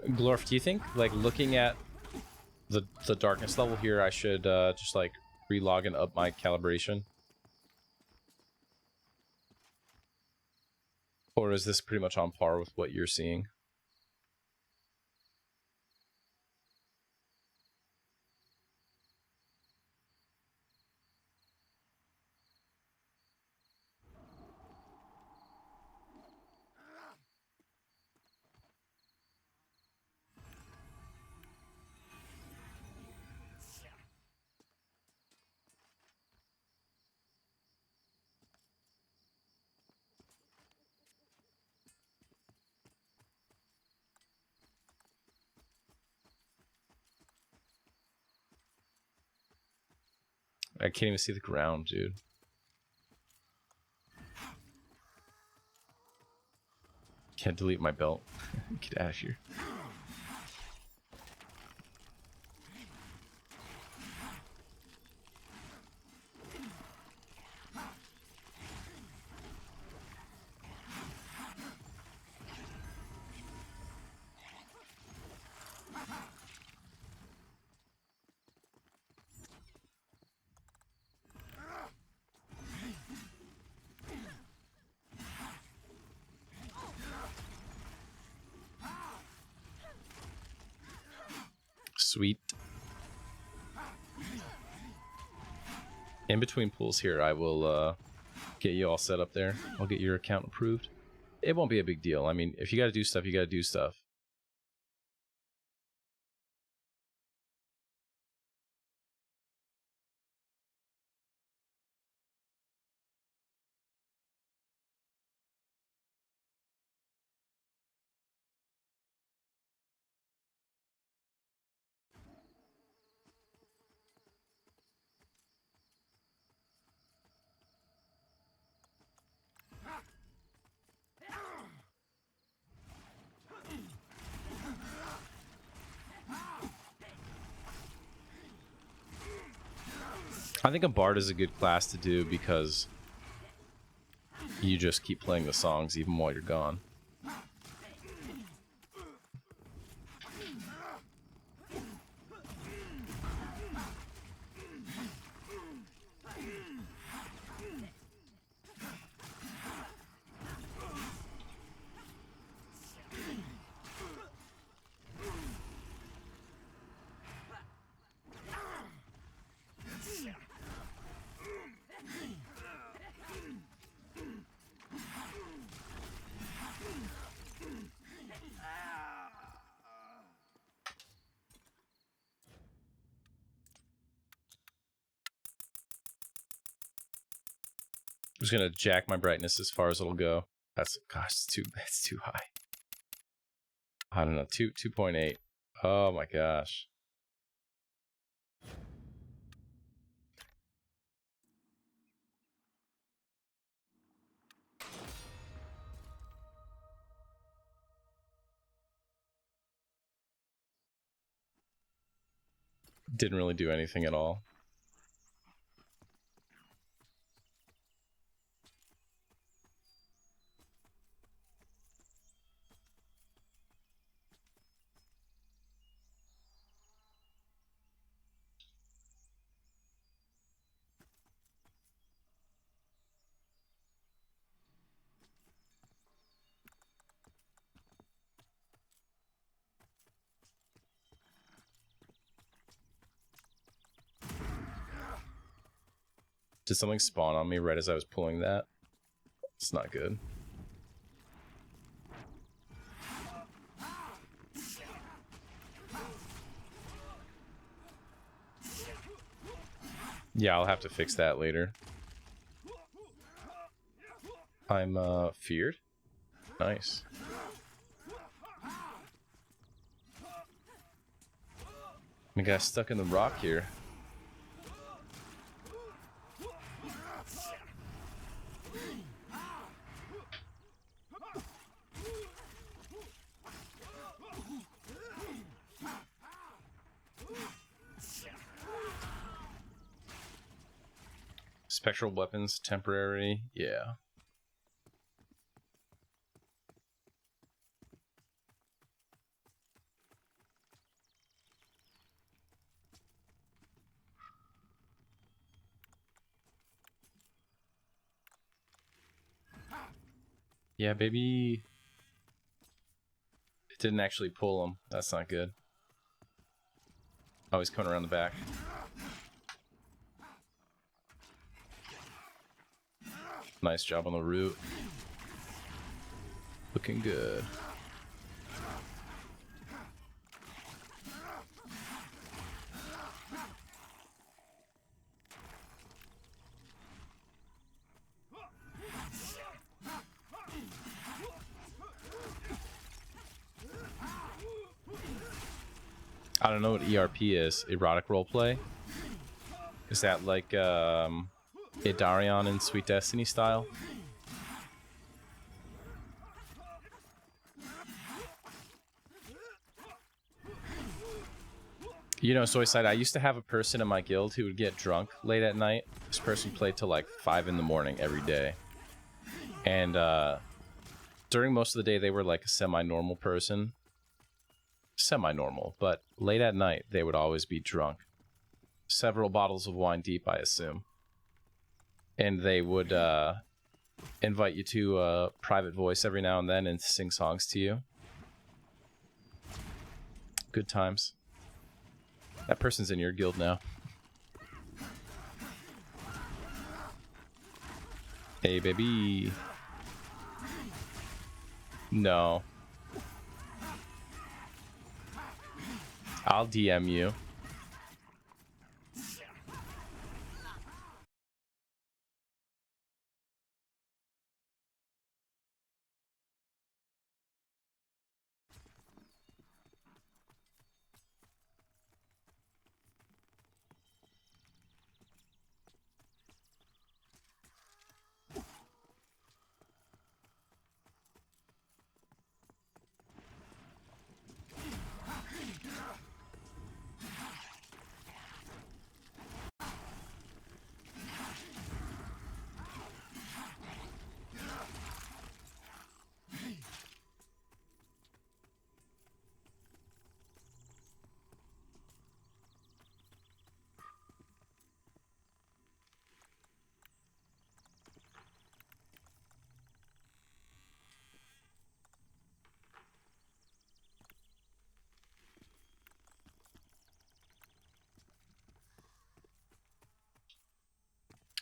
S1: Glorf, do you think, like, looking at the darkness level here, I should just, like, relog and up my calibration? Or is this pretty much on par with what you're seeing? I can't even see the ground, dude. Can't delete my belt. Get out of here. Sweet. In between pools here, I will get you all set up there. I'll get your account approved. It won't be a big deal. I mean, if you gotta do stuff, you gotta do stuff. I think a bard is a good class to do because you just keep playing the songs even while you're gone. I'm just gonna jack my brightness as far as it'll go. That's, gosh, it's too high. I don't know, 2.8. Oh my gosh. Didn't really do anything at all. Did something spawn on me right as I was pulling that? It's not good. Yeah, I'll have to fix that later. I'm feared. Nice. I got stuck in the rock here. Spectral weapons, temporary, yeah. Yeah, baby. It didn't actually pull him. That's not good. Oh, he's coming around the back. Nice job on the root. Looking good. I don't know what ERP is. Erotic roleplay? Is that like Idarion in Sweet Destiny style? You know, Soyside, I used to have a person in my guild who would get drunk late at night. This person played till like 5 in the morning every day. And during most of the day, they were like a semi-normal person. Semi-normal, but late at night, they would always be drunk. Several bottles of wine deep, I assume. And they would invite you to a private voice every now and then and sing songs to you. Good times. That person's in your guild now. Hey, baby. No. I'll DM you.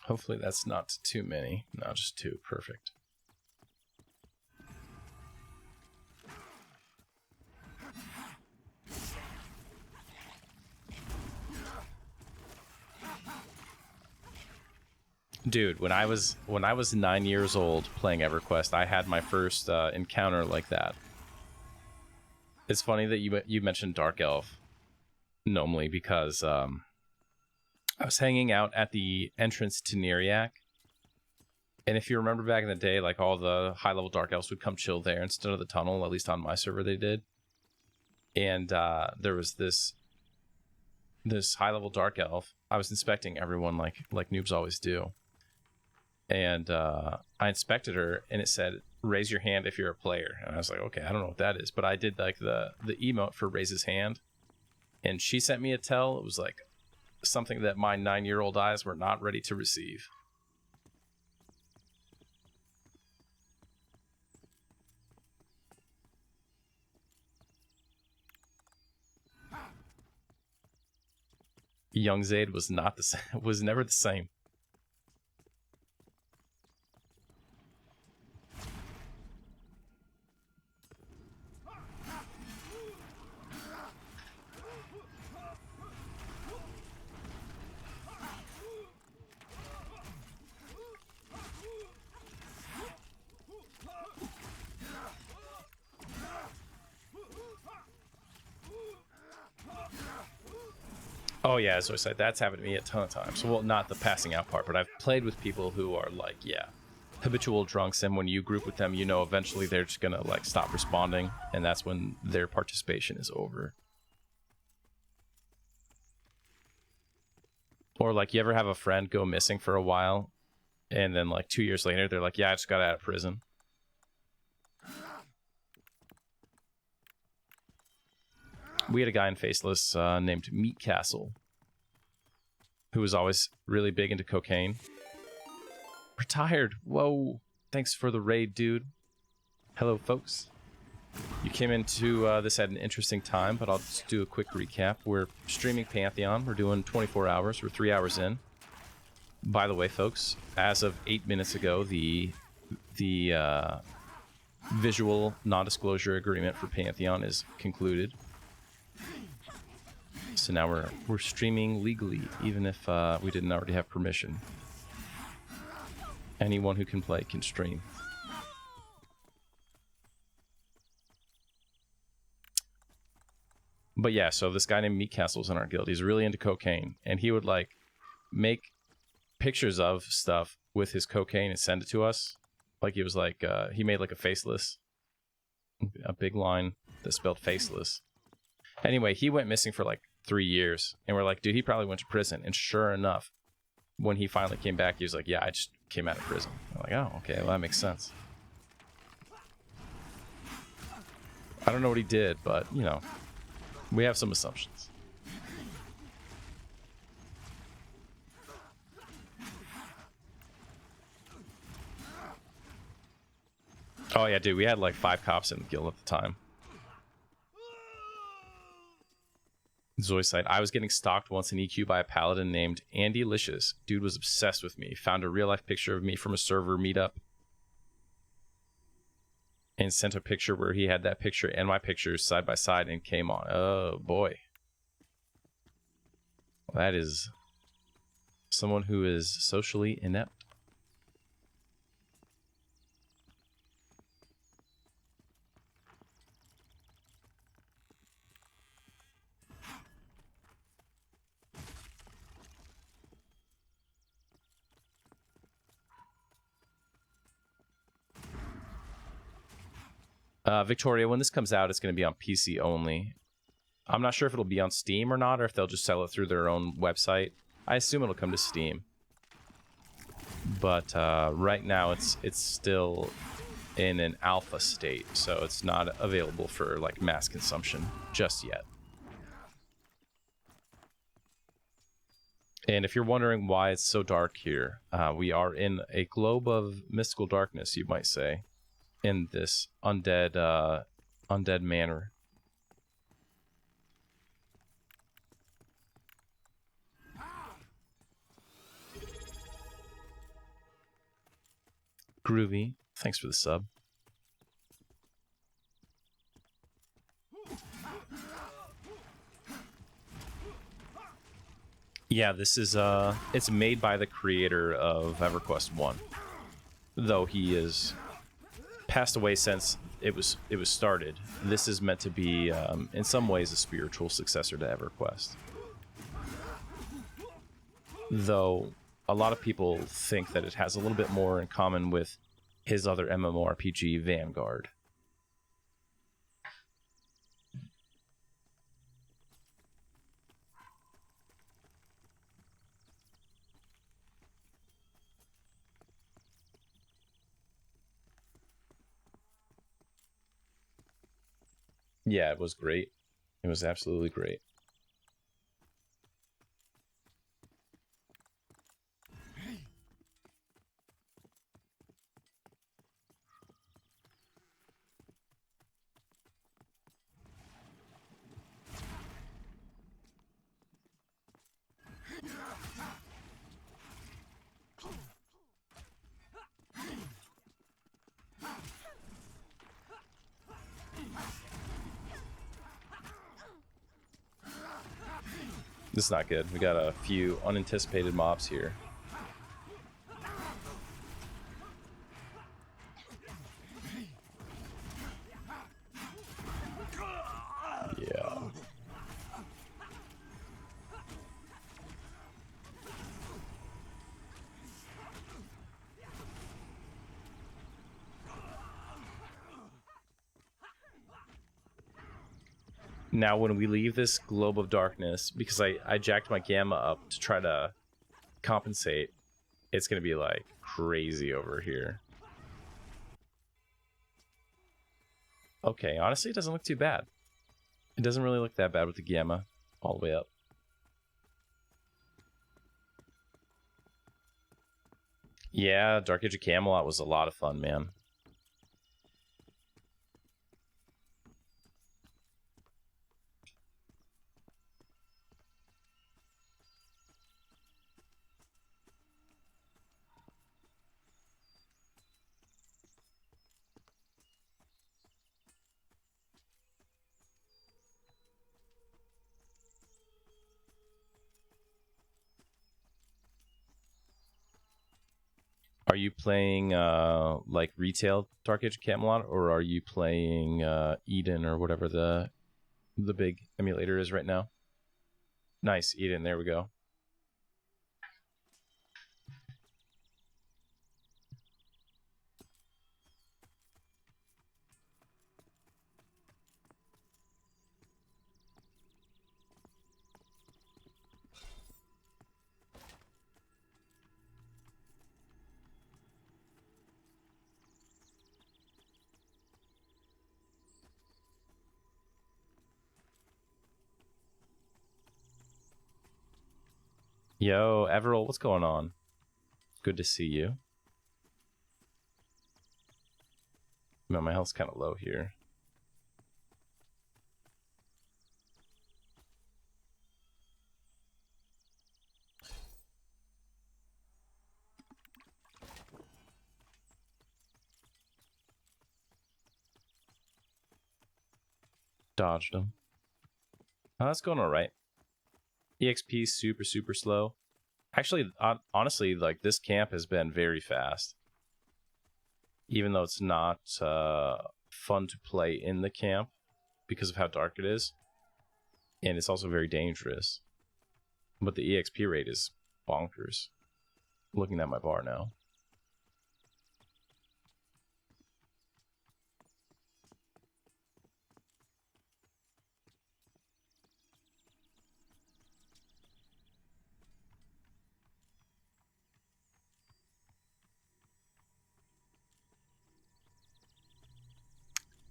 S1: Hopefully that's not too many. No, just 2. Perfect. Dude, when I was 9 years old playing EverQuest, I had my first encounter like that. It's funny that you mentioned Dark Elf, normally, because I was hanging out at the entrance to Neriak, and if you remember back in the day, like all the high-level Dark Elves would come chill there instead of the tunnel. At least on my server, they did. And there was this high-level Dark Elf. I was inspecting everyone like noobs always do. And I inspected her, and it said, "Raise your hand if you're a player." And I was like, okay, I don't know what that is, but I did like the emote for raise his hand, and she sent me a tell. It was like something that my 9-year-old eyes were not ready to receive. Young Zaide was not the same, was never the same. Oh yeah, as I said, that's happened to me a ton of times. Well, not the passing out part, but I've played with people who are like, yeah, habitual drunks, and when you group with them, you know eventually they're just gonna like stop responding, and that's when their participation is over. Or like, you ever have a friend go missing for a while, and then like 2 years later, they're like, yeah, I just got out of prison. We had a guy in Faceless named Meat Castle, who was always really big into cocaine. Retired. Whoa. Thanks for the raid, dude. Hello, folks. You came into this at an interesting time, but I'll just do a quick recap. We're streaming Pantheon. We're doing 24 hours. We're 3 hours in. By the way, folks, as of 8 minutes ago, the visual non-disclosure agreement for Pantheon is concluded. So now we're streaming legally, even if we didn't already have permission. Anyone who can play can stream. But yeah, so this guy named Meat Castle's in our guild. He's really into cocaine, and he would like make pictures of stuff with his cocaine and send it to us. Like he was like he made like a faceless, a big line that spelled faceless. Anyway, he went missing for like 3 years, and we're like, dude, he probably went to prison. And sure enough, when he finally came back, he was like, yeah, I just came out of prison. I'm like, oh, okay, well, that makes sense. I don't know what he did, but you know, we have some assumptions. Oh yeah, dude, we had like 5 cops in the guild at the time. Zaide, I was getting stalked once in EQ by a paladin named Andy Licious. Dude was obsessed with me. Found a real life picture of me from a server meetup and sent a picture where he had that picture and my pictures side by side and came on. Oh boy. Well, that is someone who is socially inept. Victoria, when this comes out, it's going to be on PC only. I'm not sure if it'll be on Steam or not, or if they'll just sell it through their own website. I assume it'll come to Steam. But right now, it's still in an alpha state, so it's not available for like mass consumption just yet. And if you're wondering why it's so dark here, we are in a globe of mystical darkness, you might say, in this undead manor. Groovy, thanks for the sub. Yeah, this is it's made by the creator of EverQuest 1. Though he is passed away since it was started. This is meant to be in some ways a spiritual successor to EverQuest. Though a lot of people think that it has a little bit more in common with his other MMORPG, Vanguard. Yeah, it was great. It was absolutely great. This is not good. We got a few unanticipated mobs here. Yeah. Now, when we leave this globe of darkness, because I jacked my gamma up to try to compensate, it's going to be like crazy over here. Okay, honestly, it doesn't look too bad. It doesn't really look that bad with the gamma all the way up. Yeah, Dark Age of Camelot was a lot of fun, man. Are you playing like retail Dark Age of Camelot, or are you playing Eden or whatever the big emulator is right now? Nice, Eden. There we go. Yo, Everall, what's going on? Good to see you. Man, my health's kind of low here. Dodged him. Oh, that's going all right. EXP super slow. Actually, honestly, like this camp has been very fast. Even though it's not fun to play in the camp because of how dark it is. And it's also very dangerous. But the EXP rate is bonkers. Looking at my bar now.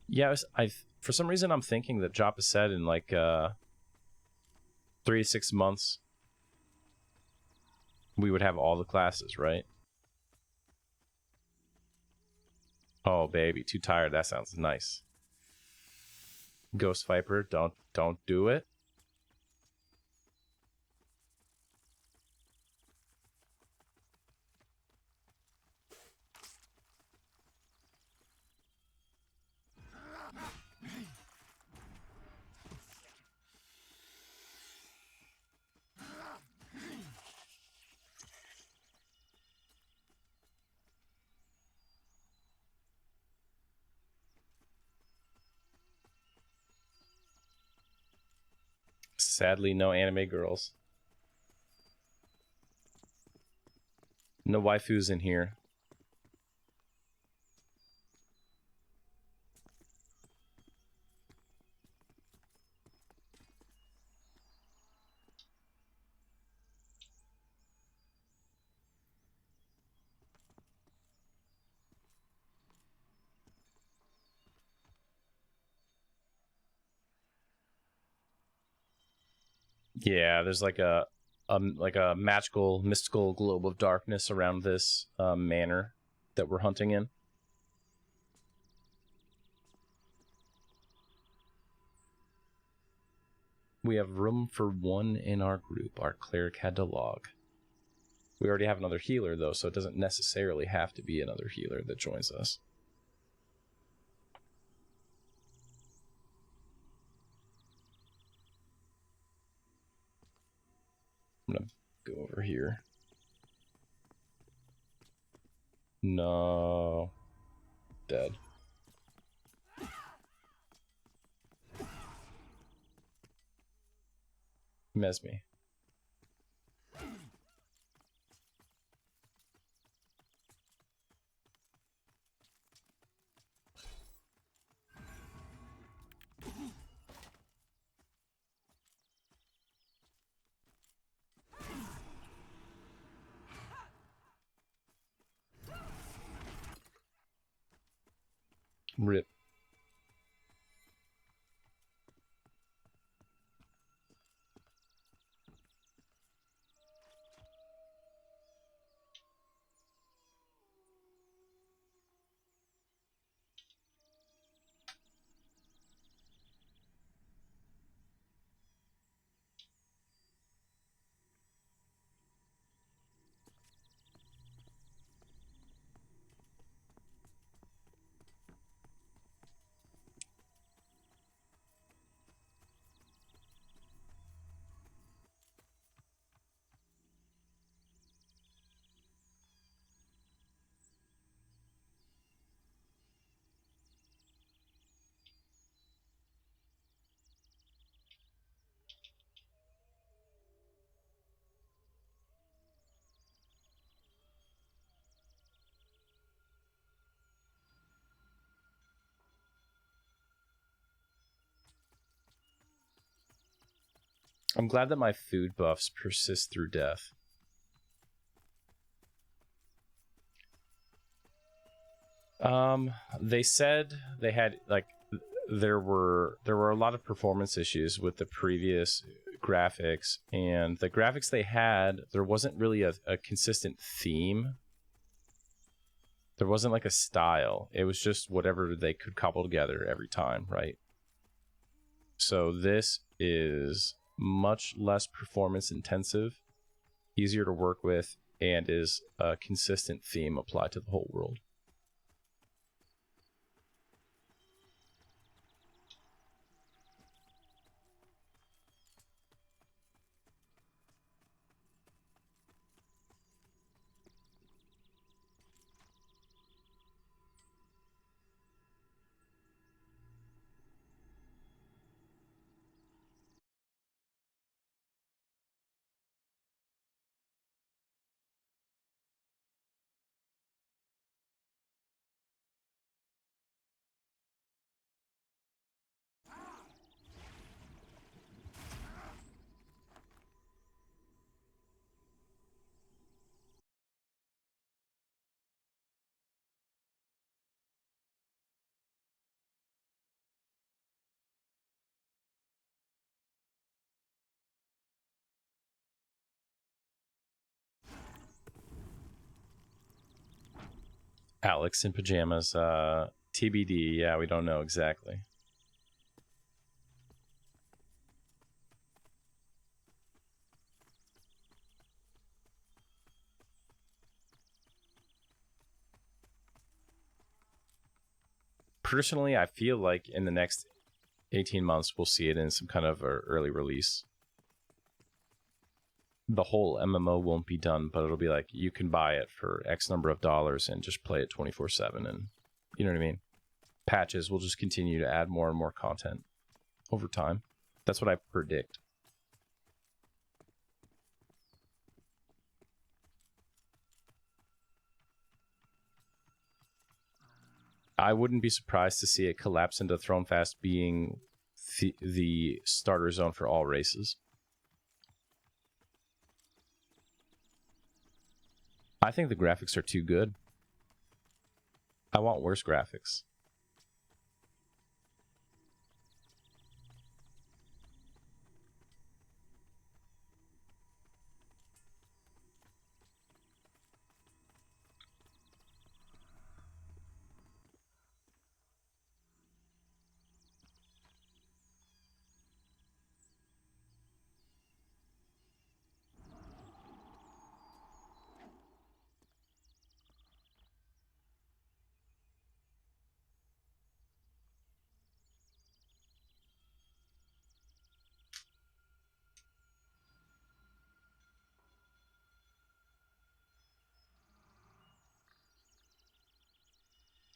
S1: Yeah, for some reason I'm thinking that Joppa said in like 3 to 6 months we would have all the classes, right? Oh baby, too tired. That sounds nice. Ghost Viper, don't do it. Sadly, no anime girls. No waifus in here. Yeah, there's like a magical, mystical globe of darkness around this manor that we're hunting in. We have room for one in our group. Our cleric had to log. We already have another healer, though, so it doesn't necessarily have to be another healer that joins us. I'm gonna go over here. No. Dead. Mesme. Rip. I'm glad that my food buffs persist through death. They said they had like there were a lot of performance issues with the previous graphics, and the graphics they had, there wasn't really a consistent theme. There wasn't like a style. It was just whatever they could cobble together every time, right? So this is much less performance intensive, easier to work with, and is a consistent theme applied to the whole world. Alex in pajamas, TBD. Yeah, we don't know exactly. Personally, I feel like in the next 18 months, we'll see it in some kind of early release. The whole MMO won't be done, but it'll be like you can buy it for X number of dollars and just play it 24/7, and you know what I mean? Patches will just continue to add more and more content over time. That's what I predict. I wouldn't be surprised to see it collapse into Thronefast being the starter zone for all races. I think the graphics are too good. I want worse graphics.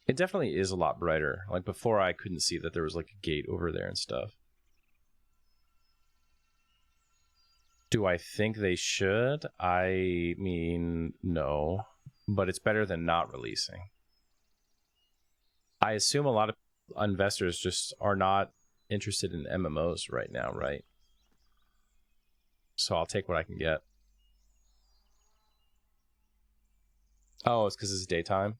S1: It definitely is a lot brighter. Like before, I couldn't see that there was like a gate over there and stuff. Do I think they should? I mean, no. But it's better than not releasing. I assume a lot of investors just are not interested in MMOs right now, right? So I'll take what I can get. Oh, it's because it's daytime.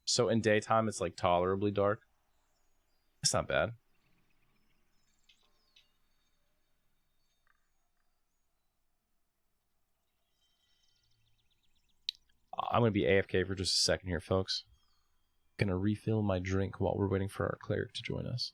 S1: So in daytime, it's like tolerably dark. It's not bad. I'm going to be AFK for just a second here, folks. Going to refill my drink while we're waiting for our cleric to join us.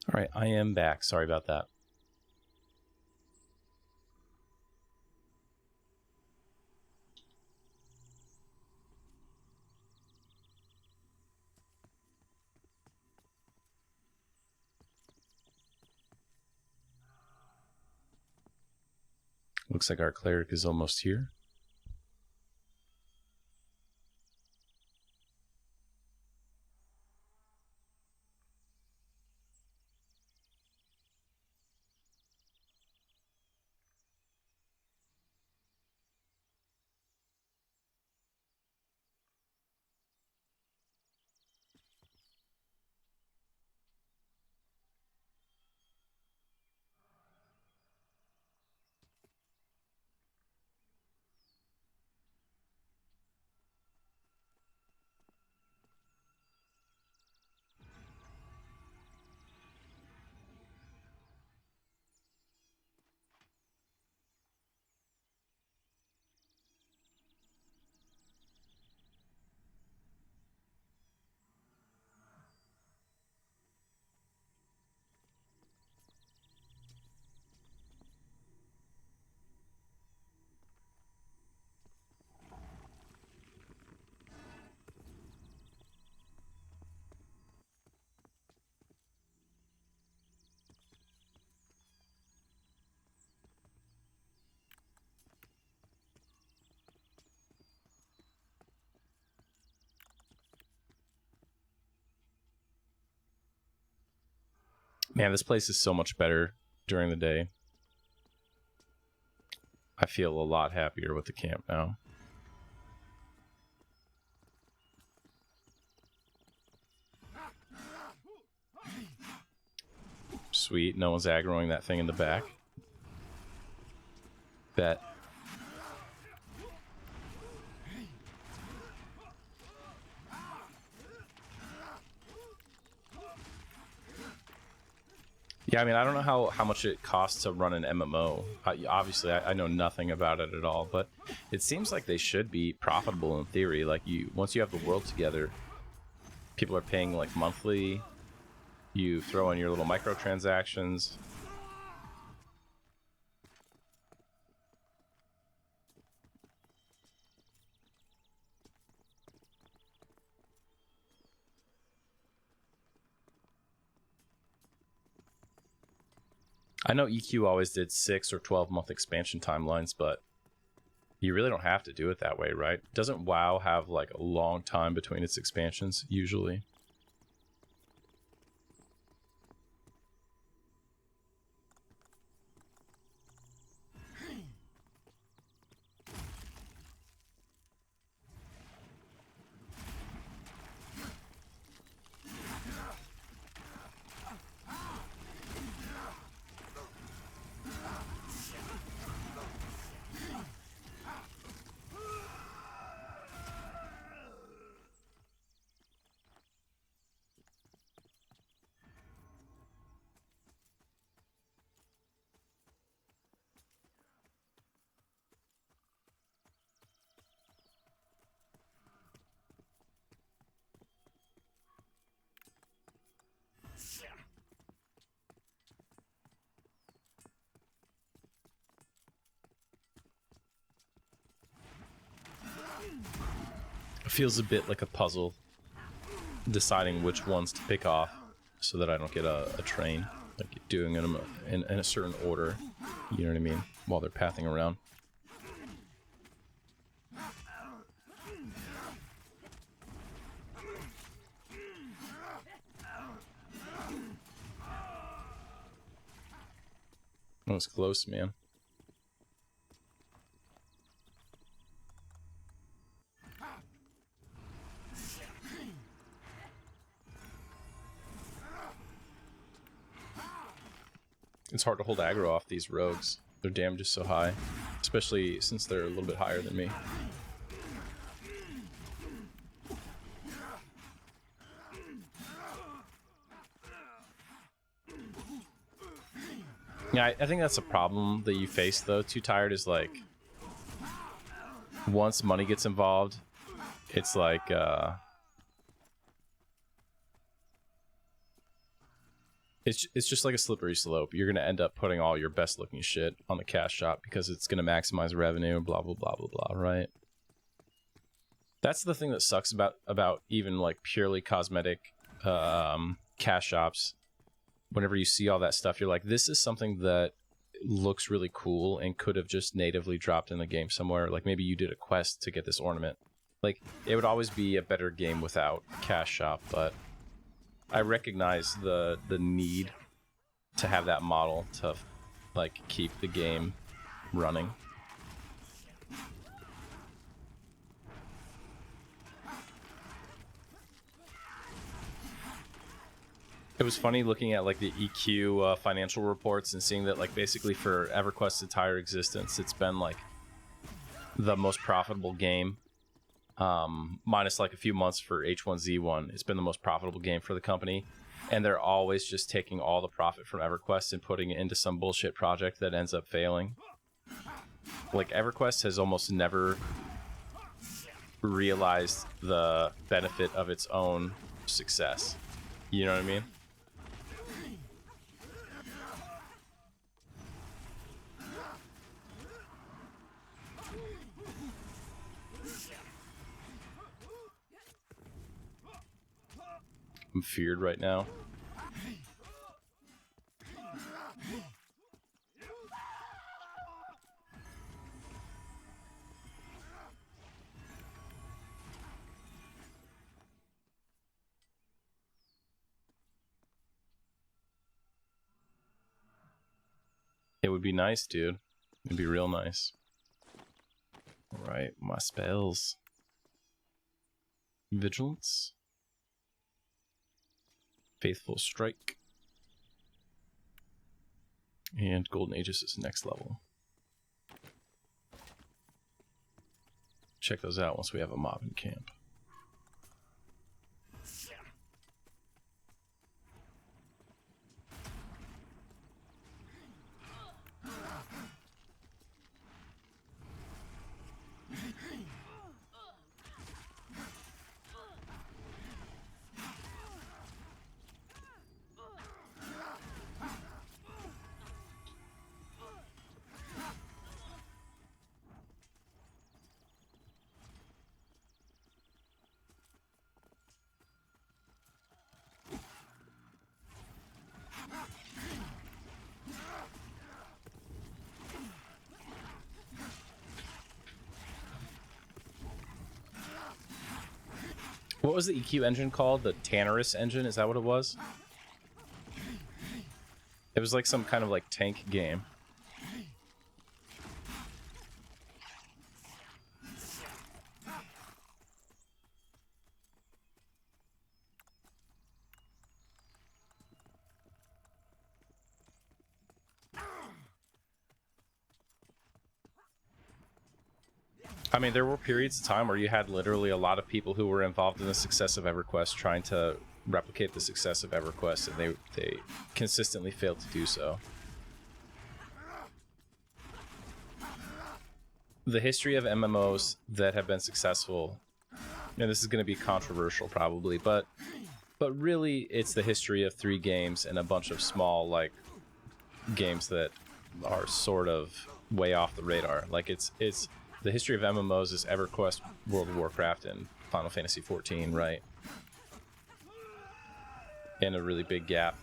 S1: All right, I am back. Sorry about that. Looks like our cleric is almost here. Man, this place is so much better during the day. I feel a lot happier with the camp now. Sweet, no one's aggroing that thing in the back. Bet. Yeah, I mean, I don't know how much it costs to run an MMO. Obviously, I know nothing about it at all, but it seems like they should be profitable in theory. Like, once you have the world together, people are paying like monthly. You throw in your little microtransactions. I know EQ always did 6 or 12-month expansion timelines, but you really don't have to do it that way, right? Doesn't WoW have like a long time between its expansions usually? It feels a bit like a puzzle, deciding which ones to pick off so that I don't get a train, like doing them in a certain order, you know what I mean, while they're pathing around. That was close, man. It's hard to hold aggro off these rogues. Their damage is so high, especially since they're a little bit higher than me. Yeah, I think that's a problem that you face, though. Too Tired is like, once money gets involved, it's like, It's just like a slippery slope. You're gonna end up putting all your best looking shit on the cash shop because it's gonna maximize revenue. Blah blah blah blah blah. Right. That's the thing that sucks about even like purely cosmetic cash shops. Whenever you see all that stuff, you're like, this is something that looks really cool and could have just natively dropped in the game somewhere. Like maybe you did a quest to get this ornament. Like it would always be a better game without cash shop, but I recognize the need to have that model to like keep the game running. It was funny looking at like the EQ financial reports and seeing that like basically for EverQuest's entire existence, it's been like the most profitable game, minus like a few months for H1Z1. It's been the most profitable game for the company, and they're always just taking all the profit from EverQuest and putting it into some bullshit project that ends up failing. Like EverQuest has almost never realized the benefit of its own success. You know what I mean? I'm feared right now. It would be nice, dude. It'd be real nice. Alright, my spells. Vigilance. Faithful Strike. And Golden Aegis is next level. Check those out once we have a mob in camp. What was the EQ engine called? The Tannerus engine? Is that what it was? It was like some kind of like tank game. I mean, there were periods of time where you had literally a lot of people who were involved in the success of EverQuest trying to replicate the success of EverQuest, and they consistently failed to do so. The history of MMOs that have been successful, and this is going to be controversial probably, but really it's the history of 3 games and a bunch of small like games that are sort of way off the radar. Like it's the history of MMOs is EverQuest, World of Warcraft, and Final Fantasy XIV, right? And a really big gap.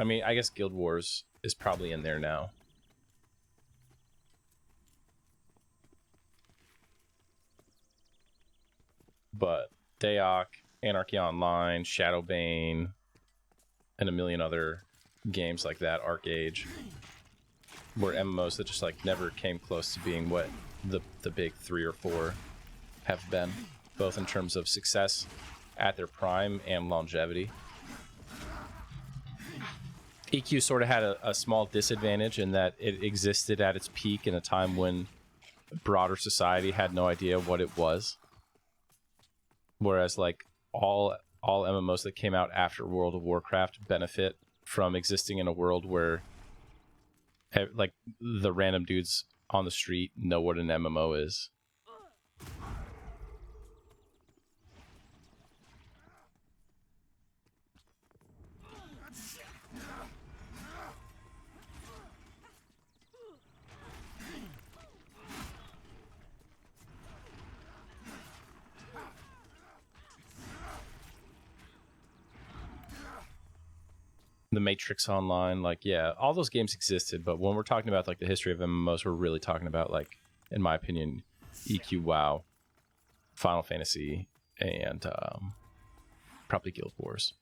S1: I mean, I guess Guild Wars is probably in there now. But Daok, Anarchy Online, Shadowbane, and a million other games like that, ArcAge, were MMOs that just like never came close to being what the big 3 or 4 have been, both in terms of success at their prime and longevity. EQ sort of had a small disadvantage in that it existed at its peak in a time when broader society had no idea what it was. Whereas like all MMOs that came out after World of Warcraft benefit from existing in a world where like the random dudes on the street know what an MMO is. The Matrix Online, like, yeah, all those games existed, but when we're talking about like the history of MMOs, we're really talking about, like, in my opinion, EQ, WoW, Final Fantasy, and probably Guild Wars.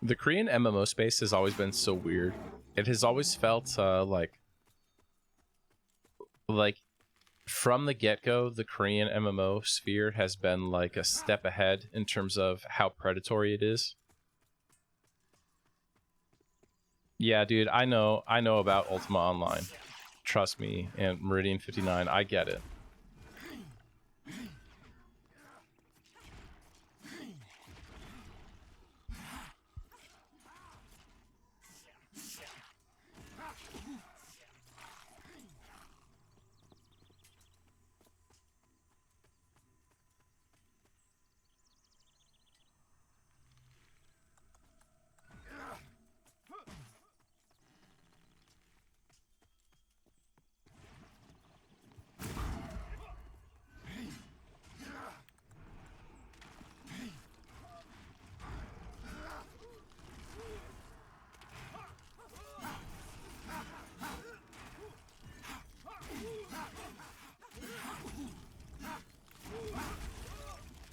S1: The Korean MMO space has always been so weird. It has always felt like from the get-go, the Korean MMO sphere has been like a step ahead in terms of how predatory it is. Yeah, dude, I know about Ultima Online. Trust me, and Meridian 59, I get it.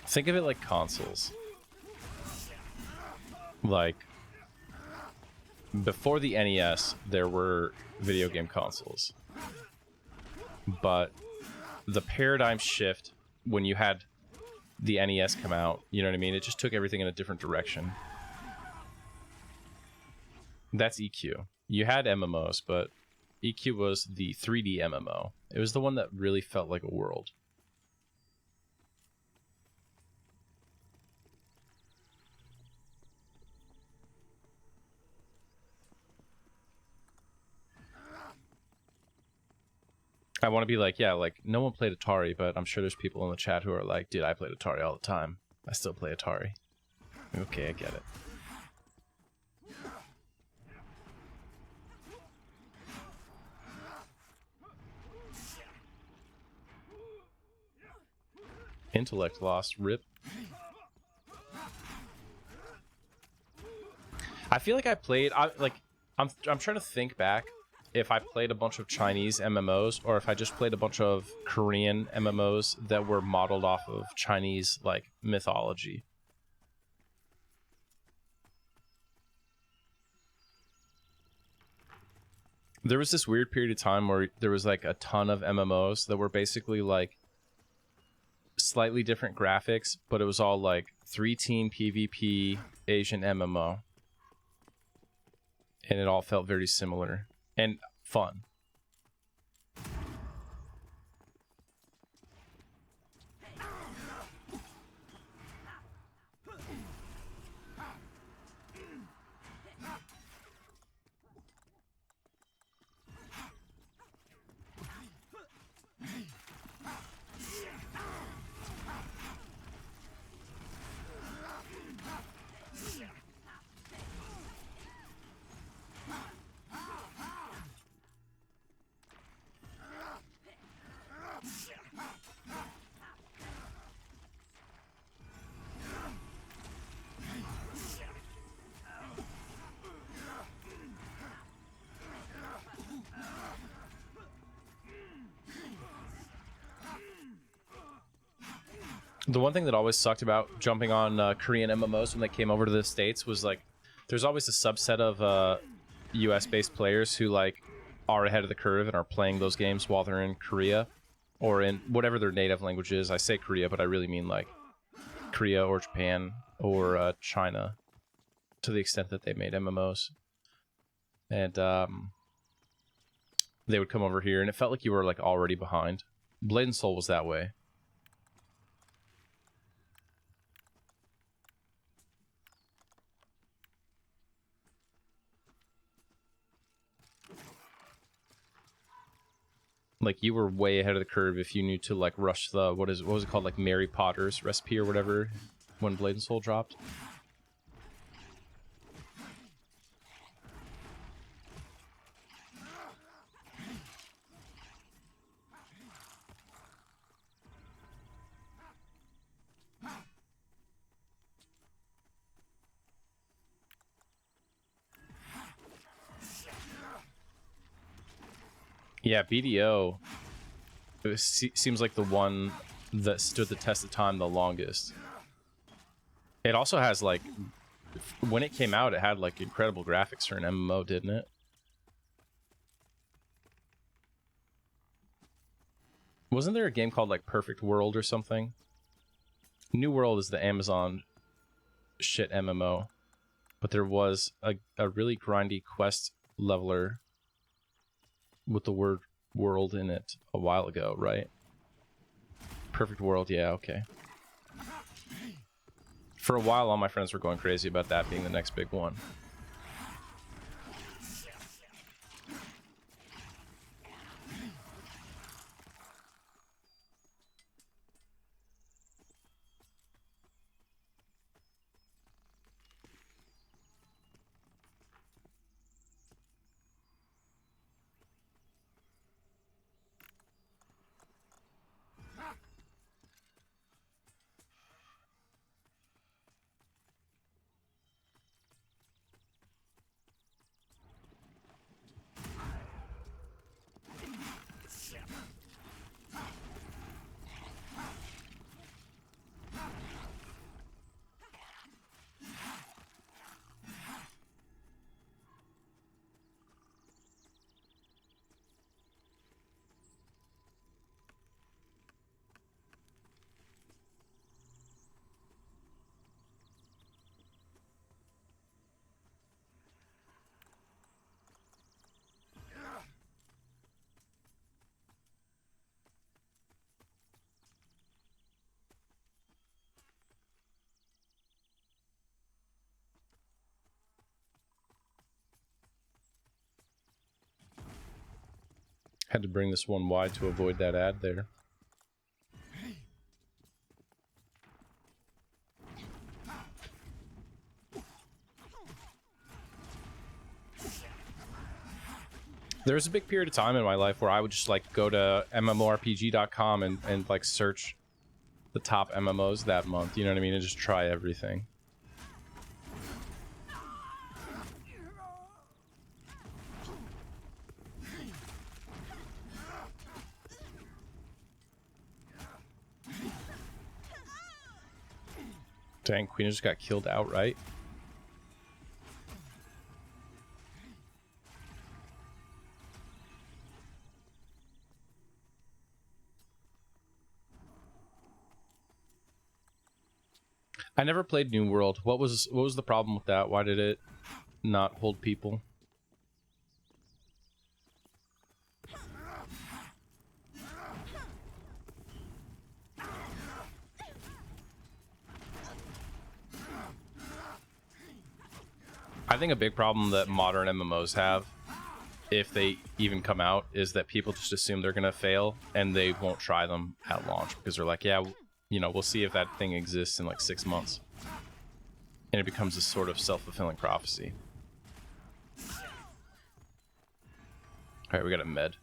S1: Think of it like consoles. Like, before the NES, there were video game consoles. But the paradigm shift when you had the NES come out, you know what I mean? It just took everything in a different direction. That's EQ. You had MMOs, but EQ was the 3D MMO. It was the one that really felt like a world. I want to be like, yeah, like, no one played Atari, but I'm sure there's people in the chat who are like, dude, I played Atari all the time. I still play Atari. Okay, I get it. Intellect lost, rip. I feel like I played, I'm trying to think back if I played a bunch of Chinese MMOs or if I just played a bunch of Korean MMOs that were modeled off of Chinese, like, mythology. There was this weird period of time where there was like a ton of MMOs that were basically like slightly different graphics, but it was all like 3-team PvP Asian MMO. And it all felt very similar and fun. The one thing that always sucked about jumping on Korean MMOs when they came over to the States was like, there's always a subset of US-based players who like are ahead of the curve and are playing those games while they're in Korea or in whatever their native language is. I say Korea, but I really mean like Korea or Japan or China. to the extent that they made MMOs. And they would come over here, and it felt like you were like already behind. Blade and Soul was that way. Like you were way ahead of the curve if you knew to like rush the what was it called, like Mary Potter's recipe or whatever when Blade and Soul dropped. Yeah, BDO seems like the one that stood the test of time the longest. It also has like, when it came out, it had like incredible graphics for an MMO, didn't it? Wasn't there a game called like Perfect World or something? New World is the Amazon shit MMO, but there was a really grindy quest leveler with the word world in it a while ago, right? Perfect World, yeah, okay. For a while, all my friends were going crazy about that being the next big one. Had to bring this one wide to avoid that ad there. There was a big period of time in my life where I would just like go to MMORPG.com and like search the top MMOs that month, you know what I mean, and just try everything. Dang, Queen just got killed outright. I never played New World. What was the problem with that? Why did it not hold people? I think a big problem that modern MMOs have, if they even come out, is that people just assume they're gonna fail and they won't try them at launch because they're like, yeah, you know, we'll see if that thing exists in like 6 months. And it becomes this sort of self-fulfilling prophecy. Alright, we got a med.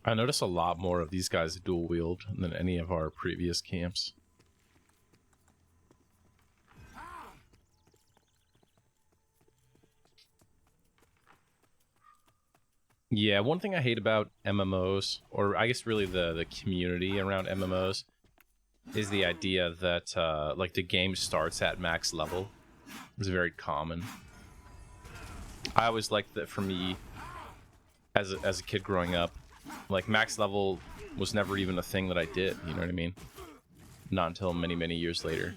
S1: I notice a lot more of these guys dual wield than any of our previous camps. Yeah, one thing I hate about MMOs, or I guess really the community around MMOs, is the idea that like the game starts at max level. It's very common. I always liked that for me, as a kid growing up, like max level was never even a thing that I did, you know what I mean? Not until many, many years later.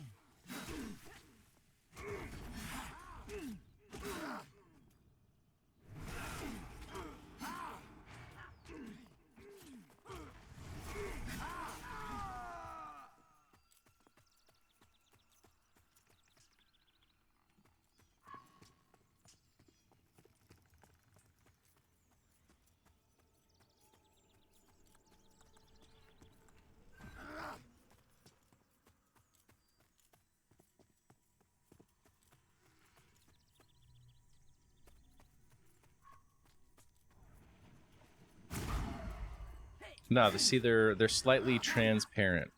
S1: No, see, they're slightly transparent.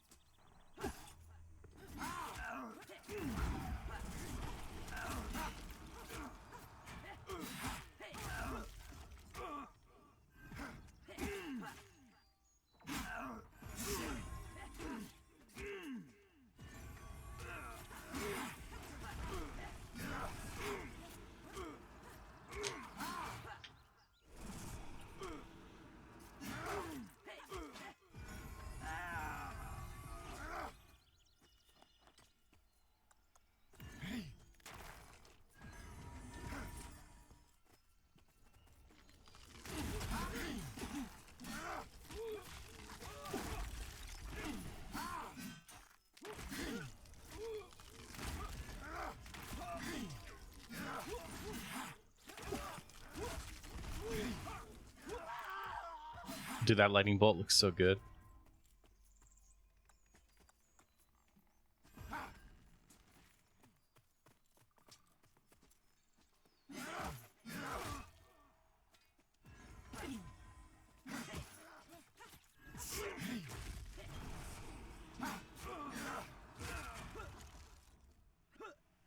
S1: Dude, that lightning bolt looks so good.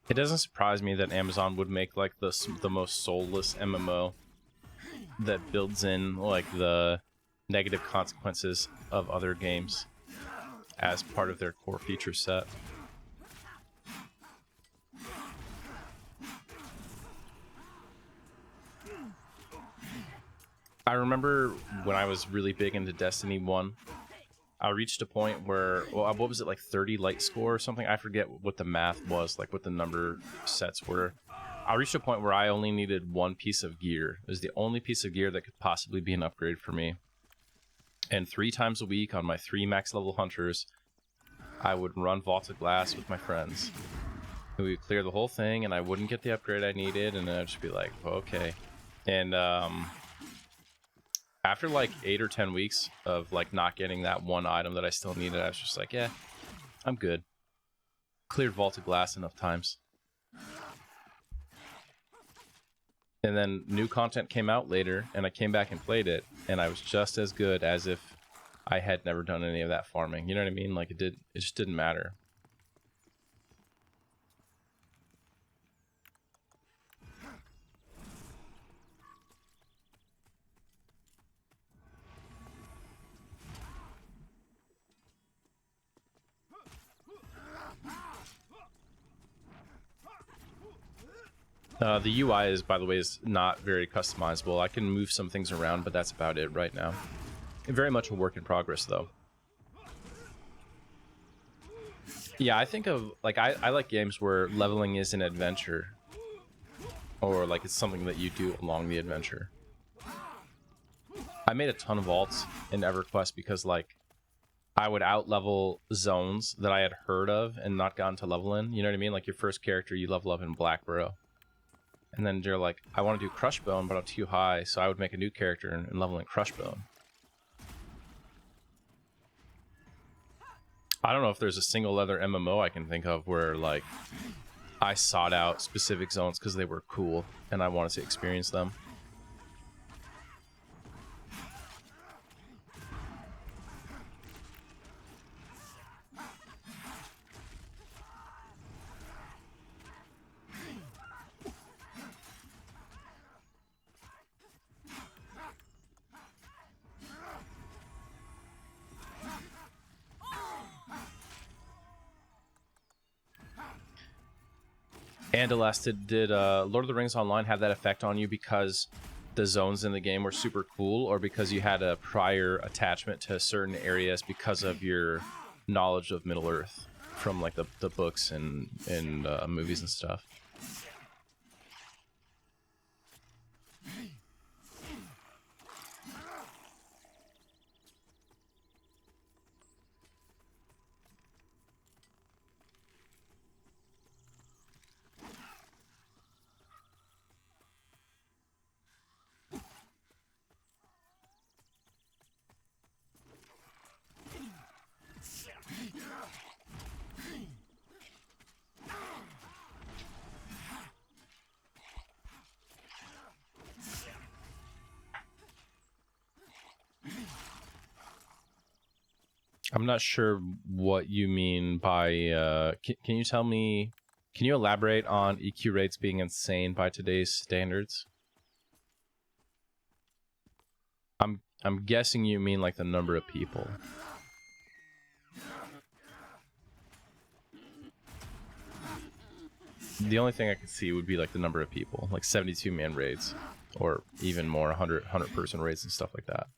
S1: It doesn't surprise me that Amazon would make like the most soulless MMO that builds in like the negative consequences of other games as part of their core feature set. I remember when I was really big into Destiny 1, I reached a point where, well, what was it, like 30 light score or something? I forget what the math was, like what the number sets were. I reached a point where I only needed one piece of gear. It was the only piece of gear that could possibly be an upgrade for me. And 3 times a week on my 3 max level hunters, I would run Vaulted Glass with my friends. And we would clear the whole thing, and I wouldn't get the upgrade I needed, and then I'd just be like, okay. And after like 8 or 10 weeks of like not getting that one item that I still needed, I was just like, yeah, I'm good. Cleared Vaulted Glass enough times. And then new content came out later, and I came back and played it, and I was just as good as if I had never done any of that farming. You know what I mean? Like it just didn't matter. The UI is, by the way, is not very customizable. I can move some things around, but that's about it right now. Very much a work in progress, though. Yeah, I think of, like, I like games where leveling is an adventure. Or, like, it's something that you do along the adventure. I made a ton of alts in EverQuest because, like, I would out-level zones that I had heard of and not gotten to level in. You know what I mean? Like, your first character, you level up in Blackborough. And then you're like, I want to do Crushbone, but I'm too high, so I would make a new character and level in Crushbone. I don't know if there's a single other MMO I can think of where, like, I sought out specific zones because they were cool and I wanted to experience them. And Alas, did Lord of the Rings Online have that effect on you because the zones in the game were super cool, or because you had a prior attachment to certain areas because of your knowledge of Middle Earth from like the books and movies and stuff? I'm not sure what you mean by can you tell me, can you elaborate on EQ rates being insane by today's standards? I'm guessing you mean like the number of people. The only thing I could see would be like the number of people, like 72 man raids, or even more 100 person raids and stuff like that.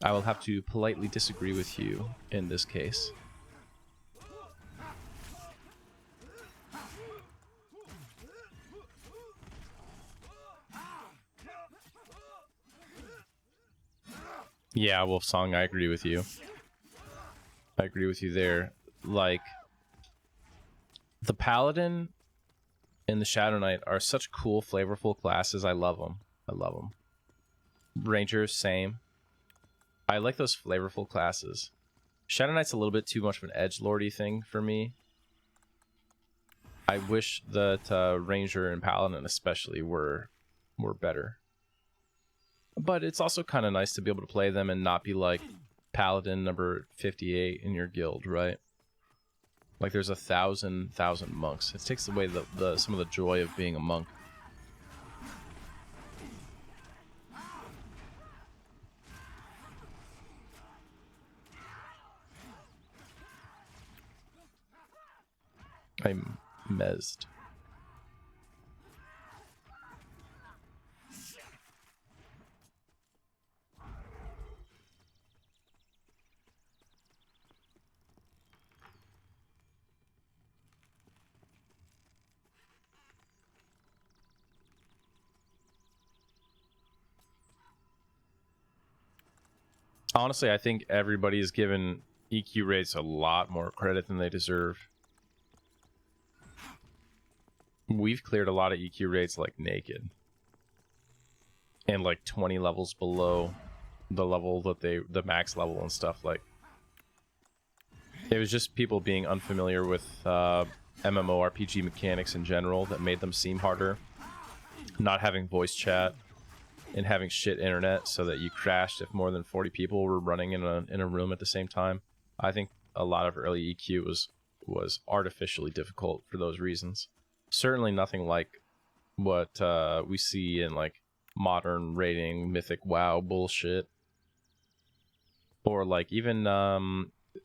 S1: I will have to politely disagree with you in this case. Yeah, Wolfsong, I agree with you. I agree with you there. Like, the Paladin and the Shadow Knight are such cool, flavorful classes. I love them. I love them. Rangers, same. I like those flavorful classes. Shadow Knight's a little bit too much of an edgelordy thing for me. I wish that Ranger and Paladin especially were better. But it's also kind of nice to be able to play them and not be like Paladin number 58 in your guild, right? Like there's 1,000 monks. It takes away some of the joy of being a monk. I'm mezzed. Honestly, I think everybody is given EQ rates a lot more credit than they deserve. We've cleared a lot of EQ rates like naked. And like 20 levels below the level that the max level and stuff. Like, it was just people being unfamiliar with MMORPG mechanics in general that made them seem harder. Not having voice chat and having shit internet so that you crashed if more than 40 people were running in a room at the same time. I think a lot of early EQ was artificially difficult for those reasons. Certainly nothing like what we see in like modern raiding, mythic WoW bullshit. Or like even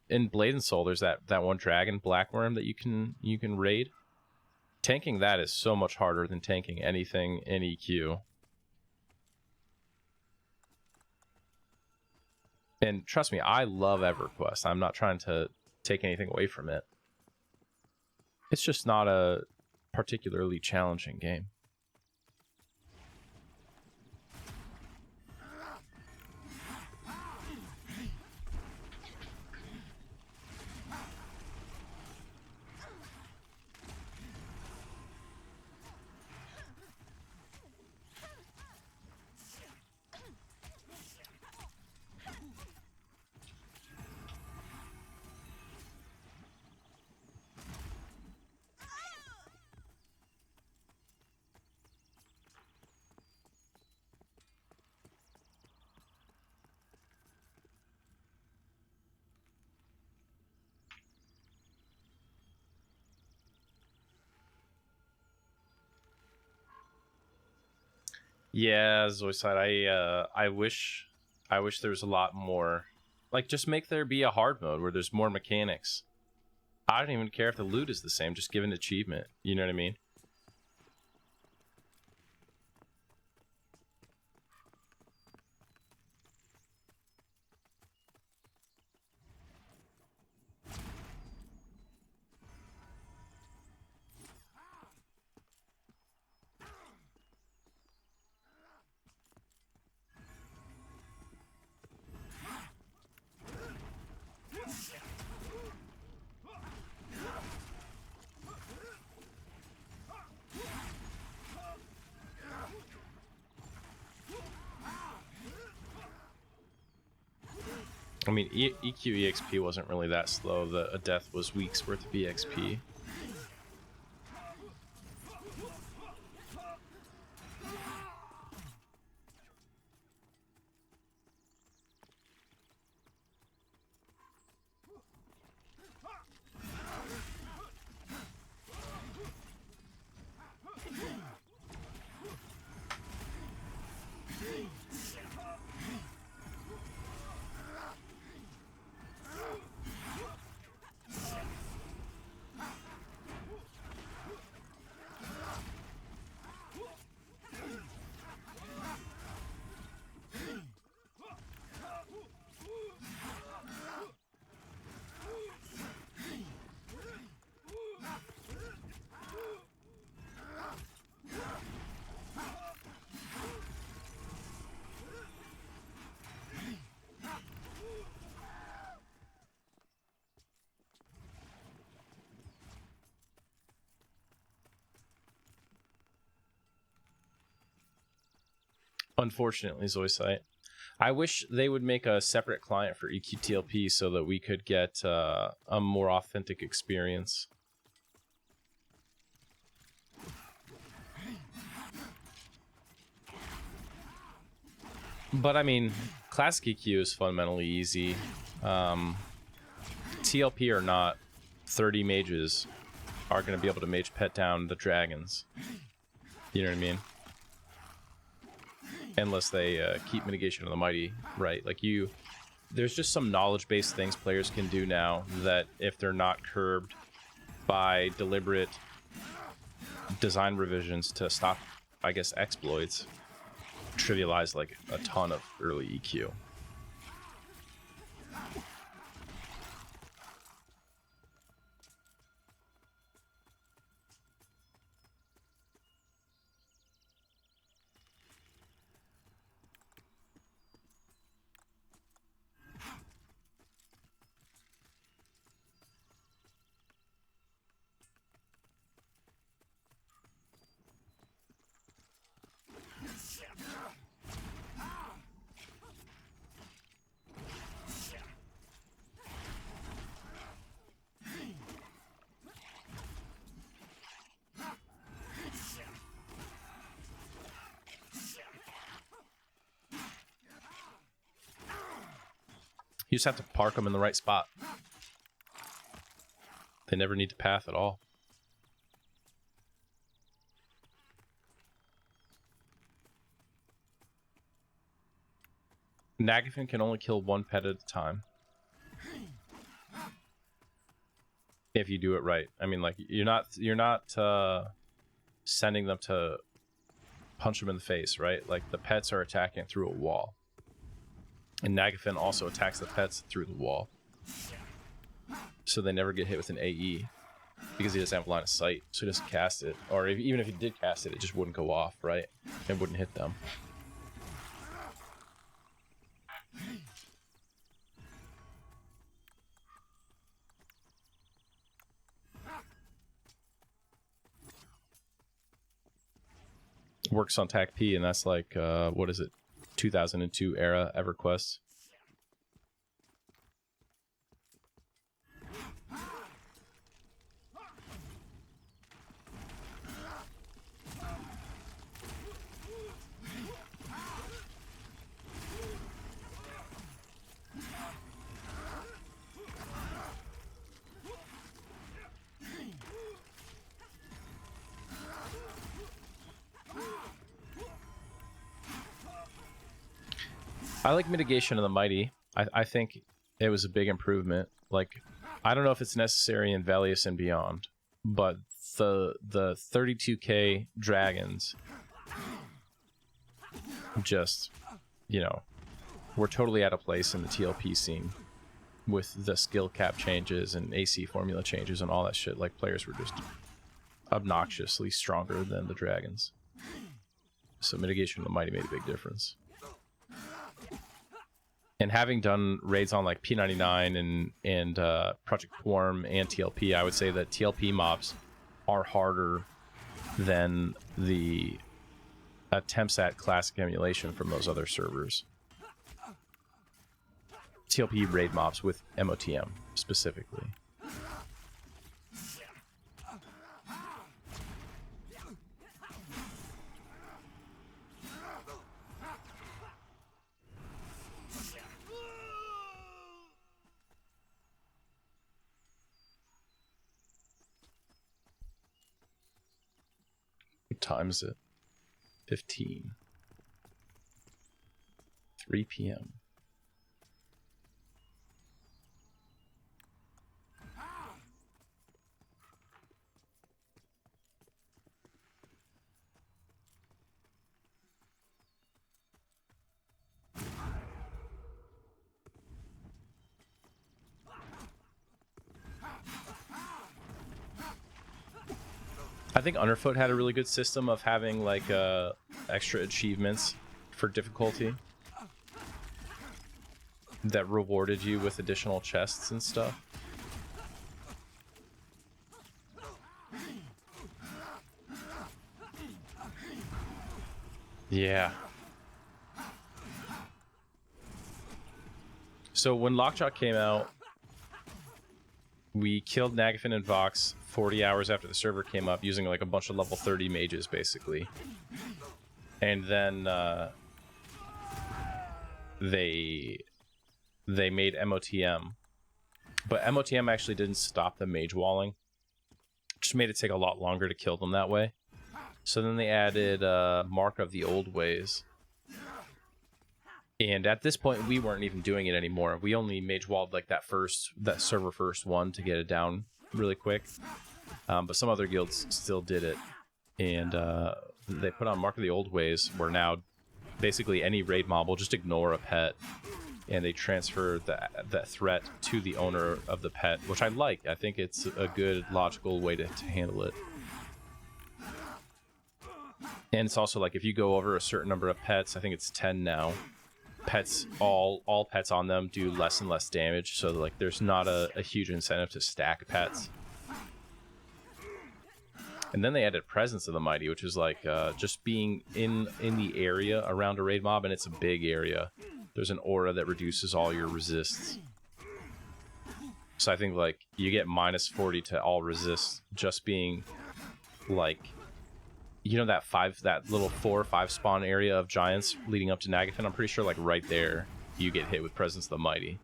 S1: in Blade and Soul, there's that one dragon, Blackworm, that you can raid. Tanking that is so much harder than tanking anything in EQ. And trust me, I love EverQuest. I'm not trying to take anything away from it. It's just not a particularly challenging game. Yeah, Zoiside, I wish there was a lot more. Like, just make there be a hard mode where there's more mechanics. I don't even care if the loot is the same, just give an achievement. You know what I mean? I mean, EQ EXP wasn't really that slow. A death was weeks worth of EXP. Unfortunately, Zoisite. I wish they would make a separate client for EQTLP so that we could get a more authentic experience. But I mean, classic EQ is fundamentally easy. TLP or not, 30 mages are going to be able to mage pet down the dragons. You know what I mean? Unless they keep mitigation of the mighty, right? Like there's just some knowledge-based things players can do now that if they're not curbed by deliberate design revisions to stop, I guess, exploits, trivialize like a ton of early EQ. You just have to park them in the right spot. They never need to path at all. Nagafen can only kill one pet at a time. If you do it right. I mean, like, you're not sending them to punch them in the face, right? Like, the pets are attacking through a wall. And Nagafen also attacks the pets through the wall. So they never get hit with an AE. Because he doesn't have line of sight, so he doesn't cast it. Or even if he did cast it, it just wouldn't go off, right? It wouldn't hit them. Works on TAC P, and that's like, what is it? 2002 era EverQuest. I like Mitigation of the Mighty. I think it was a big improvement. Like, I don't know if it's necessary in Velius and beyond, but the 32k dragons just, you know, were totally out of place in the TLP scene with the skill cap changes and AC formula changes and all that shit. Like, players were just obnoxiously stronger than the dragons. So Mitigation of the Mighty made a big difference. And having done raids on like P99 and Project Worm and TLP, I would say that TLP mobs are harder than the attempts at classic emulation from those other servers. TLP raid mobs with MOTM specifically. What time is it? 15. 3 p.m. I think Underfoot had a really good system of having like extra achievements for difficulty that rewarded you with additional chests and stuff. Yeah. So when Lockjaw came out, we killed Nagafin and Vox 40 hours after the server came up using like a bunch of level 30 mages basically. And then they made MOTM. But MOTM actually didn't stop the mage walling. Just made it take a lot longer to kill them that way. So then they added Mark of the Old Ways. And at this point, we weren't even doing it anymore. We only mage walled like that server first one to get it down really quick. But some other guilds still did it. And they put on Mark of the Old Ways, where now basically any raid mob will just ignore a pet. And they transfer that threat to the owner of the pet, which I like. I think it's a good, logical way to handle it. And it's also like if you go over a certain number of pets, I think it's 10 now. Pets, all pets on them do less and less damage, so like there's not a huge incentive to stack pets. And then they added Presence of the Mighty, which is like just being in the area around a raid mob, and it's a big area. There's an aura that reduces all your resists. So I think like you get -40 to all resists just being like, you know, that little 4 or 5 spawn area of giants leading up to Nagafin. I'm pretty sure like right there you get hit with Presence of the Mighty.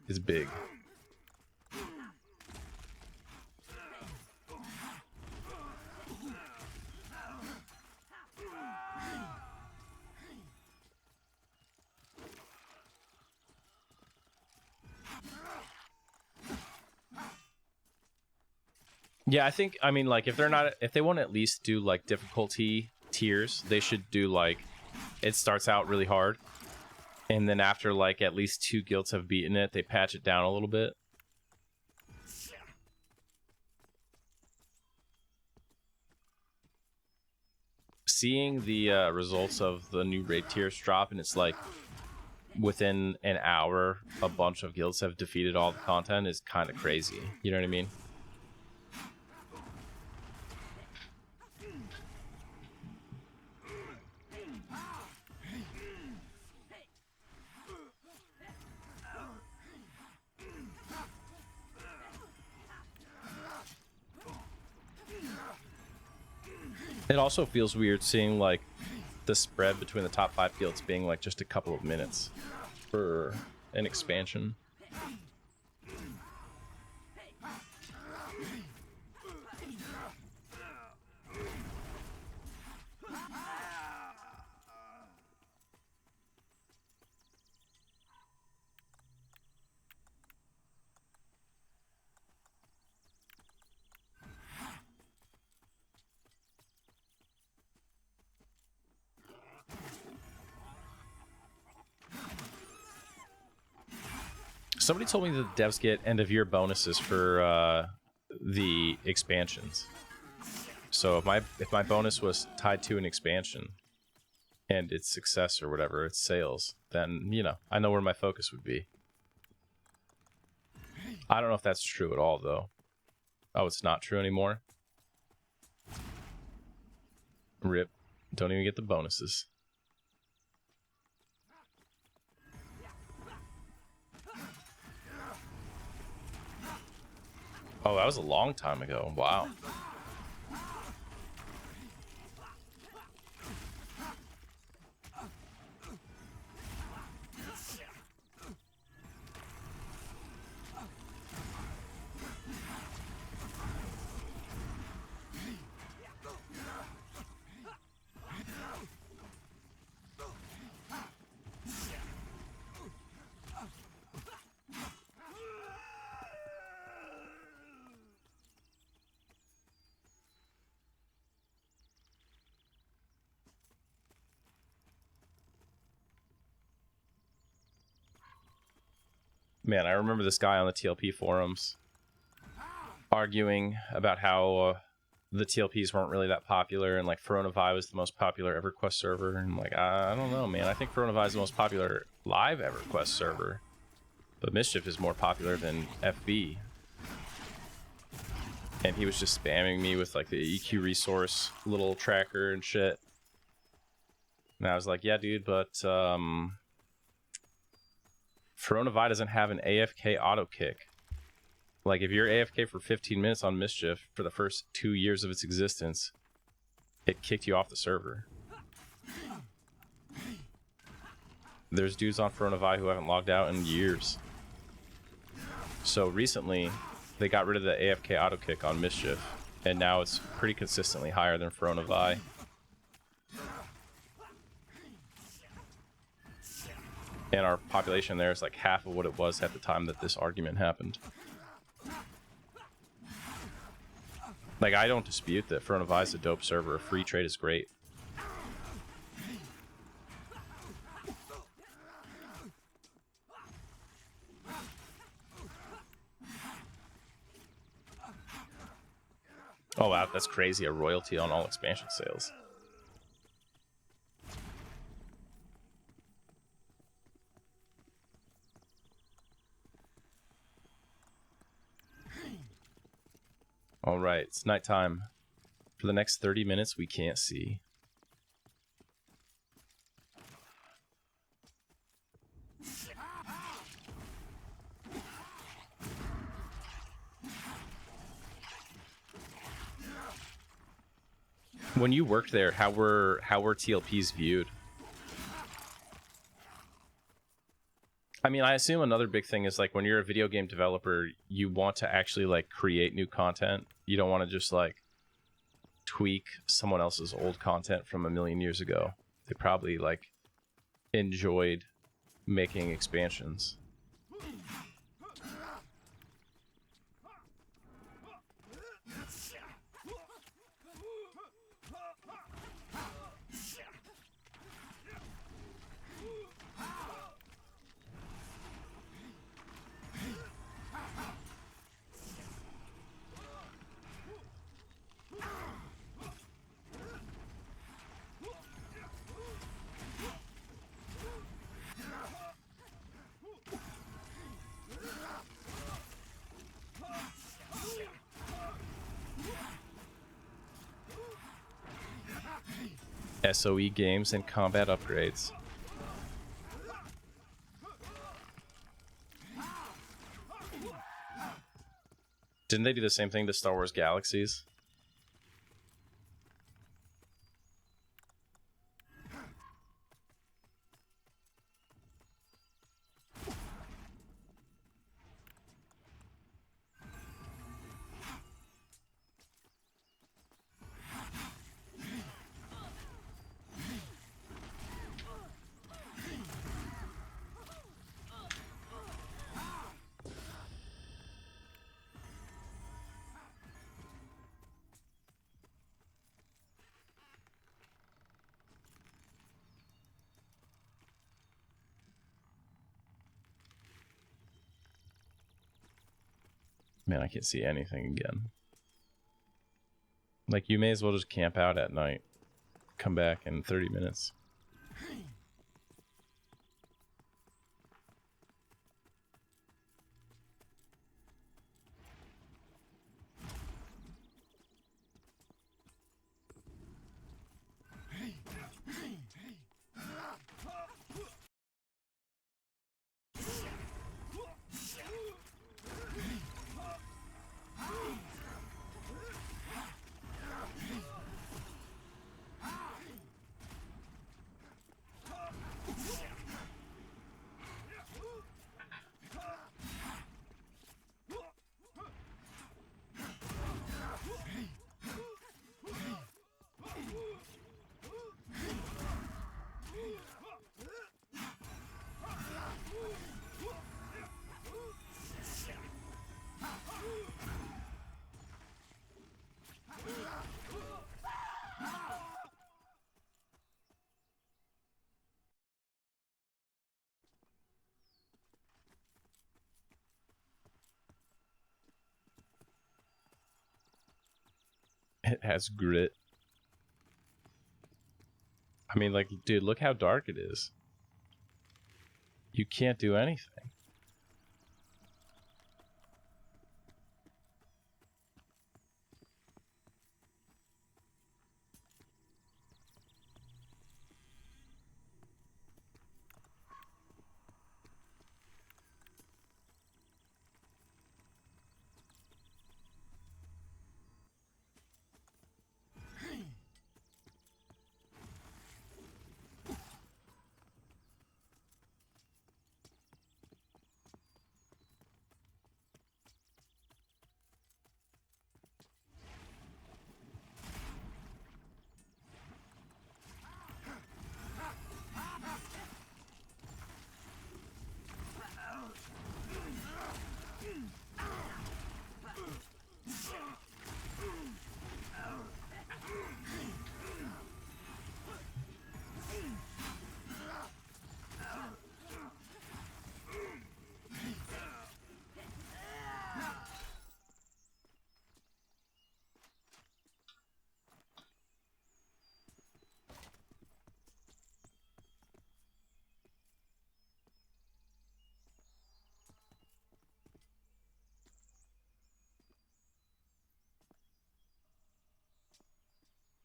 S1: It's big. Yeah, I mean, like, if they want to at least do, like, difficulty tiers, they should do, like, it starts out really hard, and then after, like, at least 2 guilds have beaten it, they patch it down a little bit. Seeing the results of the new raid tiers drop, and it's, like, within an hour, a bunch of guilds have defeated all the content is kind of crazy. You know what I mean? It also feels weird seeing like the spread between the top 5 guilds being like just a couple of minutes for an expansion. Somebody told me that the devs get end of year bonuses for the expansions. So if my bonus was tied to an expansion and its success or whatever, its sales, then, you know, I know where my focus would be. I don't know if that's true at all, though. Oh, it's not true anymore? Rip. Don't even get the bonuses. Oh, that was a long time ago. Wow. Man, I remember this guy on the TLP forums arguing about how the TLPs weren't really that popular, and like Finalizing was the most popular EverQuest server, and like, I don't know, man. I think Finalizing is the most popular live EverQuest server, but Mischief is more popular than FB. And he was just spamming me with like the EQ resource little tracker and shit. And I was like, yeah, dude, but Finalizing doesn't have an AFK auto kick. Like, if you're AFK for 15 minutes on Mischief for the first 2 years of its existence, it kicked you off the server. There's dudes on Finalizing who haven't logged out in years. So recently, they got rid of the AFK auto kick on Mischief, and now it's pretty consistently higher than Finalizing. And our population there is like half of what it was at the time that this argument happened. Like, I don't dispute that Finalizing is a dope server. A free trade is great. Oh wow, that's crazy. A royalty on all expansion sales. All right, it's nighttime. For the next 30 minutes, we can't see. When you worked there, how were TLPs viewed? I mean, I assume another big thing is like when you're a video game developer, you want to actually like create new content. You don't want to just like tweak someone else's old content from a million years ago. They probably like enjoyed making expansions. SOE games and combat upgrades. Didn't they do the same thing to Star Wars Galaxies? Man, I can't see anything again. Like, you may as well just camp out at night. Come back in 30 minutes. It has grit. I mean, like, dude, look how dark it is. You can't do anything.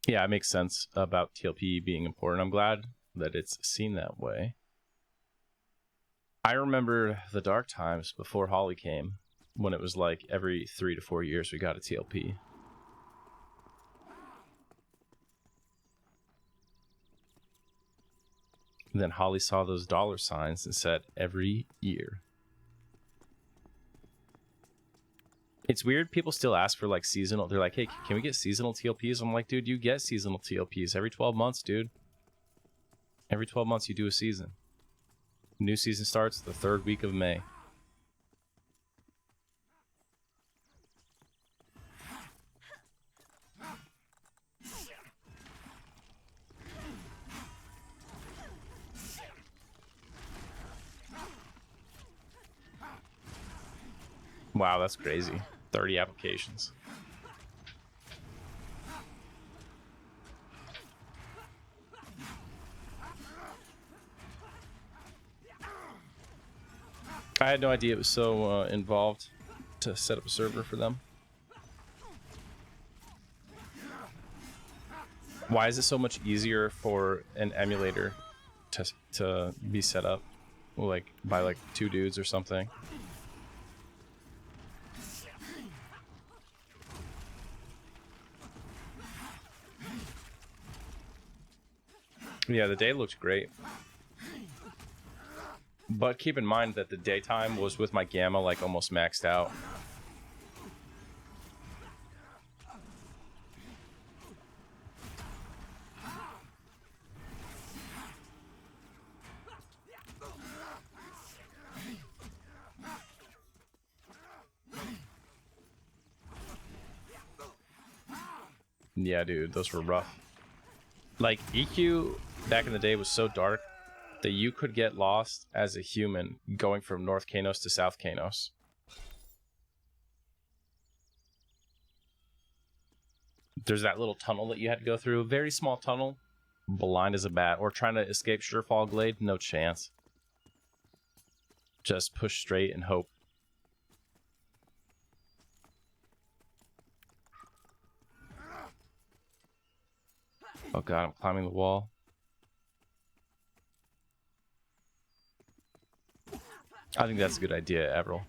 S1: Yeah, it makes sense about TLP being important. I'm glad that it's seen that way. I remember the dark times before Holly came, when it was like every 3 to 4 years we got a TLP. And then Holly saw those dollar signs and said, every year. It's weird, people still ask for like seasonal. They're like, hey, can we get seasonal TLPs? I'm like, dude, you get seasonal TLPs every 12 months, dude. Every 12 months you do a season. New season starts the 3rd week of May. Wow, that's crazy. 30 applications. I had no idea it was so involved to set up a server for them. Why is it so much easier for an emulator to be set up, like by like 2 dudes or something? Yeah, the day looked great. But keep in mind that the daytime was with my gamma like almost maxed out. Yeah, dude, those were rough. Like, EQ back in the day was so dark that you could get lost as a human going from North Kanos to South Kanos. There's that little tunnel that you had to go through. Very small tunnel. Blind as a bat. Or trying to escape Surefall Glade. No chance. Just push straight and hope. Oh god, I'm climbing the wall. I think that's a good idea, Avril.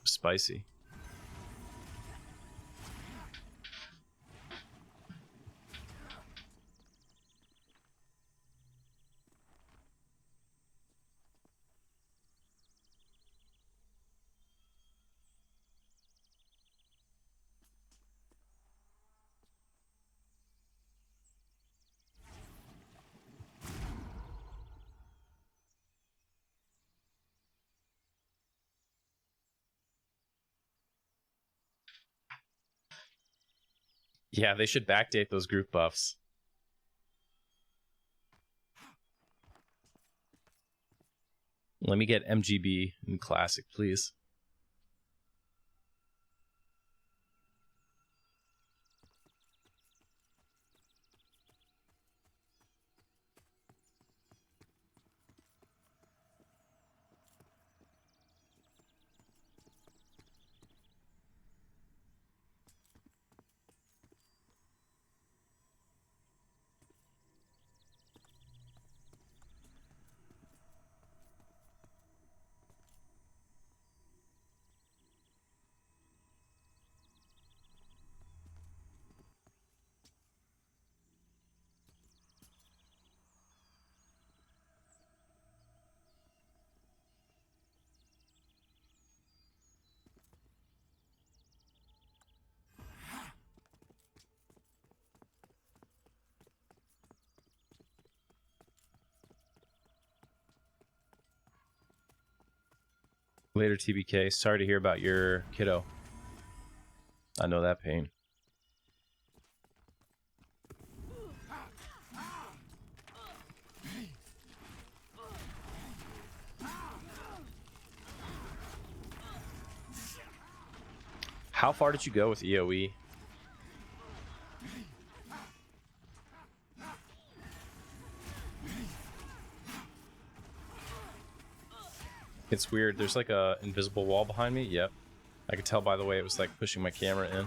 S1: Spicy. Yeah, they should backdate those group buffs. Let me get MGB in Classic, please. Later, TBK. Sorry to hear about your kiddo. I know that pain. How far did you go with EOE? It's weird. There's like a invisible wall behind me. Yep. I could tell by the way it was like pushing my camera in.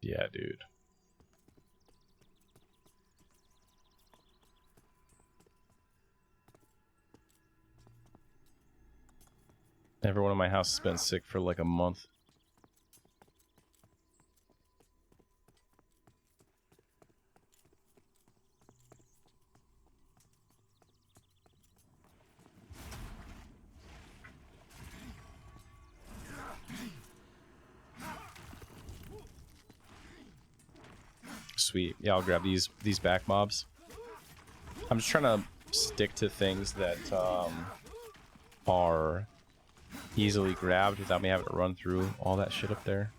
S1: Yeah, dude. Everyone in my house has been sick for like a month. Sweet. Yeah, I'll grab these back mobs. I'm just trying to stick to things that are easily grabbed without me having to run through all that shit up there.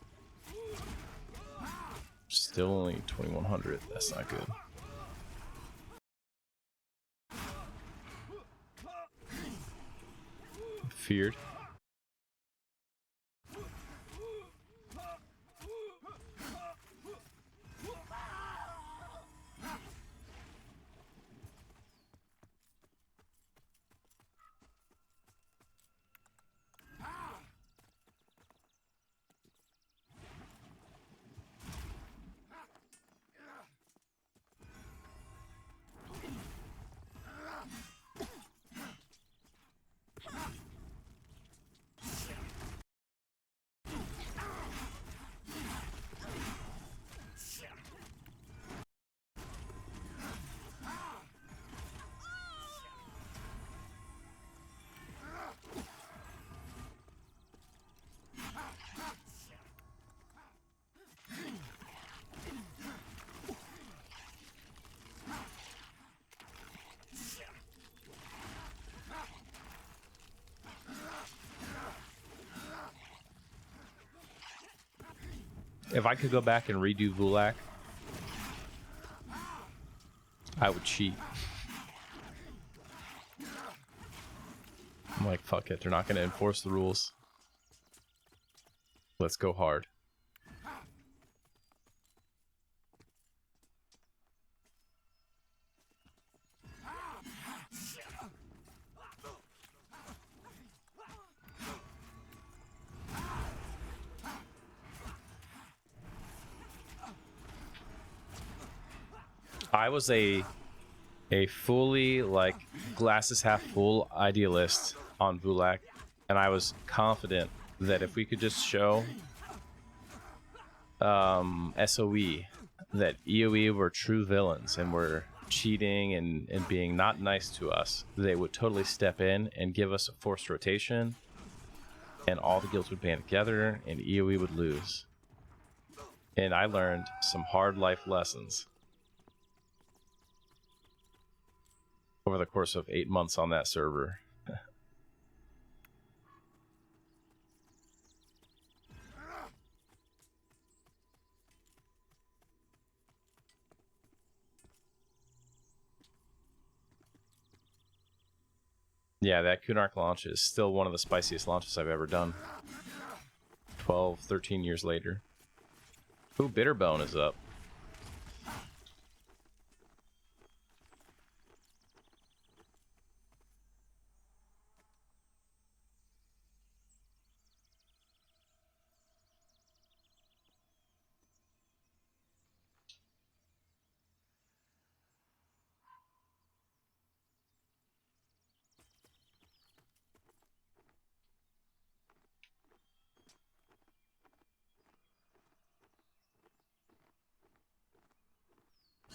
S1: Still only 2100. That's not good. Feared. If I could go back and redo Vulak, I would cheat. I'm like, fuck it, they're not going to enforce the rules. Let's go hard. I was a fully, like, glasses half full idealist on Vulak, and I was confident that if we could just show SOE that EOE were true villains and were cheating and being not nice to us, they would totally step in and give us a forced rotation, and all the guilds would band together and EOE would lose. And I learned some hard life lessons over the course of 8 months on that server. Yeah, that Kunark launch is still one of the spiciest launches I've ever done. 12, 13 years later. Ooh, Bitterbone is up.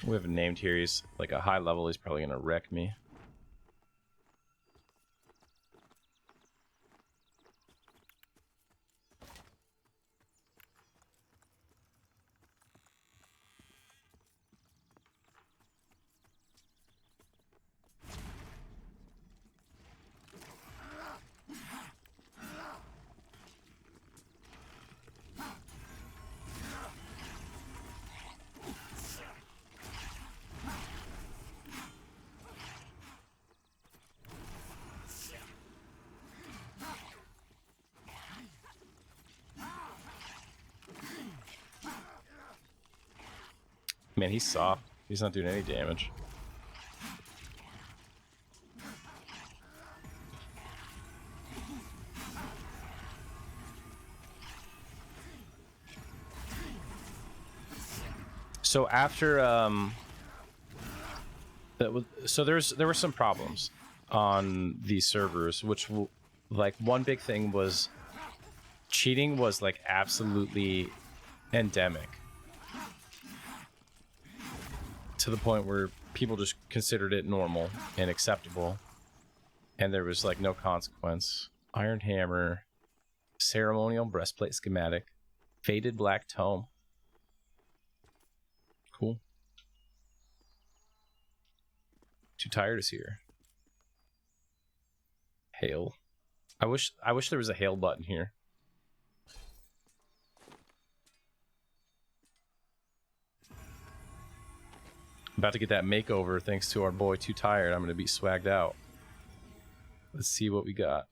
S1: We have him named here. He's like a high level. He's probably gonna wreck me. Man, he's soft. He's not doing any damage. So after there were some problems on these servers, which like one big thing was cheating was like absolutely endemic. To the point where people just considered it normal and acceptable, and there was like no consequence. Iron Hammer, ceremonial breastplate schematic, faded black tome. Cool. Too tired is here. Hail. I wish there was a hail button here. About to get that makeover thanks to our boy Too Tired. I'm going to be swagged out. Let's see what we got.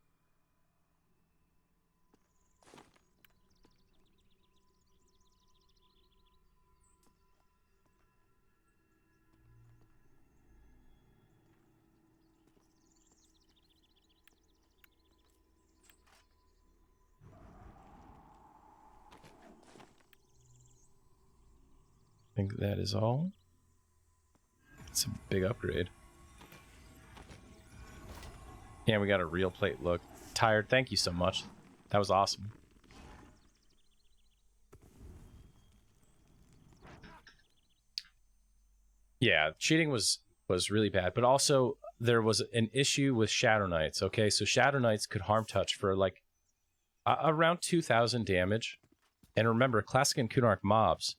S1: I think that is all. It's a big upgrade. Yeah, we got a real plate look. Tired, thank you so much. That was awesome. Yeah, cheating was really bad, but also there was an issue with Shadow Knights. Okay, so Shadow Knights could harm touch for like around 2,000 damage. And remember, Classic and Kunark mobs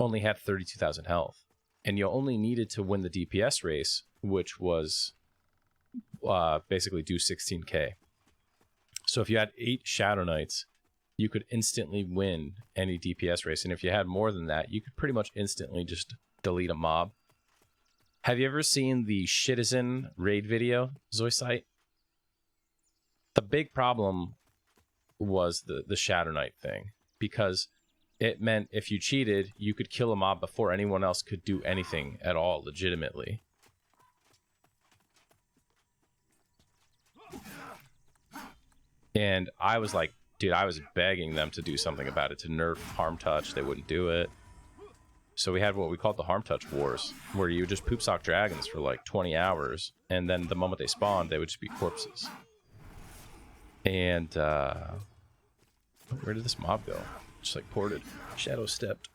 S1: only had 32,000 health. And you only needed to win the DPS race, which was basically do 16k. So if you had 8 Shadow Knights you could instantly win any DPS race. And if you had more than that, you could pretty much instantly just delete a mob. Have you ever seen the Citizen raid video, Zaide? The big problem was the Shadow Knight thing, because it meant if you cheated, you could kill a mob before anyone else could do anything at all legitimately. And I was like, dude, I was begging them to do something about it, to nerf harm touch. They wouldn't do it. So we had what we called the harm touch wars, where you would just poop sock dragons for like 20 hours, and then the moment they spawned, they would just be corpses. And where did this mob go? Just like ported. Shadow stepped.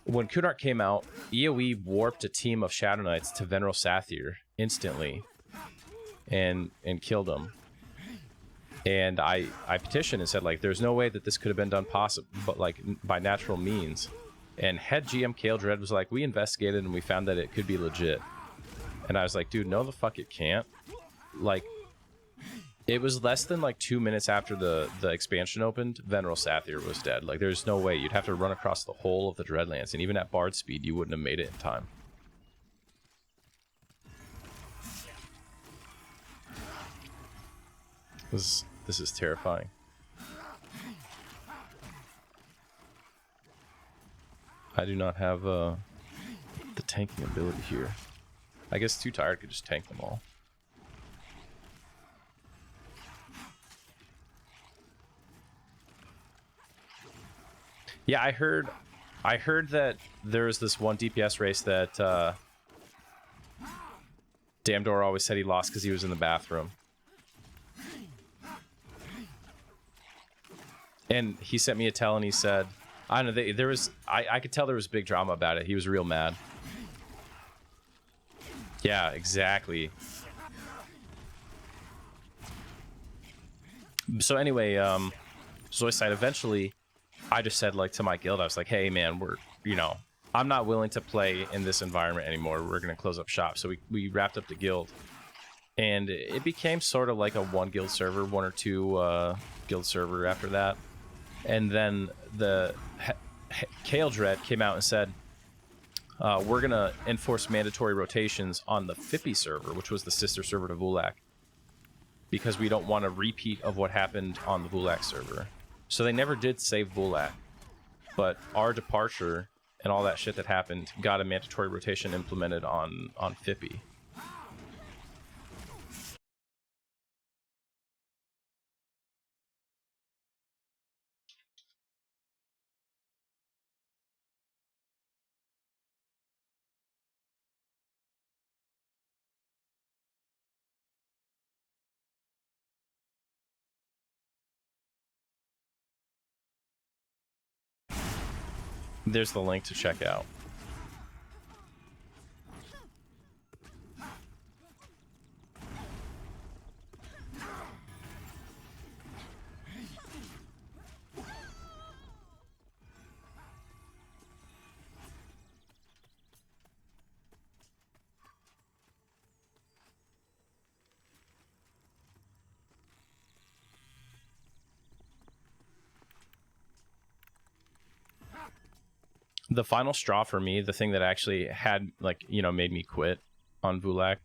S1: When Kunark came out, EOE warped a team of Shadow Knights to Veneral Sathir instantly and killed them. And I petitioned and said, like, there's no way that this could have been done but like by natural means. And head GM Kale Dread was like, we investigated and we found that it could be legit. And I was like, dude, no the fuck it can't. Like, it was less than like 2 minutes after the expansion opened, Veneral Sathir was dead. Like, there's no way. You'd have to run across the whole of the Dreadlands, and even at Bard speed, you wouldn't have made it in time. This is terrifying. I do not have the tanking ability here. I guess Too Tired could just tank them all. Yeah, I heard that there's this one DPS race that Damdor always said he lost because he was in the bathroom. And he sent me a tell and he said, I don't know, there was, I could tell there was big drama about it. He was real mad. Yeah, exactly. So anyway, Zoicide, eventually, I just said, like, to my guild, I was like, hey, man, I'm not willing to play in this environment anymore. We're going to close up shop. So we wrapped up the guild. And it became sort of like a one guild server, one or two guild server after that. And then the Kale Dread came out and said, we're going to enforce mandatory rotations on the Fippy server, which was the sister server to Vulak, because we don't want a repeat of what happened on the Vulak server. So they never did save Vulak, but our departure and all that shit that happened got a mandatory rotation implemented on Fippy. There's the link to check out. The final straw for me, the thing that actually had, like, made me quit on Vulak,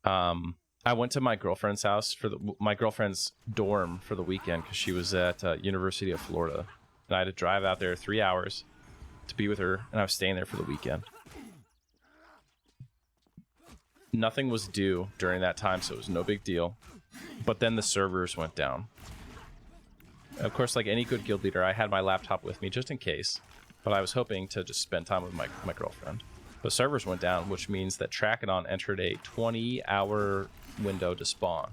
S1: I went to my girlfriend's house my girlfriend's dorm for the weekend because she was at University of Florida, and I had to drive out there 3 hours to be with her, and I was staying there for the weekend. Nothing was due during that time, so it was no big deal. But then the servers went down. Of course, like any good guild leader, I had my laptop with me just in case. But I was hoping to just spend time with my girlfriend. The servers went down, which means that Trachodon entered a 20-hour window to spawn.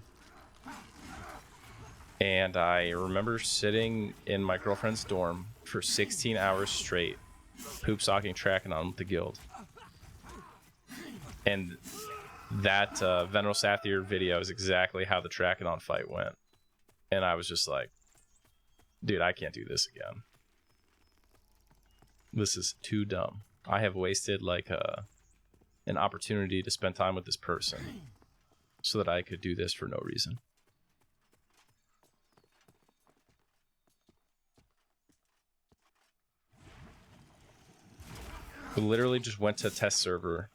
S1: And I remember sitting in my girlfriend's dorm for 16 hours straight, poop socking Trachodon with the guild. And that Veneral Sathir video is exactly how the Trachodon fight went. And I was just like, dude, I can't do this again. This is too dumb. I have wasted like an opportunity to spend time with this person so that I could do this for no reason. We literally just went to a test server,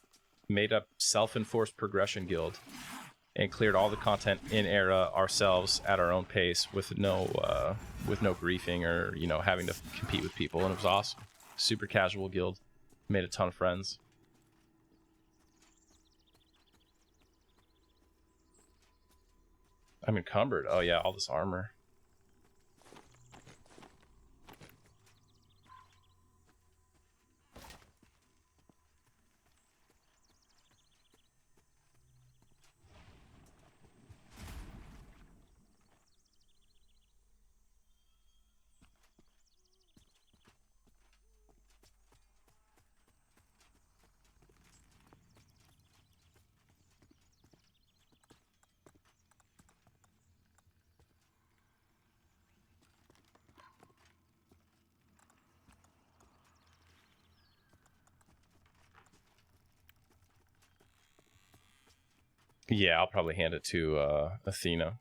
S1: made a self-enforced progression guild, and cleared all the content in era ourselves at our own pace with no griefing or, you know, having to compete with people, and it was awesome. Super casual guild. Made a ton of friends. I'm encumbered. Oh yeah, all this armor. Yeah, I'll probably hand it to Athena.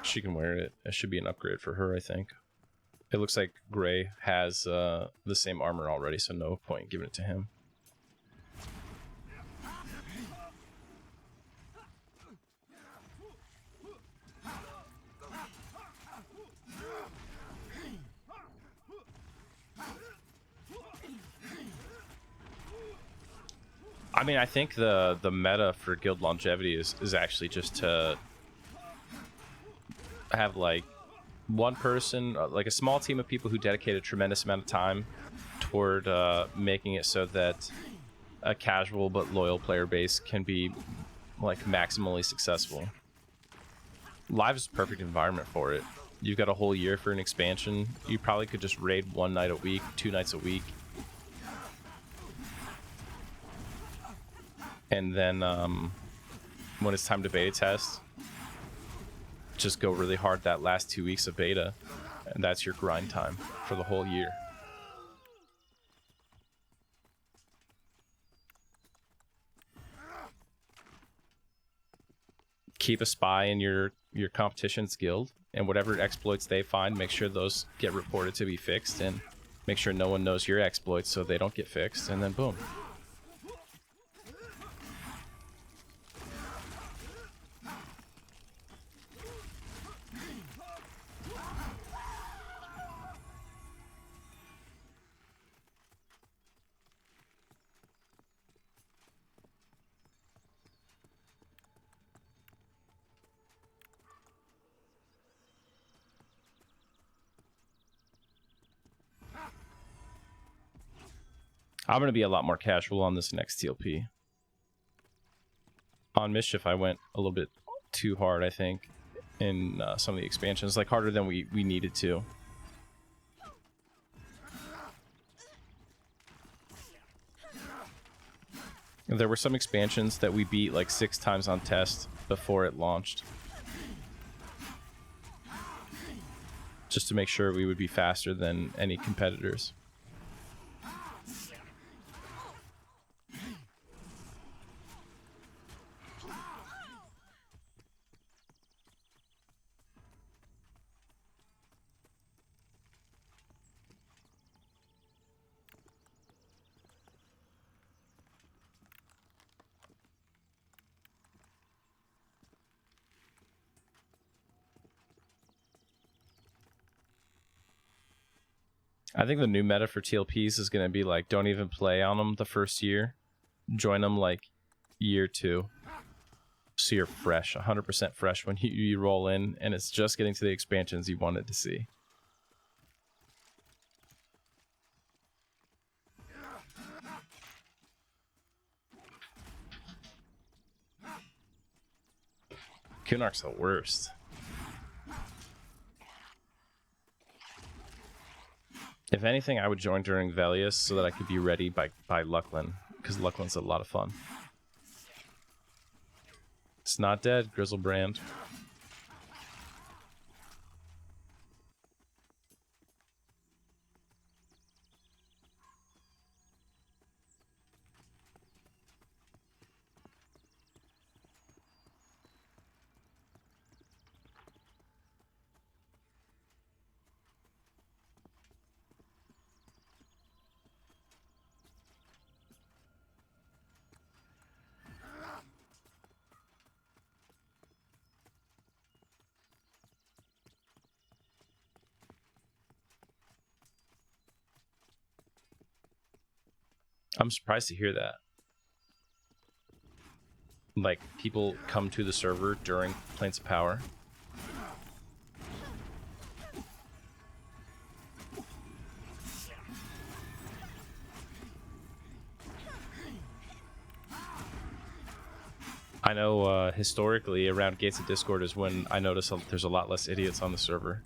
S1: She can wear it. It should be an upgrade for her, I think. It looks like Gray has the same armor already, so no point in giving it to him. I mean, I think the meta for guild longevity is actually just to have like one person, like a small team of people who dedicate a tremendous amount of time toward making it so that a casual but loyal player base can be like maximally successful. Live is a perfect environment for it. You've got a whole year for an expansion. You probably could just raid one night a week, 2 nights a week. And then when it's time to beta test, just go really hard that last 2 weeks of beta, and that's your grind time for the whole year. Keep a spy in your competition's guild, and whatever exploits they find, make sure those get reported to be fixed, and make sure no one knows your exploits so they don't get fixed, and then boom. I'm going to be a lot more casual on this next TLP. On Mischief, I went a little bit too hard, I think, in some of the expansions. Like, harder than we needed to. There were some expansions that we beat like 6 times on test before it launched. Just to make sure we would be faster than any competitors. I think the new meta for TLPs is going to be like, don't even play on them the first year. Join them like year 2. So you're fresh, 100% fresh when you roll in, and it's just getting to the expansions you wanted to see. Kunark's the worst. If anything, I would join during Velius so that I could be ready by Lucklin, because Lucklin's a lot of fun. It's not dead, Grizzlebrand. I'm surprised to hear that. Like, people come to the server during Planes of Power. I know historically around Gates of Discord is when I notice there's a lot less idiots on the server.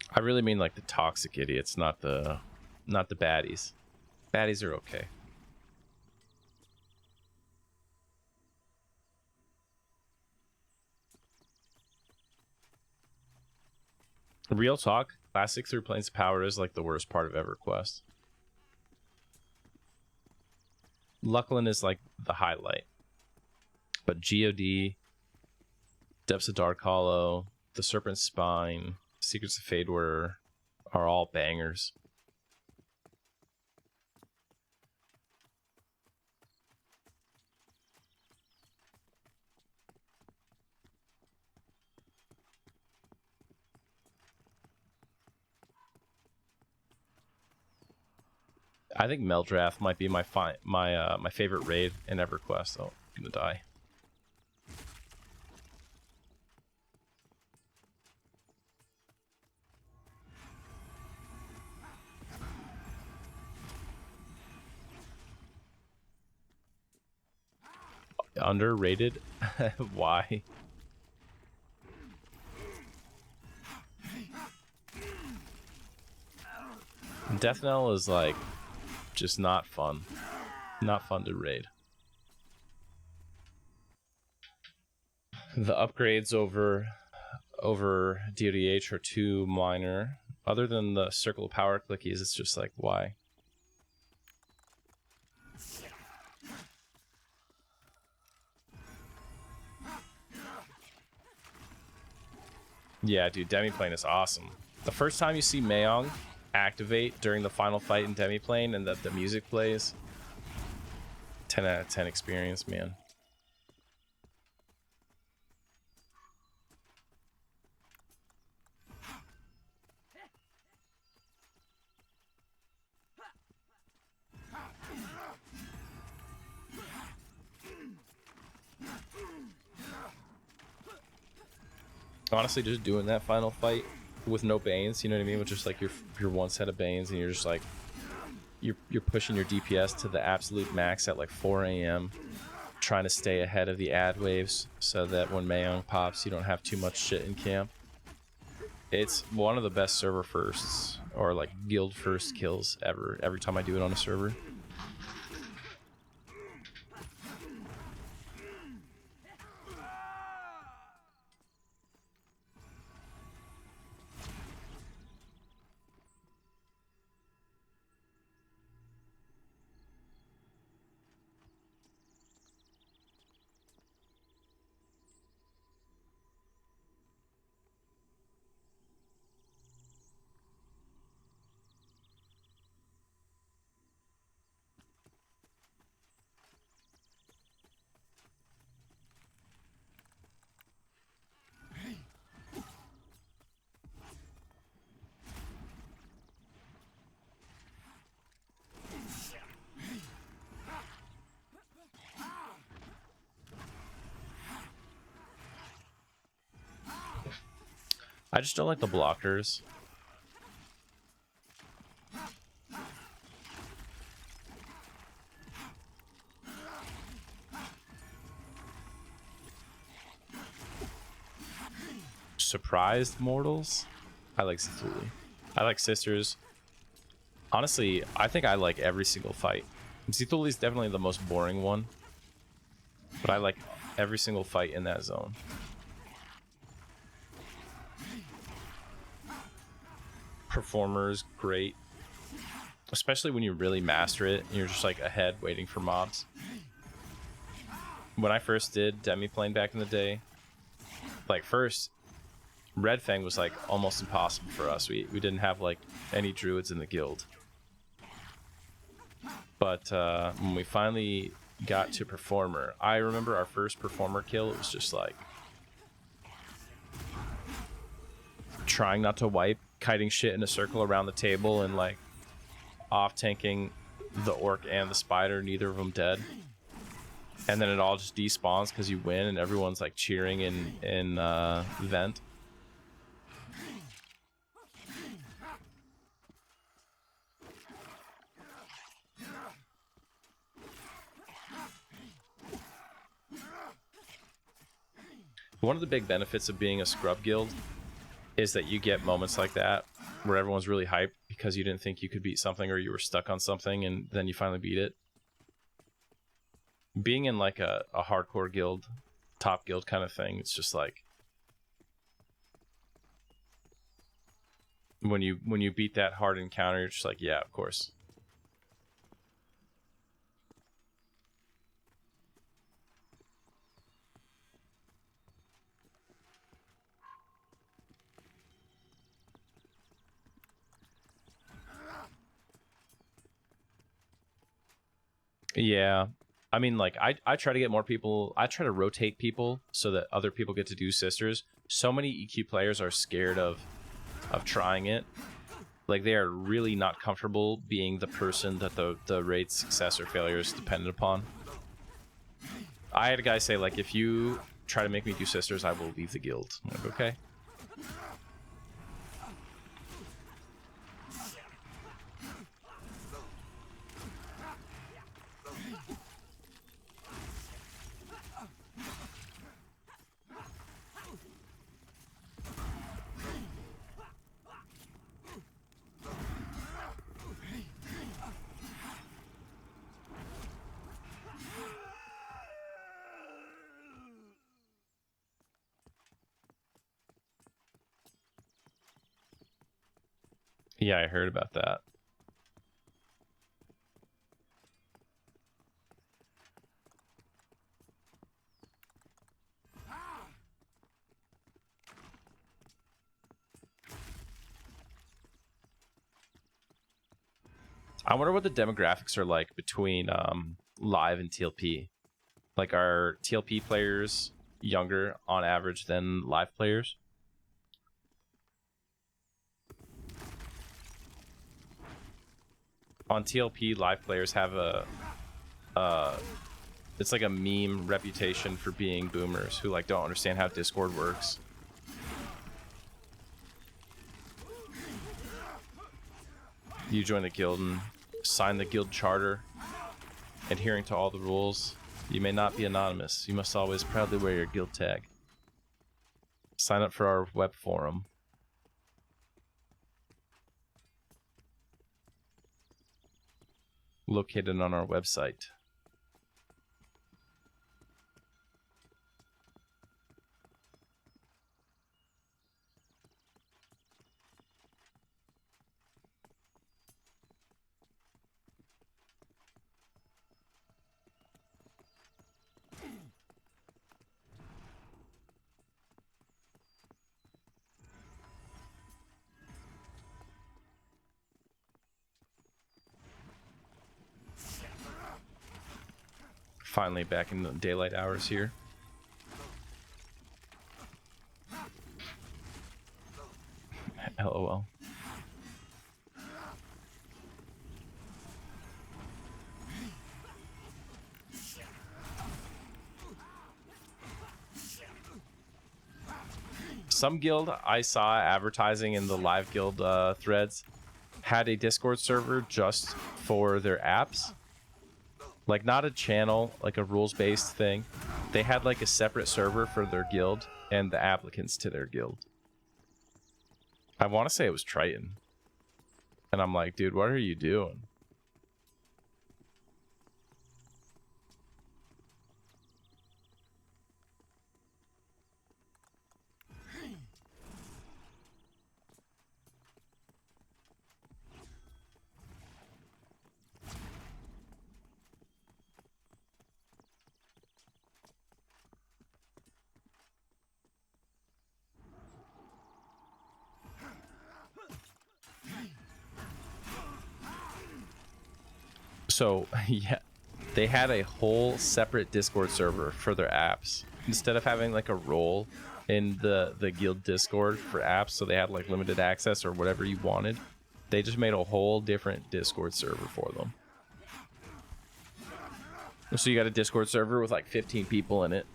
S1: I really mean like the toxic idiots, not the baddies. Baddies are okay. Real talk, classic through Planes of Power is like the worst part of EverQuest. Luckland is like the highlight. But GOD, Depths of Dark Hollow, The Serpent's Spine, Secrets of Fadeware are all bangers. I think Meldrath might be my favorite raid in EverQuest. Oh, I'm gonna die. Underrated? Why? Death Knell is like just not fun. Not fun to raid. The upgrades over DODH are too minor. Other than the Circle of Power clickies, it's just like, why? Yeah, dude, Demiplane is awesome. The first time you see Mayong activate during the final fight in Demiplane and the music plays, 10 out of 10 experience, man. Honestly, just doing that final fight with no Banes, you know what I mean? With just like your one set of Banes, and you're just like you're pushing your DPS to the absolute max at like 4 a.m. trying to stay ahead of the ad waves so that when Mayong pops, you don't have too much shit in camp. It's one of the best server firsts or like guild first kills ever. Every time I do it on a server. I just don't like the blockers. Surprised mortals? I like Cthulhu. I like Sisters. Honestly, I think I like every single fight. Cthulhu is definitely the most boring one, but I like every single fight in that zone. Performers, great. especially when you really master it and you're just like ahead waiting for mobs. When I first did demi-plane back in the day, like first Red Fang was like almost impossible for us. We didn't have like any druids in the guild. But when we finally got to Performer, I remember our first Performer kill, it was just like trying not to wipe, kiting shit in a circle around the table and like off-tanking the orc and the spider, neither of them dead. And then it all just despawns because you win and everyone's like cheering in Vent. One of the big benefits of being a scrub guild is that you get moments like that where everyone's really hyped because you didn't think you could beat something or you were stuck on something and then you finally beat it. Being in like a hardcore guild, top guild kind of thing, it's just like when you beat that hard encounter, you're just like, yeah, of course. Yeah. I mean, like, I try to get more people. I try to rotate people so that other people get to do sisters. So many EQ players are scared of trying it. Like, they are really not comfortable being the person that the raid's success or failure is dependent upon. I had a guy say, like, if you try to make me do sisters, I will leave the guild. I'm like, okay. Yeah, I heard about that. I wonder what the demographics are like between live and TLP. Like, are TLP players younger on average than live players? On TLP, live players have it's like a meme reputation for being boomers who like don't understand how Discord works. You join the guild and sign the guild charter, adhering to all the rules. You may not be anonymous. You must always proudly wear your guild tag. Sign up for our web forum. Located on our website. Finally back in the daylight hours here. LOL. Some guild I saw advertising in the live guild threads had a Discord server just for their apps. Like, not a channel, like a rules-based thing. They had like a separate server for their guild and the applicants to their guild. I want to say it was Triton. And I'm like, dude, what are you doing? So yeah, they had a whole separate Discord server for their apps instead of having like a role in the guild Discord for apps, so they had like limited access or whatever you wanted. They just made a whole different Discord server for them. So you got a Discord server with like 15 people in it.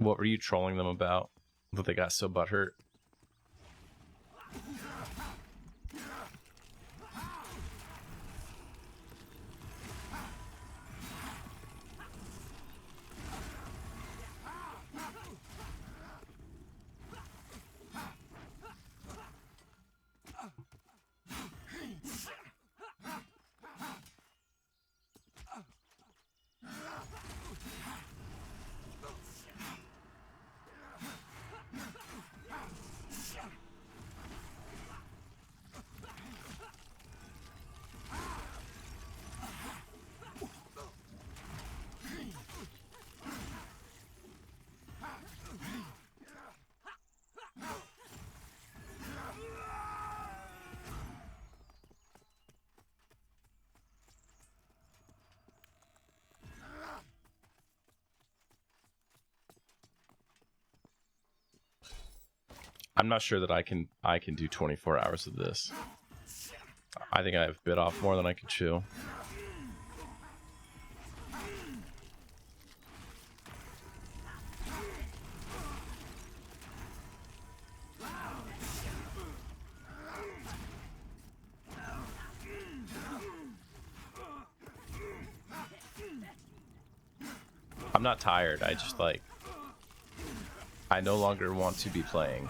S1: What were you trolling them about that they got so butthurt? I'm not sure that I can do 24 hours of this. I think I've bit off more than I can chew. I'm not tired. I just like, I no longer want to be playing.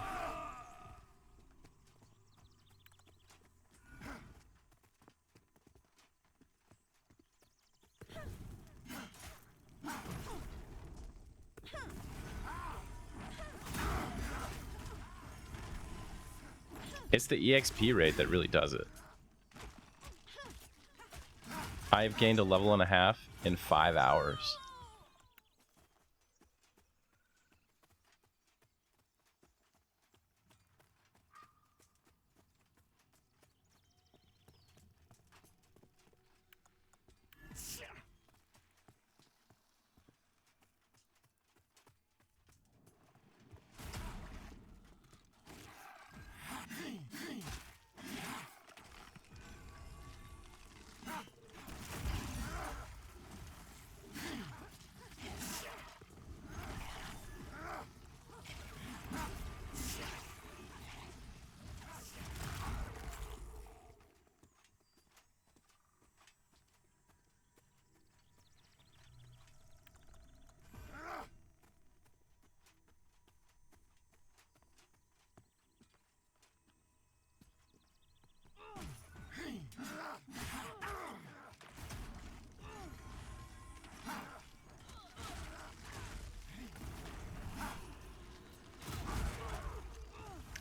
S1: It's the EXP rate that really does it. I've gained a level and a half in 5 hours.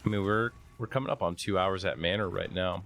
S1: I mean, we're coming up on 2 hours at Manor right now.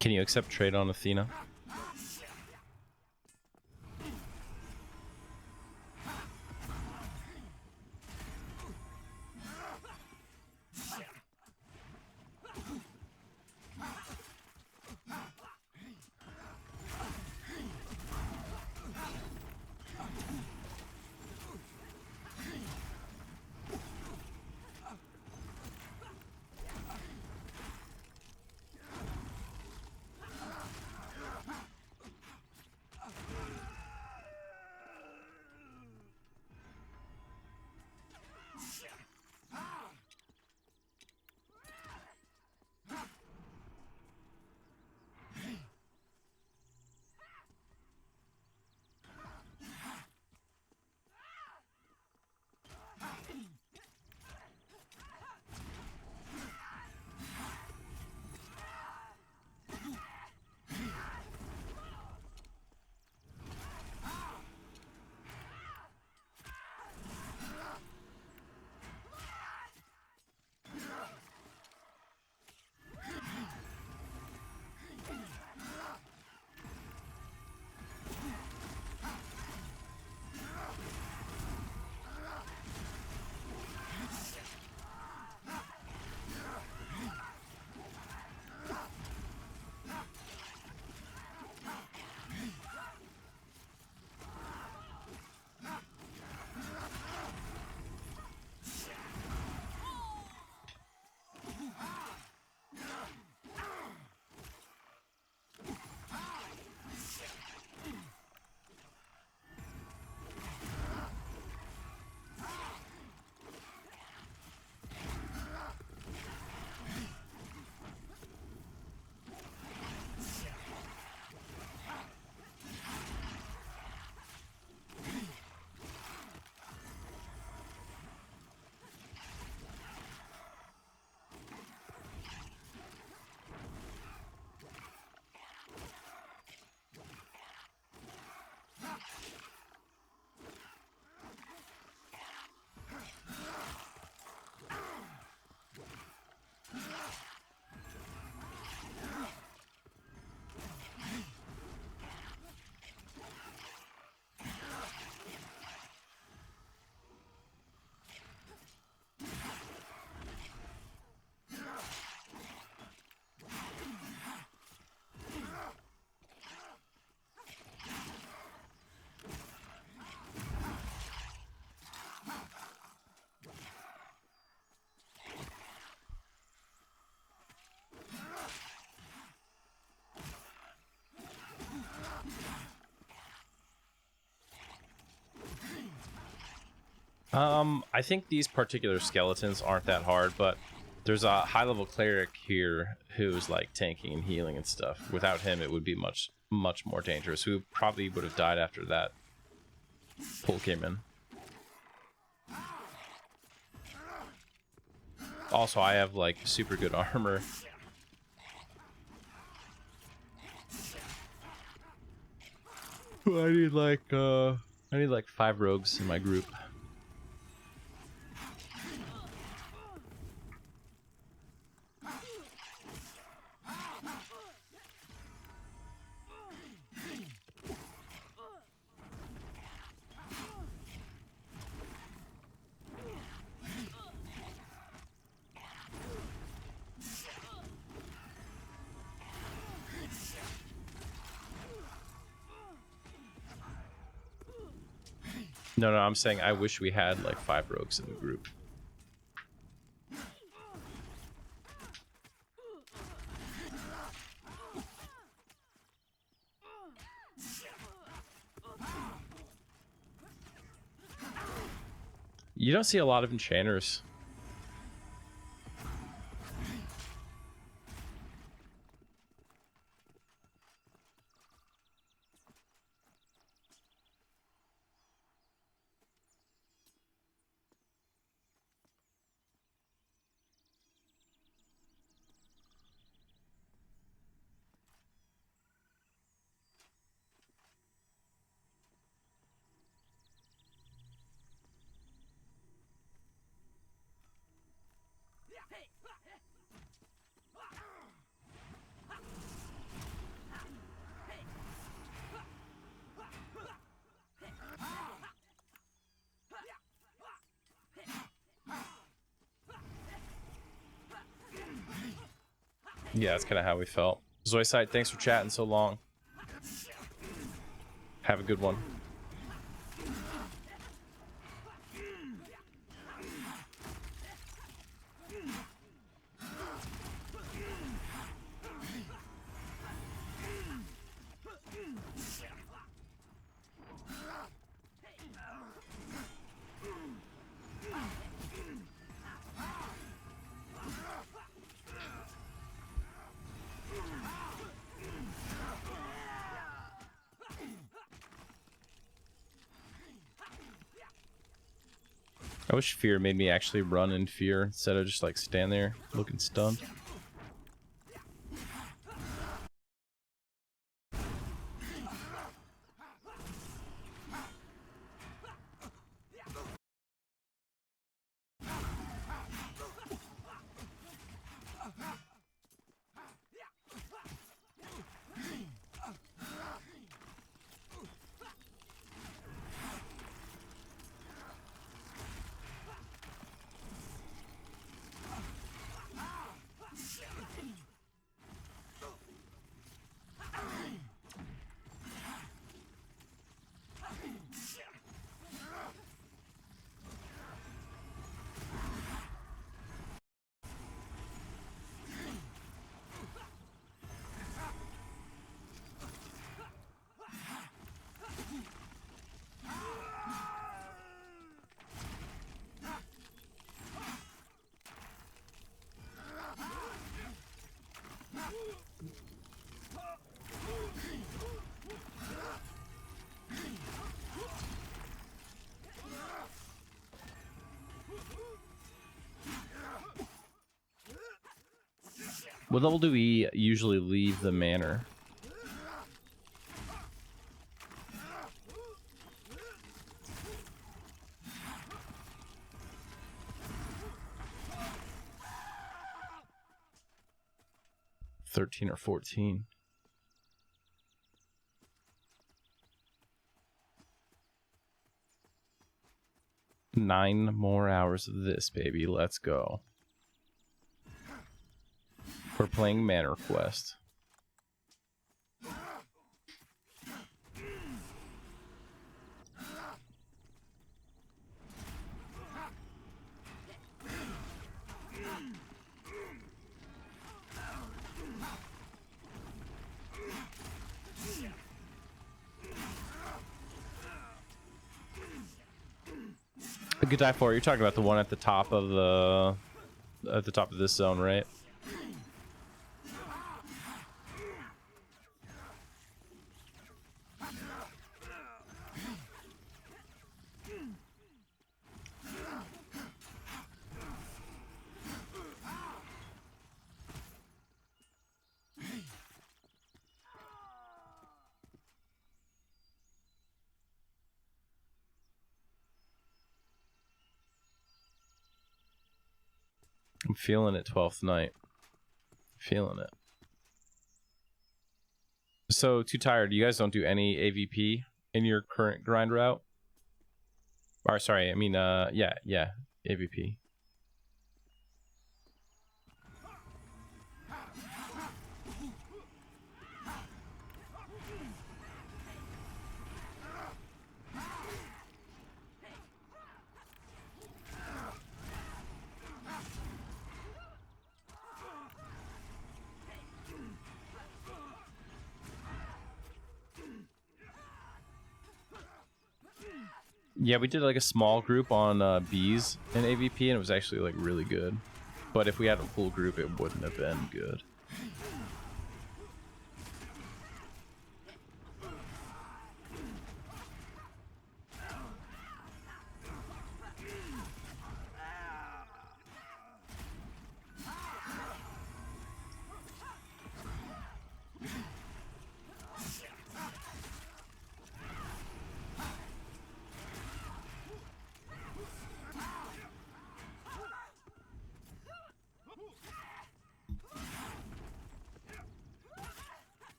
S1: Can you accept trade on Athena? I think these particular skeletons aren't that hard, but there's a high-level cleric here who's like tanking and healing and stuff. Without him, it would be much more dangerous. Who probably would have died after that pull came in. Also, I have like super good armor. I need like 5 rogues in my group. No, I'm saying I wish we had like 5 rogues in the group. You don't see a lot of enchanters. Yeah, that's kind of how we felt. Zaide, thanks for chatting so long. Have a good one. I wish fear made me actually run in fear instead of just like stand there looking stunned. What level do we usually leave the manor? $13 or $14. Nine more hours of this, baby. Let's go. We're playing Manor Quest. We could die for it. You're talking about the one at the top of this zone, right? I'm feeling it, 12th night. Feeling it. So, Too Tired, you guys don't do any AVP in your current grind route? Or, sorry, I mean, yeah, AVP. Yeah, we did like a small group on bees in AVP, and it was actually like really good. But if we had a full group, it wouldn't have been good.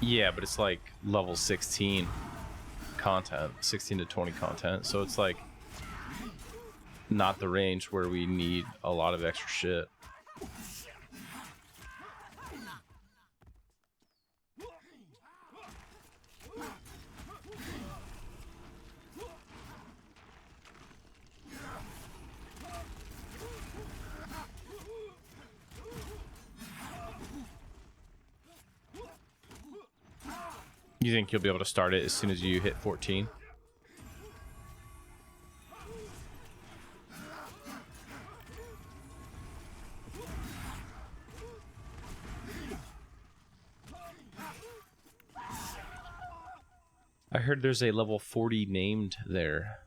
S1: Yeah, but it's like level 16 content, 16 to 20 content. So it's like not the range where we need a lot of extra shit. You think you'll be able to start it as soon as you hit 14? I heard there's a level 40 named there.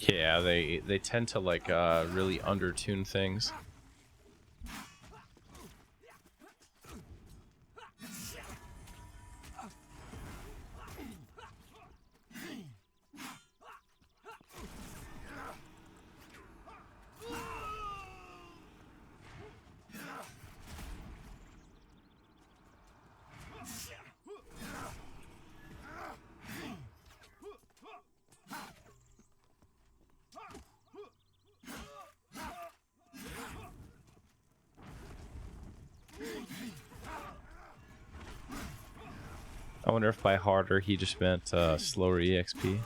S1: Yeah, they tend to like really undertune things. I wonder if by harder he just meant slower EXP.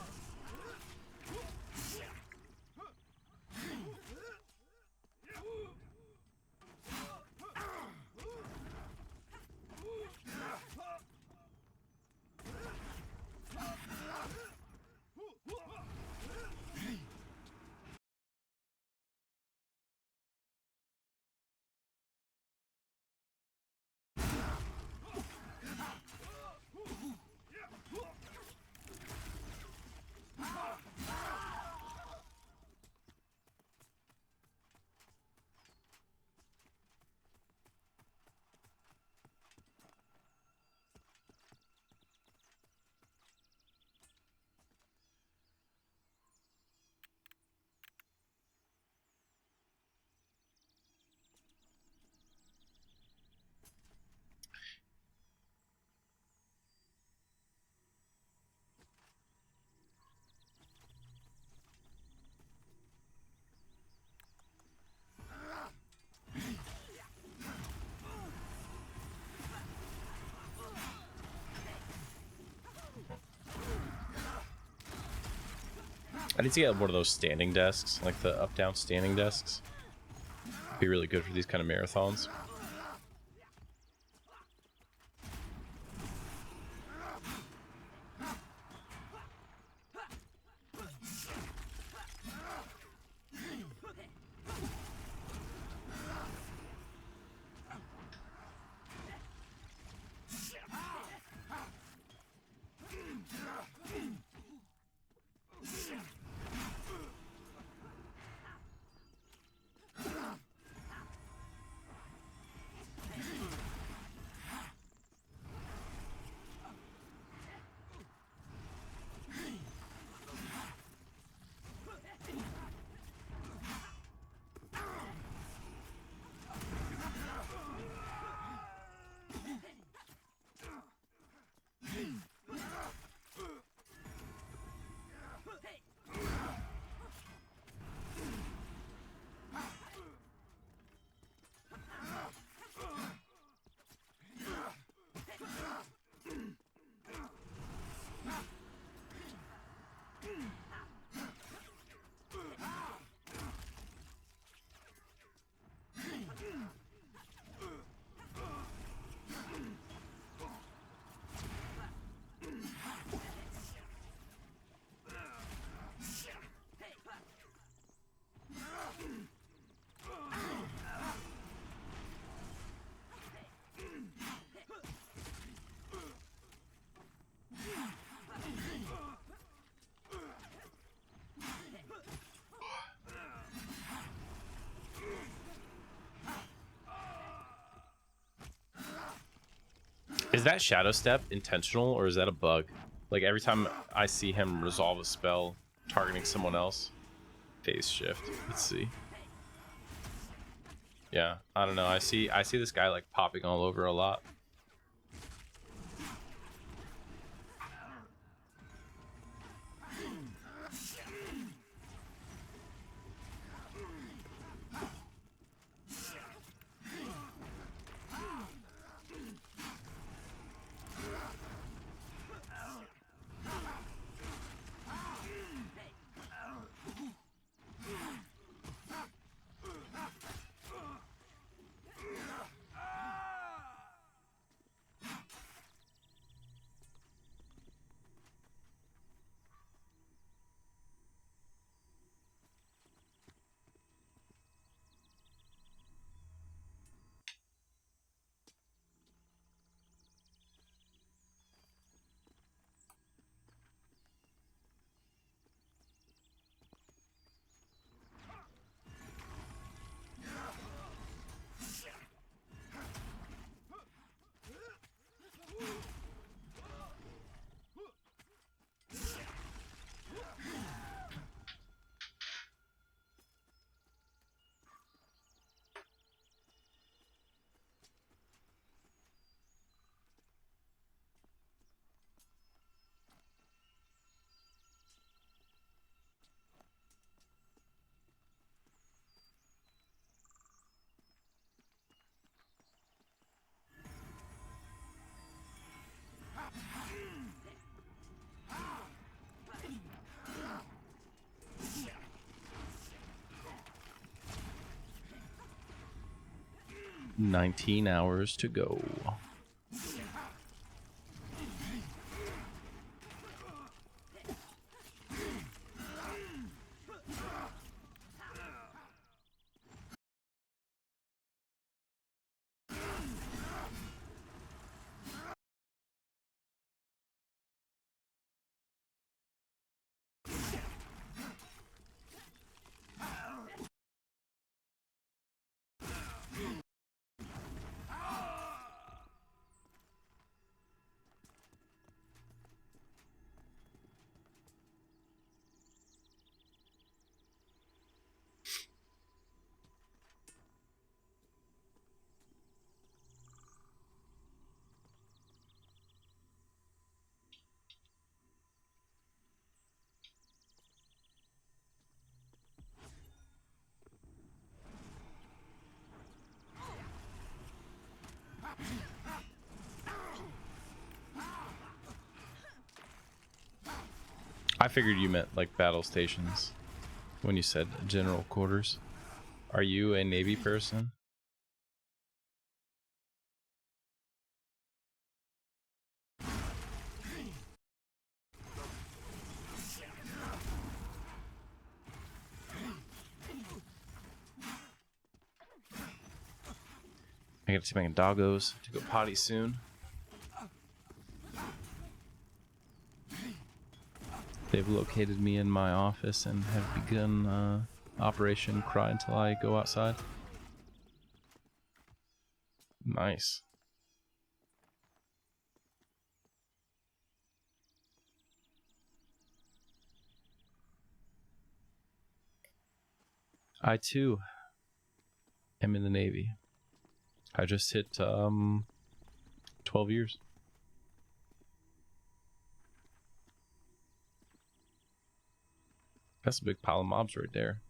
S1: I need to get one of those standing desks, like the up-down standing desks. Be really good for these kind of marathons. Is that Shadow Step intentional, or is that a bug? Like, every time I see him resolve a spell targeting someone else, phase shift. Let's see. Yeah, I don't know. I see this guy like popping all over a lot. "19 hours to go." I figured you meant like battle stations when you said general quarters. Are you a Navy person? I gotta see my doggos to go potty soon. They've located me in my office and have begun Operation Cry Until I Go Outside. Nice. I too am in the Navy. I just hit 12 years. That's a big pile of mobs right there.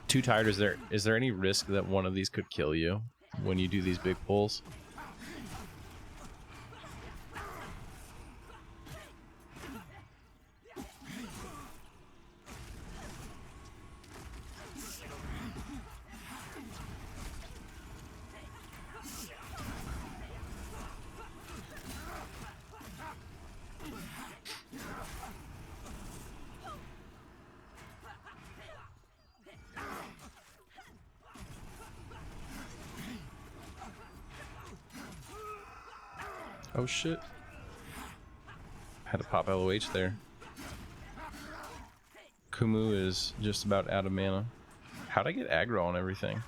S1: Too tired. Is there any risk that one of these could kill you when you do these big pulls? Oh shit. Had to pop LOH there. Kumu is just about out of mana. How'd I get aggro on everything?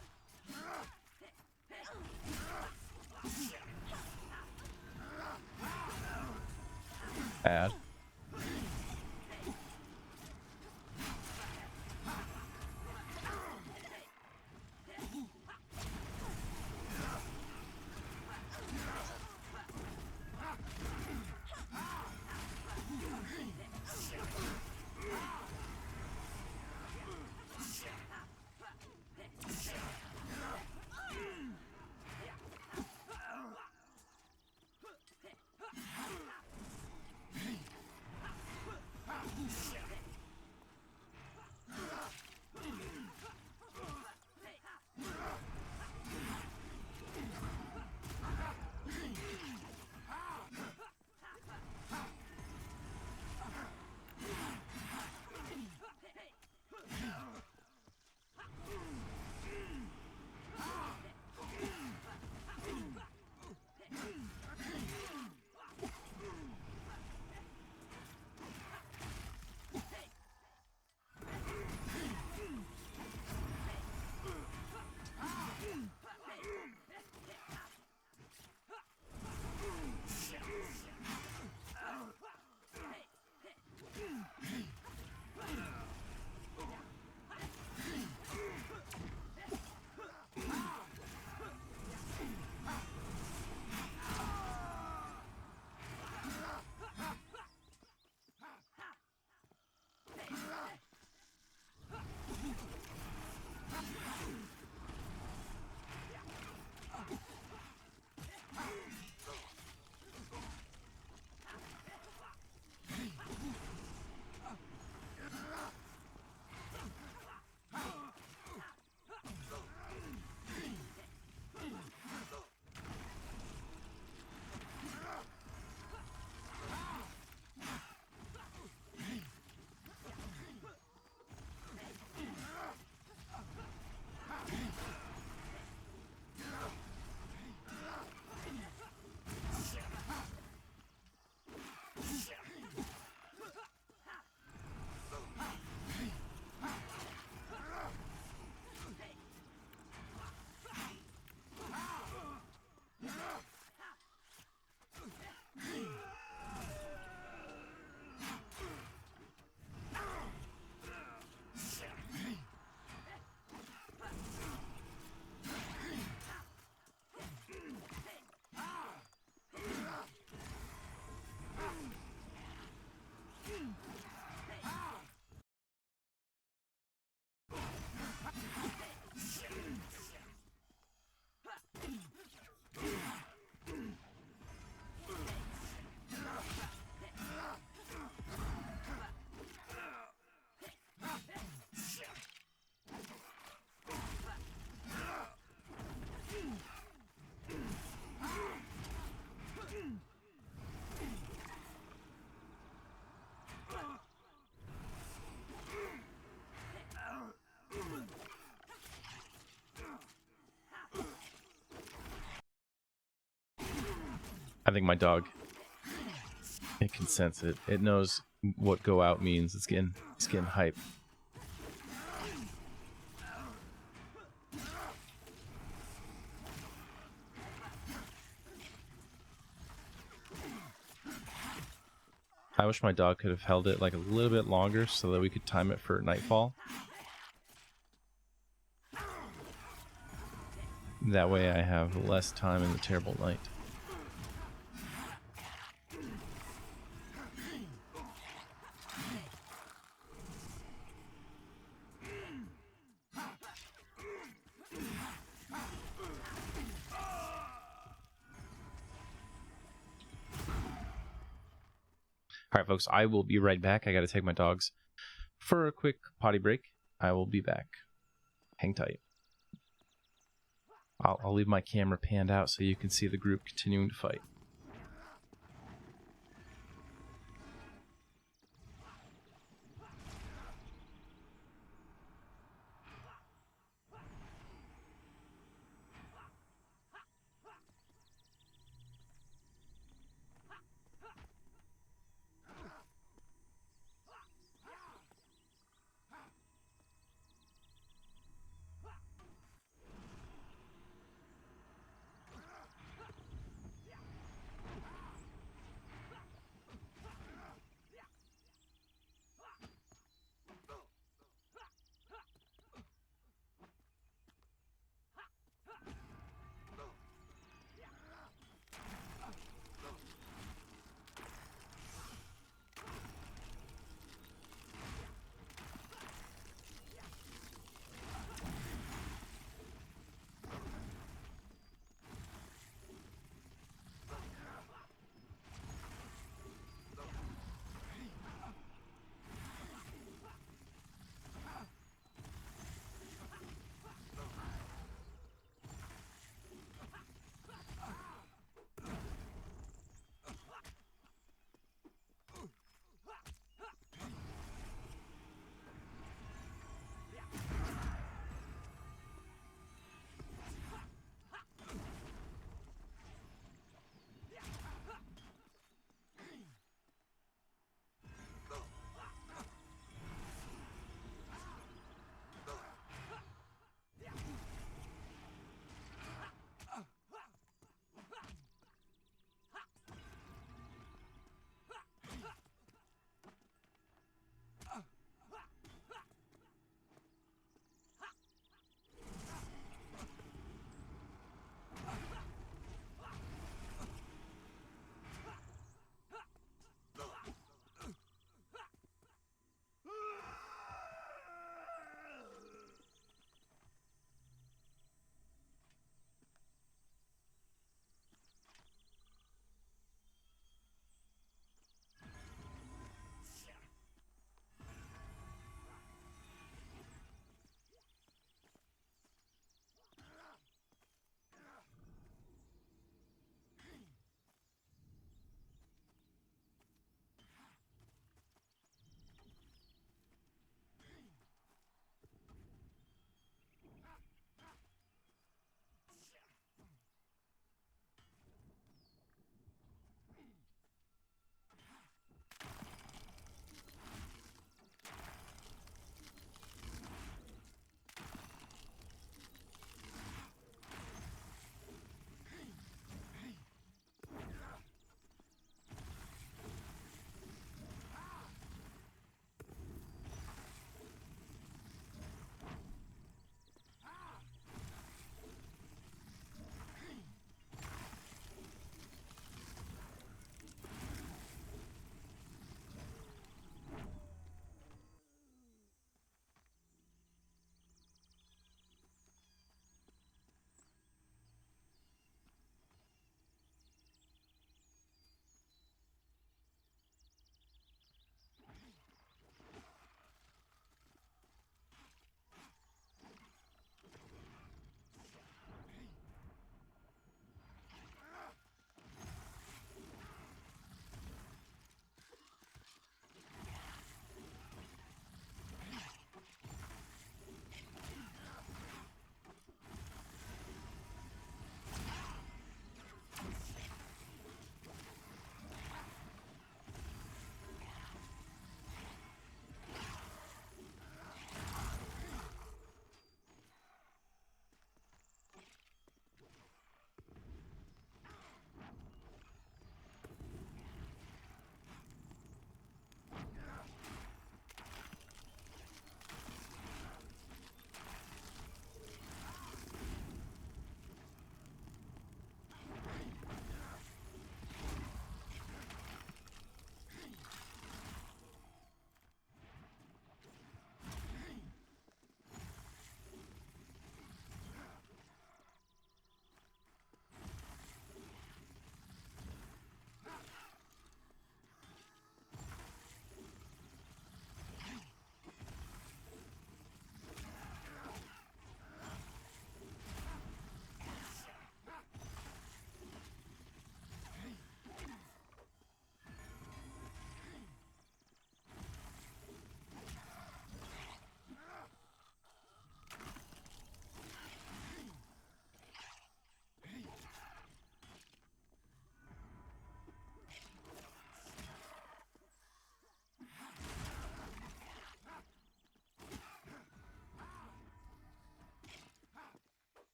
S1: Add. I think my dog, it can sense it. It knows what go out means. It's getting hype. I wish my dog could have held it like a little bit longer so that we could time it for nightfall. That way I have less time in the terrible night. Alright folks, I will be right back. I gotta take my dogs for a quick potty break. I will be back. Hang tight. I'll leave my camera panned out so you can see the group continuing to fight.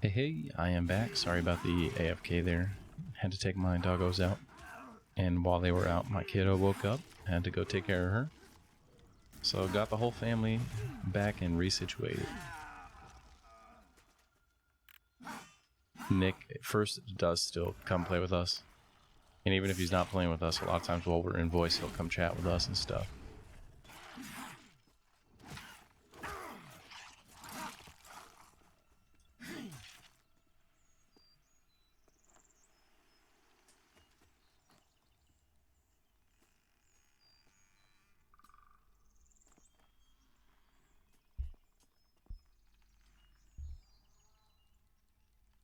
S1: Hey, I am back. Sorry about the AFK there. Had to take my doggos out. And while they were out, my kiddo woke up. Had to go take care of her. So got the whole family back and resituated. Nick at first does still come play with us. And even if he's not playing with us, a lot of times while we're in voice, he'll come chat with us and stuff.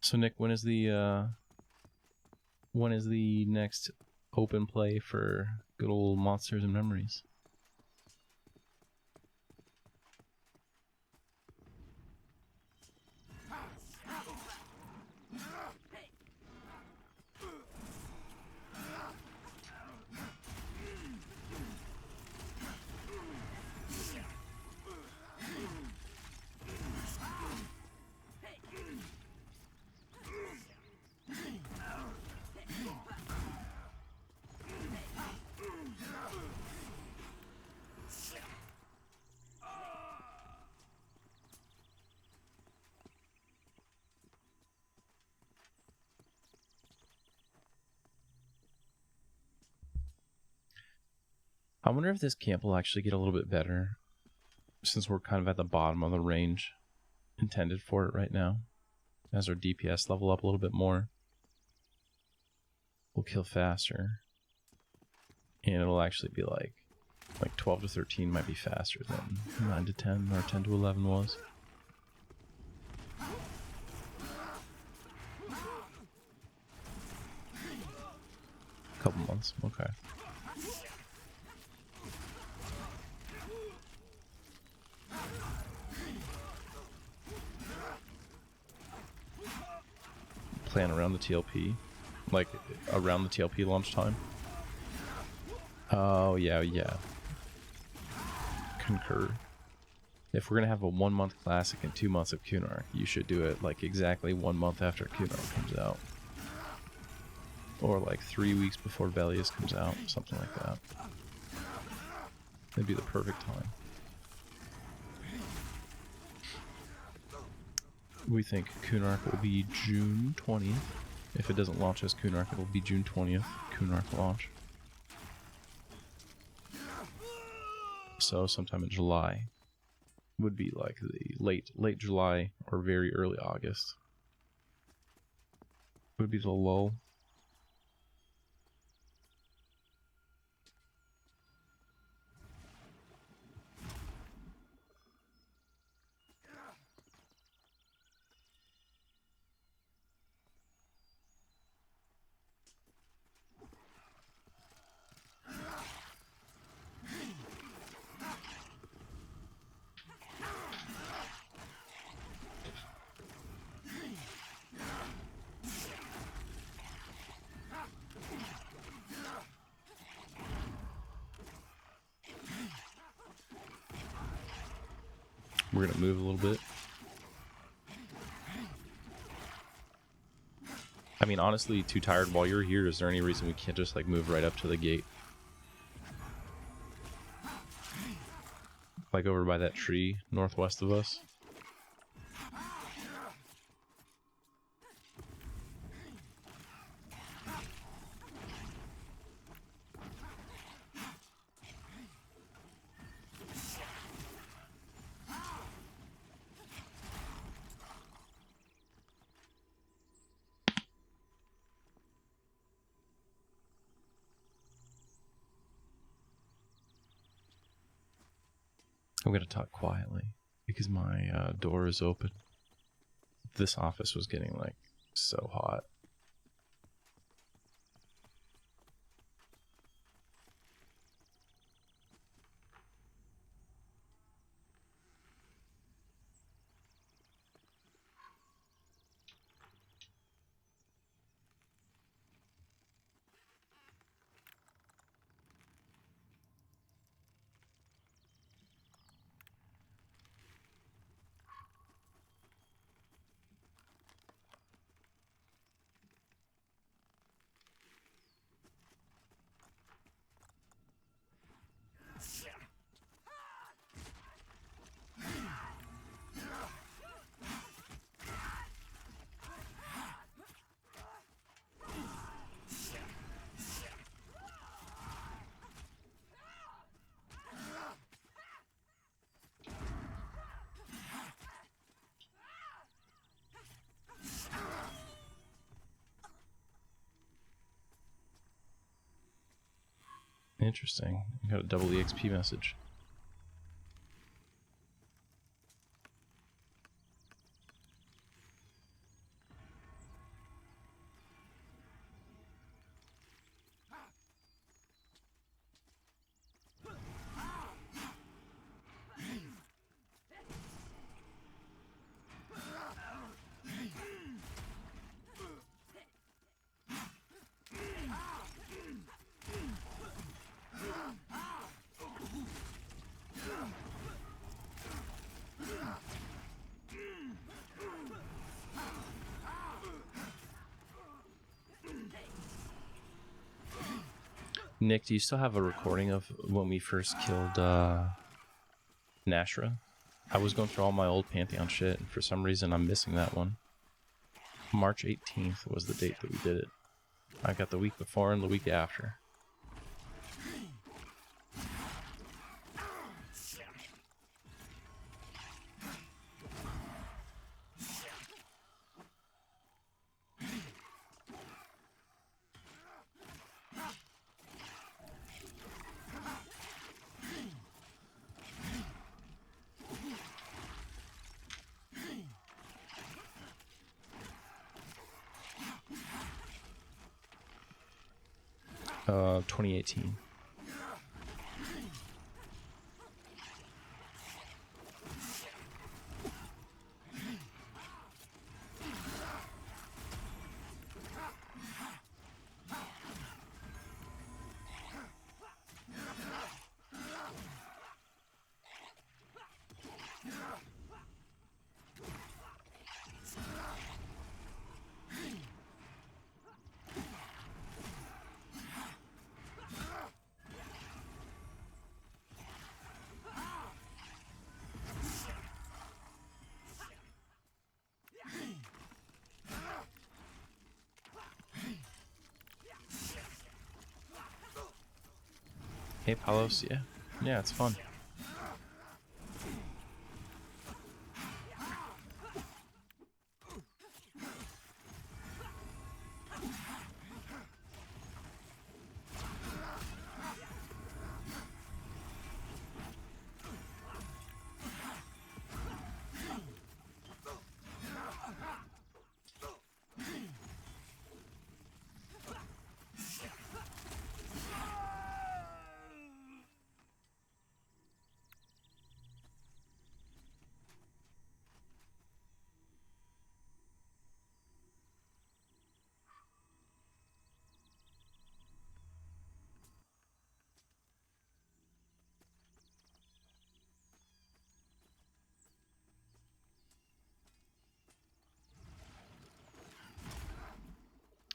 S1: So Nick, when is the next open play for good old Monsters and Memories? I wonder if this camp will actually get a little bit better, since we're kind of at the bottom of the range intended for it right now. As our DPS level up a little bit more, we'll kill faster. And it'll actually be like 12 to 13 might be faster than 9 to 10 or 10 to 11 was. Couple months, okay. Plan around the TLP, like around the TLP launch time. Oh yeah. Concur. If we're gonna have a 1 month classic and 2 months of Kunark, you should do it like exactly 1 month after Kunark comes out, or like 3 weeks before Velius comes out, something like that. That'd be the perfect time. We think Kunark will be June 20th. If it doesn't launch as Kunark, it will be June 20th, Kunark launch. So sometime in July would be like the late July or very early August would be the lull. We're gonna move a little bit. I mean, honestly, too tired while you're here. Is there any reason we can't just like move right up to the gate? Like over by that tree northwest of us? I'm gonna talk quietly because my door is open. This office was getting like so hot. Interesting. You got a double EXP message. Nick, do you still have a recording of when we first killed Nashra? I was going through all my old Pantheon shit, and for some reason I'm missing that one. March 18th was the date that we did it. I got the week before and the week after. Uh, 2018. Hey, Palos, yeah, it's fun.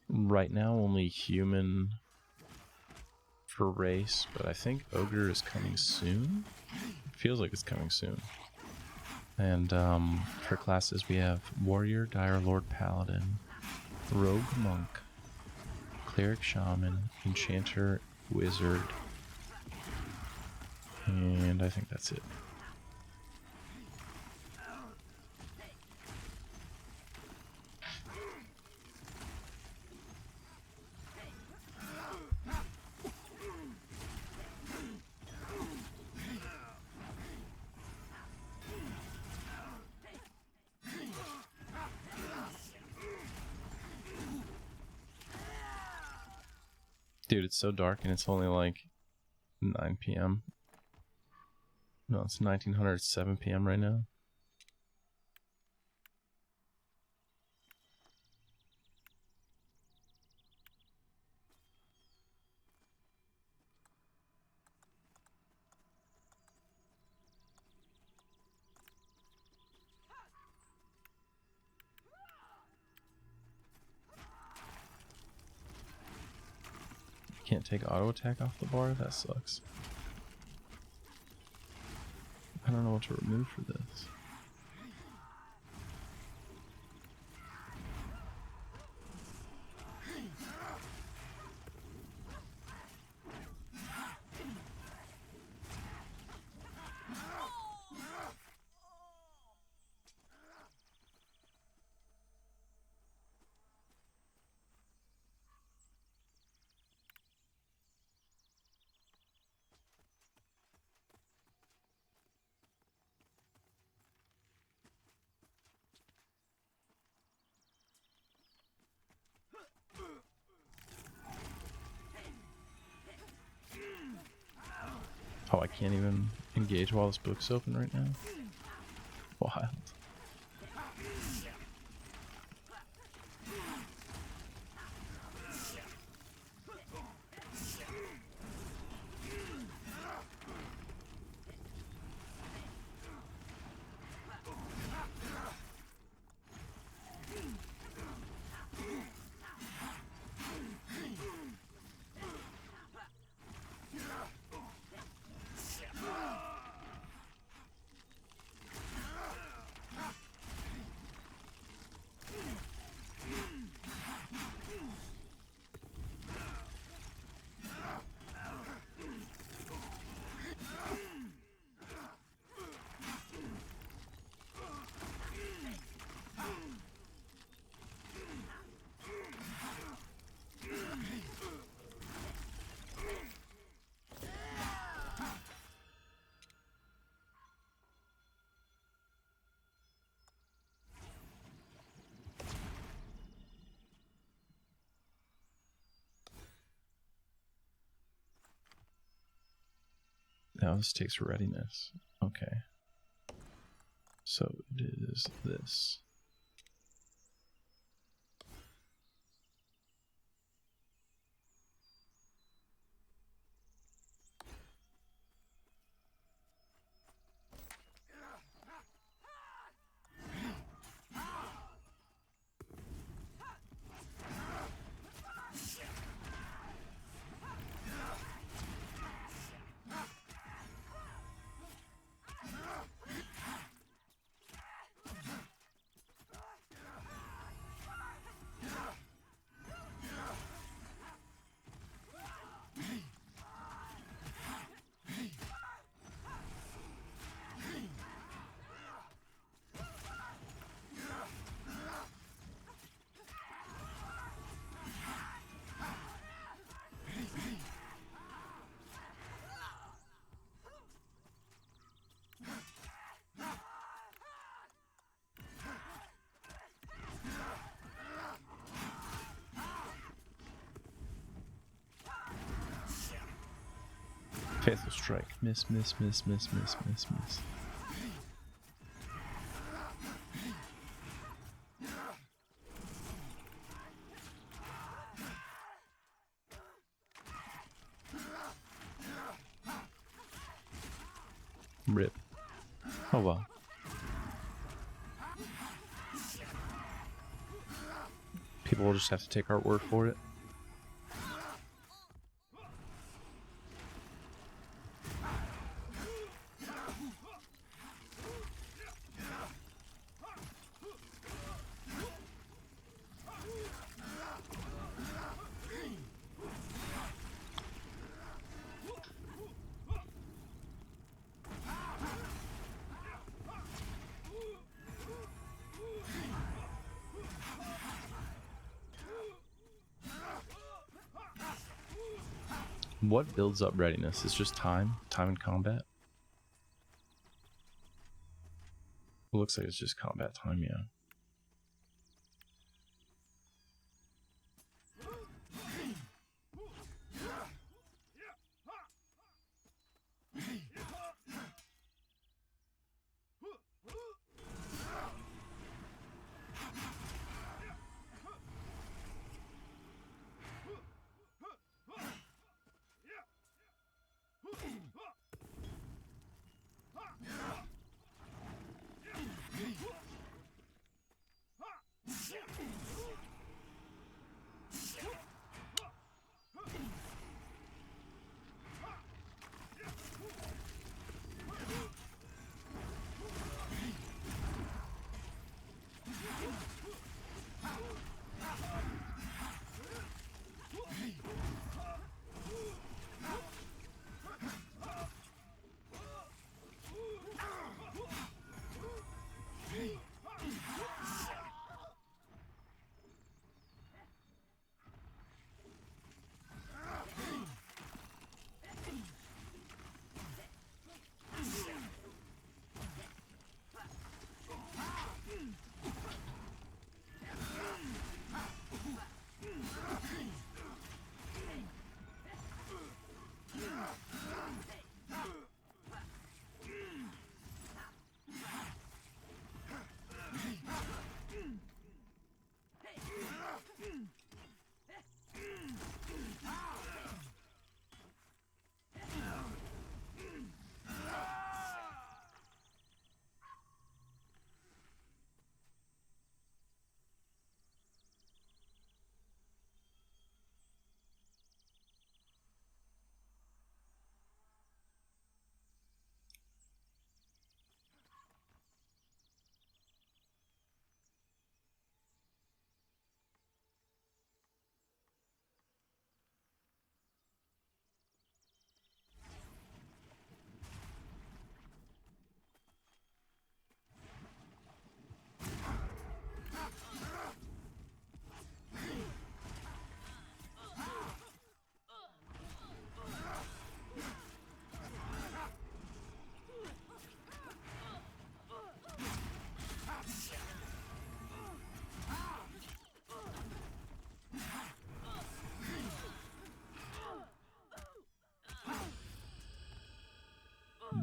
S1: Right now, only human for race, but I think ogre is coming soon. It feels like it's coming soon. And for classes, we have warrior, dire lord, paladin, rogue, monk, cleric, shaman, enchanter, wizard, and I think that's it. Dude, it's so dark and it's only like 9 p.m. No, it's 1900, it's 7 p.m. right now. Can't take auto attack off the bar? That sucks. I don't know what to remove for this. Oh, I can't even engage while this book's open right now. Wild. Now this takes readiness. Okay. So it is this. Faithful strike. Miss, miss, miss, miss, miss, miss, miss. Rip. Oh well. People will just have to take our word for it. What builds up readiness? It's just time? Time in combat? It looks like it's just combat time, yeah.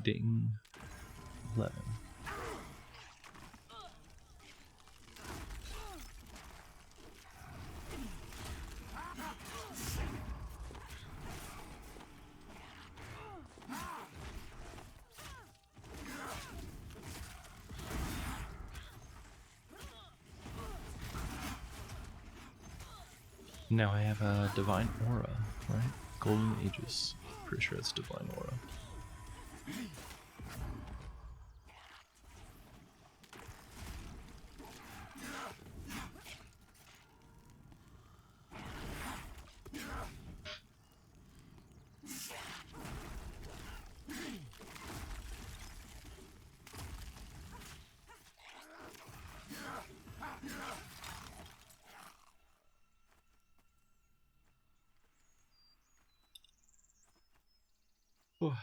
S1: Ding. 11. Now I have a Divine Aura, right? Golden Aegis. Pretty sure it's Divine Aura. Oh.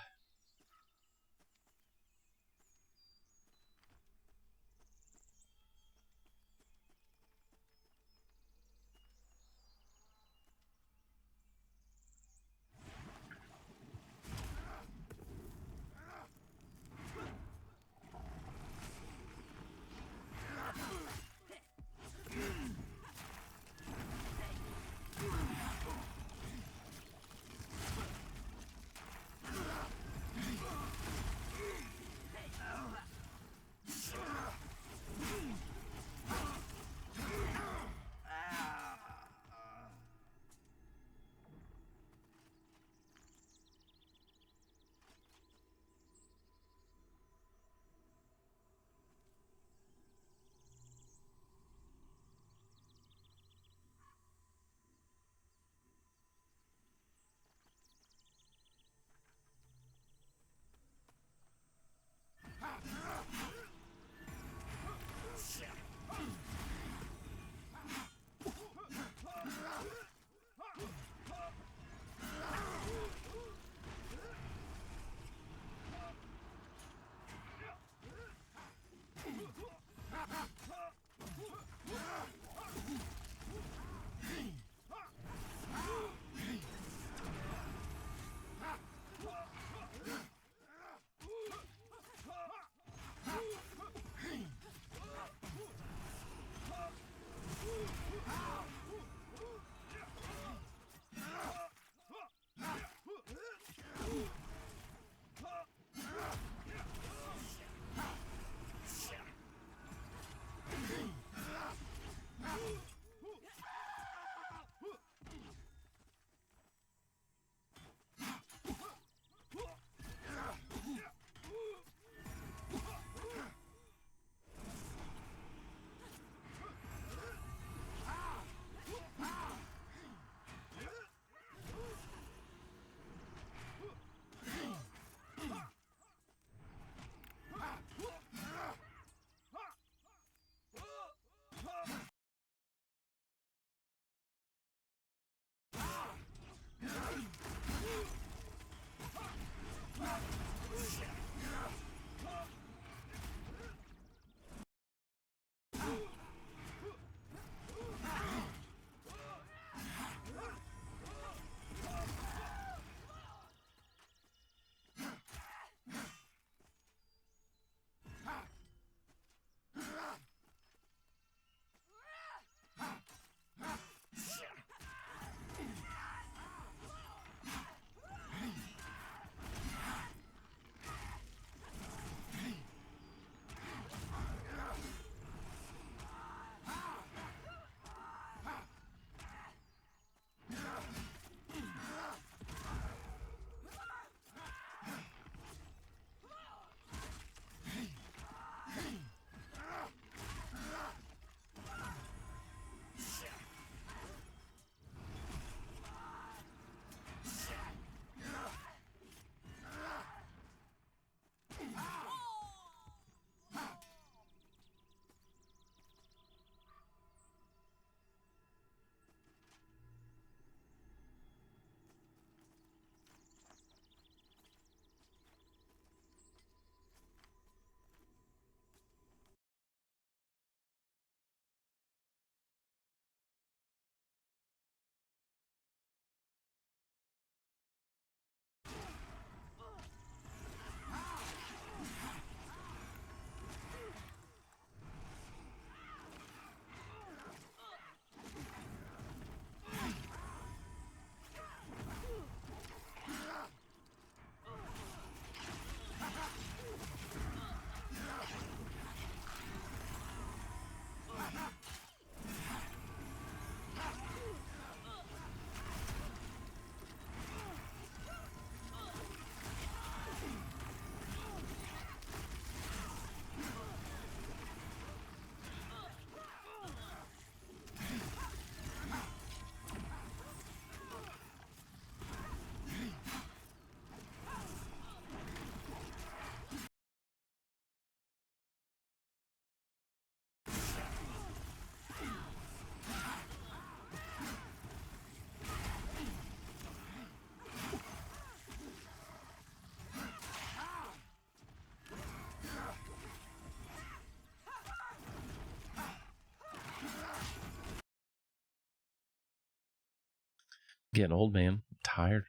S1: Getting old, man. I'm tired.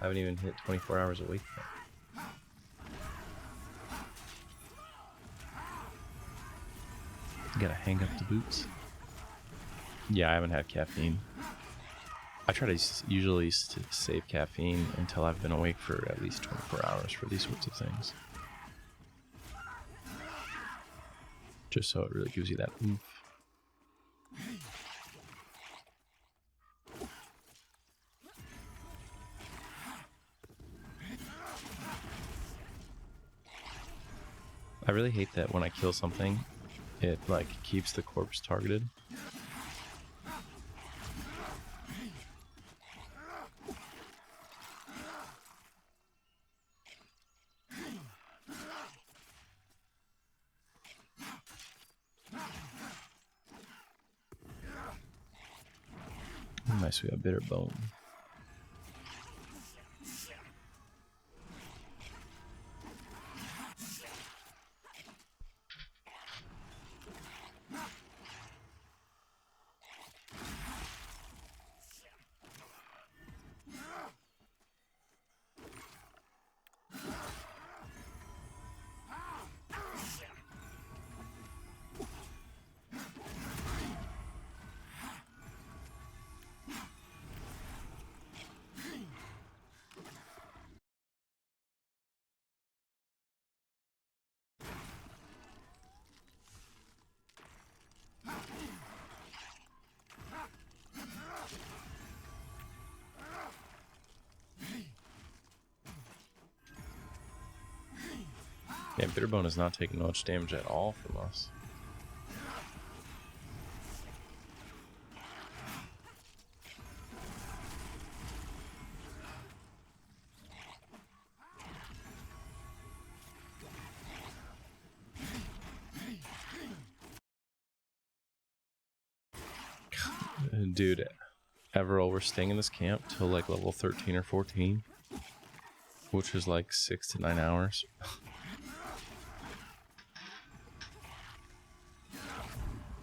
S1: I haven't even hit 24 hours a week yet. Gotta hang up the boots. Yeah, I haven't had caffeine. I try to usually save caffeine until I've been awake for at least 24 hours for these sorts of things. Just so it really gives you that oomph. I really hate that when I kill something, it like keeps the corpse targeted. Nice, we got bitter bone. Yeah, Bitterbone is not taking much damage at all from us. Dude, Everall, we're staying in this camp till like level 13 or 14, which is like 6 to 9 hours.